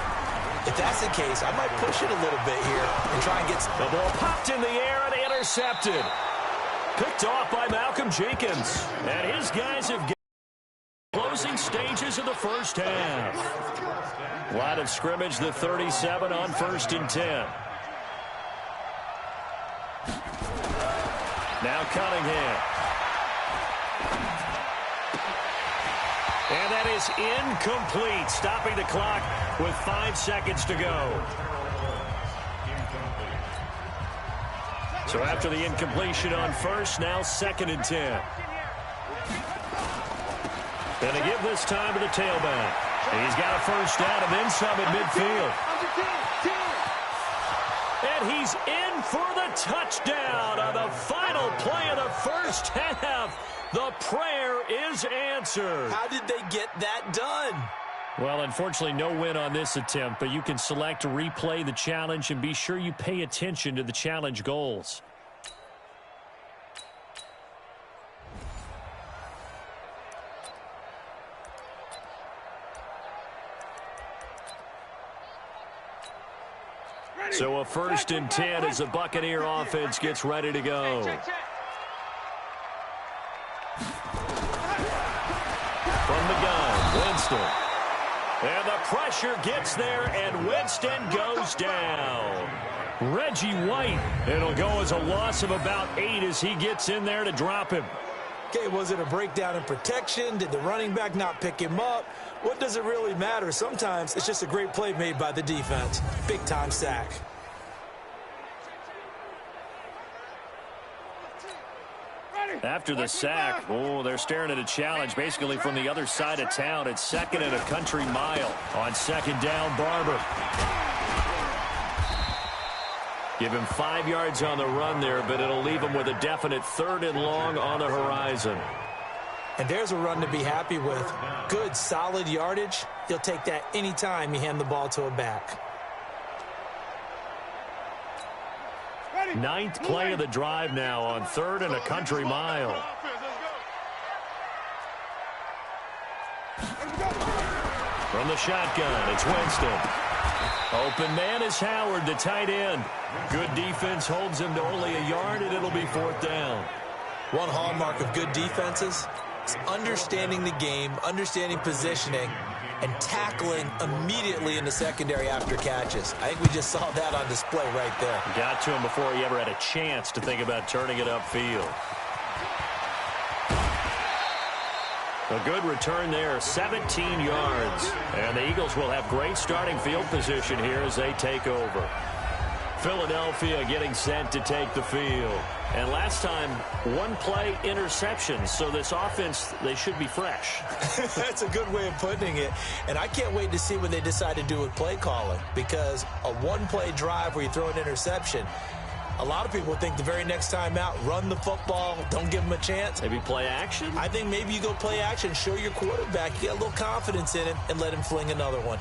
If that's the case, I might push it a little bit here and try and get... The ball popped in the air and intercepted. Picked off by Malcolm Jenkins. And his guys have got closing stages of the first half. Line of scrimmage, the 37 on 1st and 10. Now Cunningham. And that is incomplete, stopping the clock with 5 seconds to go. So after the incompletion on first, now 2nd and 10. Going to give this time to the tailback. He's got a first down and then some at midfield. And he's in for the touchdown on the final play of the first half. The prayer is answered. How did they get that done? Well, unfortunately, no win on this attempt, but you can select to replay the challenge and be sure you pay attention to the challenge goals. So a 1st and 10 as the Buccaneer offense gets ready to go. From the gun, Winston. And the pressure gets there, and Winston goes down. Reggie White. It'll go as a loss of about 8 as he gets in there to drop him. Okay, was it a breakdown in protection? Did the running back not pick him up? What does it really matter? Sometimes it's just a great play made by the defense. Big-time sack. After the sack, they're staring at a challenge basically from the other side of town. It's 2nd and a country mile. On 2nd down, Barber. Give him 5 yards on the run there, but it'll leave him with a definite 3rd and long on the horizon. And there's a run to be happy with. Good, solid yardage. He'll take that anytime you hand the ball to a back. 9th play of the drive now on 3rd and a country mile. From the shotgun, it's Winston. Open man is Howard, the tight end. Good defense holds him to only a yard, and it'll be 4th down. One hallmark of good defenses is understanding the game, understanding positioning, and tackling immediately in the secondary after catches. I think we just saw that on display right there. Got to him before he ever had a chance to think about turning it upfield. A good return there, 17 yards. And the Eagles will have great starting field position here as they take over. Philadelphia getting set to take the field. And last time, 1 play interception. So this offense, they should be fresh. That's a good way of putting it. And I can't wait to see what they decide to do with play calling. Because a 1-play drive where you throw an interception, a lot of people think the very next time out, run the football, don't give them a chance. Maybe play action? I think maybe you go play action, show your quarterback, you get a little confidence in him, and let him fling another one.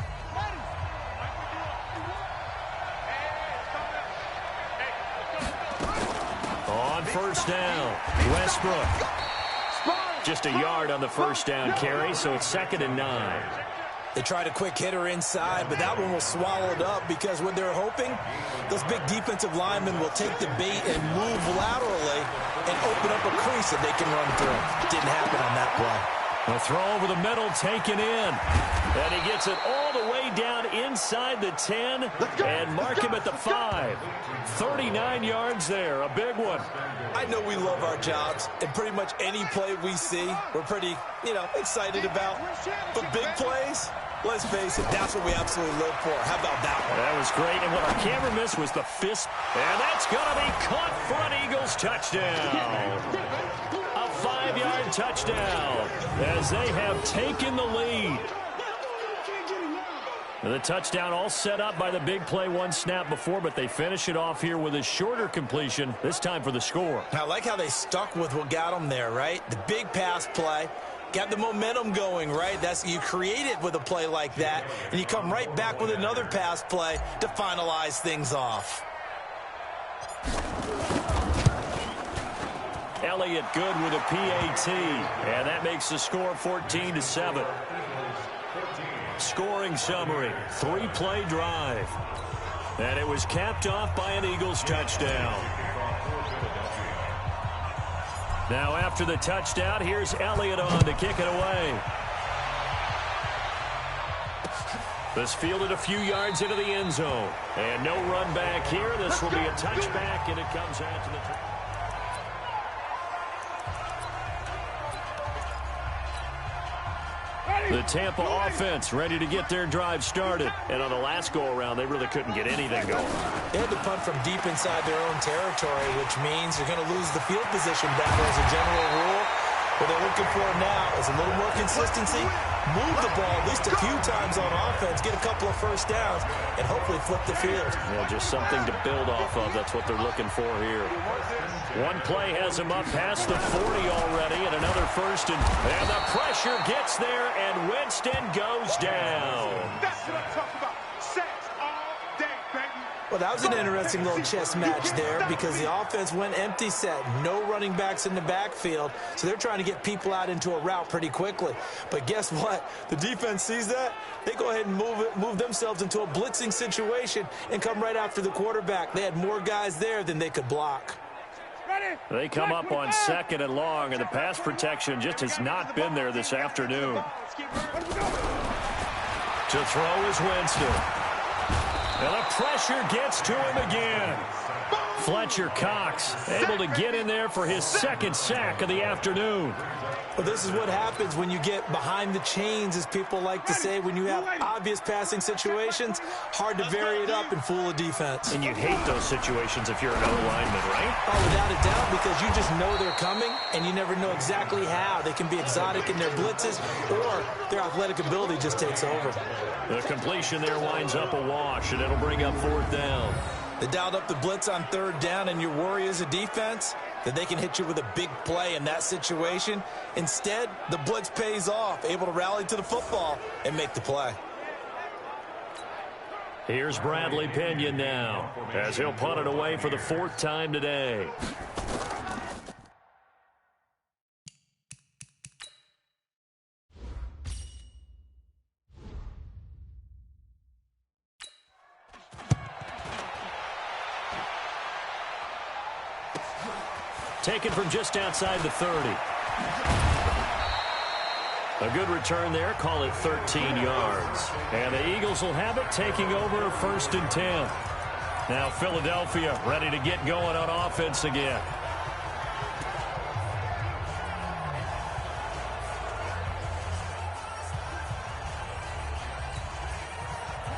On 1st down, Westbrook. Just a yard on the 1st down carry, so it's 2nd and 9. They tried a quick hitter inside, but that one was swallowed up because what they're hoping, those big defensive linemen will take the bait and move laterally and open up a crease that they can run through. Didn't happen on that play. A throw over the middle taken in. And he gets it all the way down inside the 10 and mark him at the 5. 39 yards there, a big one. I know we love our jobs, and pretty much any play we see, we're pretty, excited about. But big plays, let's face it, that's what we absolutely live for. How about that one? That was great, and what our camera missed was the fist. And that's going to be caught for an Eagles touchdown. A 5-yard touchdown as they have taken the lead. The touchdown all set up by the big play one snap before, but they finish it off here with a shorter completion, this time for the score. I like how they stuck with what got them there, right? The big pass play. Got the momentum going, right? You create it with a play like that, and you come right back with another pass play to finalize things off. Elliott good with a PAT, and that makes the score 14-7. Scoring summary, 3-play drive. And it was capped off by an Eagles touchdown. Now after the touchdown, here's Elliott on to kick it away. This fielded a few yards into the end zone. And no run back here. This will be a touchback, and it comes out to the... The Tampa offense ready to get their drive started. And on the last go-around, they really couldn't get anything going. They had to punt from deep inside their own territory, which means you're going to lose the field position battle as a general rule. What they're looking for now is a little more consistency, move the ball at least a few times on offense, get a couple of first downs, and hopefully flip the field. Yeah, just something to build off of. That's what they're looking for here. One play has him up past the 40 already, and another first. And the pressure gets there, and Winston goes down. That's what I'm talking about. Sacks all day, baby. Well, that was an interesting little chess match there because the offense went empty set. No running backs in the backfield, so they're trying to get people out into a route pretty quickly. But guess what? The defense sees that. They go ahead and move themselves into a blitzing situation and come right after the quarterback. They had more guys there than they could block. They come up on 2nd and long, and the pass protection just has not been there this afternoon. To throw is Winston. And the pressure gets to him again. Fletcher Cox able to get in there for his 2nd sack of the afternoon. Well, this is what happens when you get behind the chains, as people like to say. When you have obvious passing situations, hard to vary it up and fool a defense. And you hate those situations if you're an O-lineman, right? Oh, without a doubt, because you just know they're coming, and you never know exactly how. They can be exotic in their blitzes, or their athletic ability just takes over. The completion there winds up a wash, and it'll bring up 4th down. They dialed up the blitz on 3rd down, and your worry as a defense that they can hit you with a big play in that situation. Instead, the blitz pays off, able to rally to the football and make the play. Here's Bradley Pinion now, as he'll punt it away for the 4th time today. Taken from just outside the 30. A good return there. Call it 13 yards. And the Eagles will have it, taking over 1st and 10. Now Philadelphia ready to get going on offense again.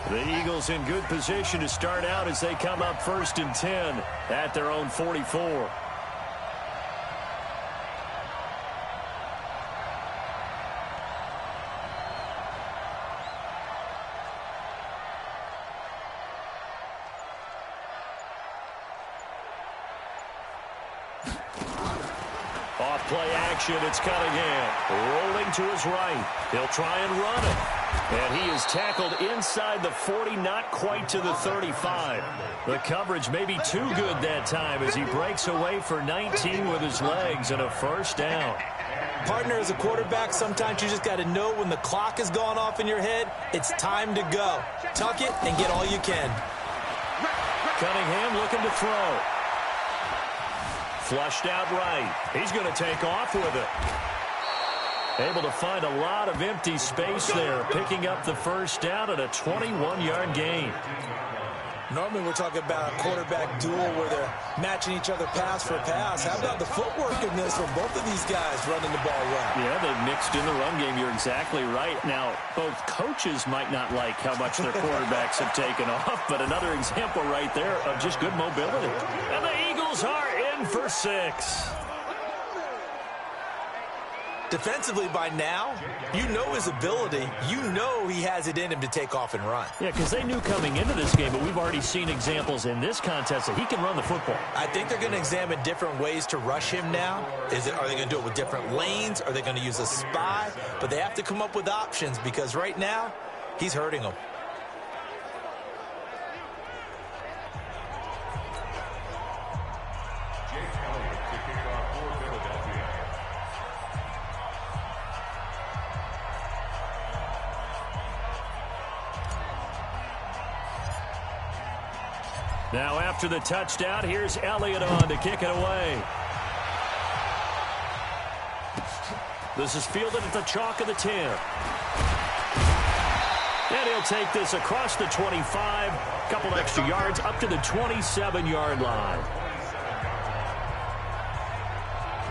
The Eagles in good position to start out as they come up 1st and 10 at their own 44. Off-play action, it's Cunningham. Rolling to his right. He'll try and run it. And he is tackled inside the 40, not quite to the 35. The coverage may be too good that time as he breaks away for 19 with his legs and a 1st down. Partner, as a quarterback, sometimes you just got to know when the clock has gone off in your head, it's time to go. Tuck it and get all you can. Cunningham looking to throw. Flushed out right. He's going to take off with it. Able to find a lot of empty space there, picking up the 1st down at a 21-yard gain. Normally we're talking about a quarterback duel where they're matching each other pass for pass. How about the footwork in this for both of these guys running the ball well? Yeah, they've mixed in the run game. You're exactly right. Now, both coaches might not like how much their quarterbacks have taken off, but another example right there of just good mobility. And the Eagles are in for 6. Defensively by now, you know his ability. You know he has it in him to take off and run. Yeah, because they knew coming into this game, but we've already seen examples in this contest that he can run the football. I think they're going to examine different ways to rush him now. Are they going to do it with different lanes? Are they going to use a spy? But they have to come up with options because right now, he's hurting them. Now after the touchdown, here's Elliott on to kick it away. This is fielded at the chalk of the 10. And he'll take this across the 25, a couple extra yards up to the 27-yard line.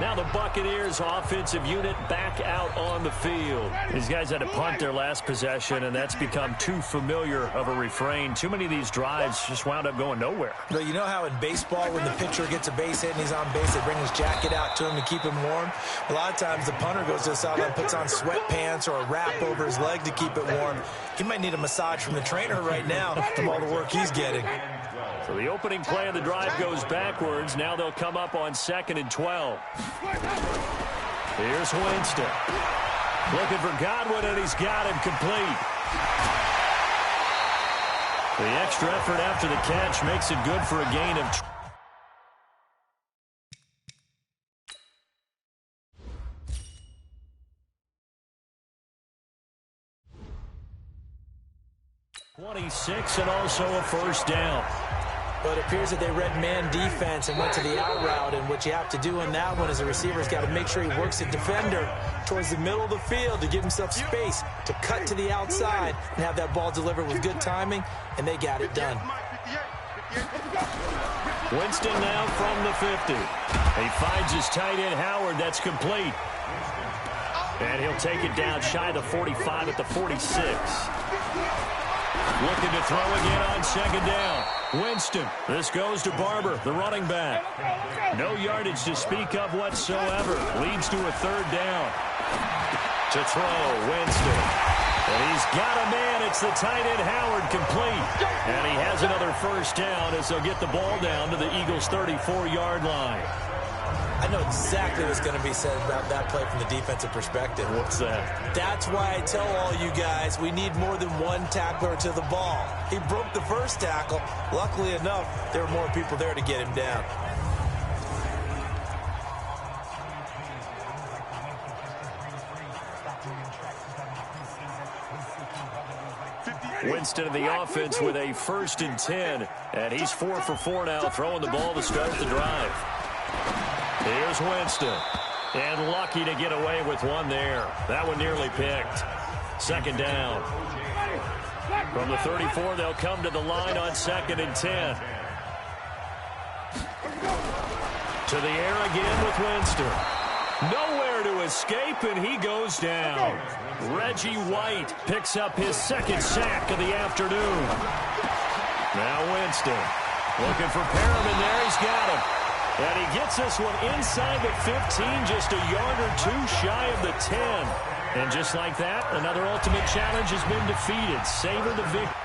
Now the Buccaneers offensive unit back out on the field. These guys had to punt their last possession, and that's become too familiar of a refrain. Too many of these drives just wound up going nowhere. Well, you know how in baseball when the pitcher gets a base hit and he's on base, they bring his jacket out to him to keep him warm? A lot of times the punter goes to the sideline, puts on sweatpants or a wrap over his leg to keep it warm. He might need a massage from the trainer right now from all the work he's getting. So the opening play of the drive goes backwards. Now they'll come up on 2nd and 12. Here's Winston. Looking for Godwin, and he's got him complete. The extra effort after the catch makes it good for a gain of 26 and also a first down. But it appears that they read man defense and went to the out route, and what you have to do in that one is the receiver's got to make sure he works the defender towards the middle of the field to give himself space to cut to the outside and have that ball delivered with good timing, and they got it done. Winston now from the 50. He finds his tight end Howard. That's complete. And he'll take it down shy of the 45 at the 46. Looking to throw again on 2nd down. Winston. This goes to Barber, the running back. No yardage to speak of whatsoever. Leads to a 3rd down. To throw, Winston. And he's got a man. It's the tight end Howard complete. And he has another first down as they'll get the ball down to the Eagles' 34-yard line. I know exactly what's going to be said about that play from the defensive perspective. What's that? That's why I tell all you guys we need more than one tackler to the ball. He broke the first tackle. Luckily enough, there were more people there to get him down. Winston of the offense with a 1st and 10. And he's 4 for 4 now, throwing the ball to start the drive. Here's Winston. And lucky to get away with one there. That one nearly picked. 2nd down. From the 34, they'll come to the line on 2nd and 10. To the air again with Winston. Nowhere to escape, and he goes down. Reggie White picks up his 2nd sack of the afternoon. Now Winston looking for Perriman there. He's got him. And he gets this one inside the 15, just a yard or 2 shy of the 10. And just like that, another ultimate challenge has been defeated. Savor the victory.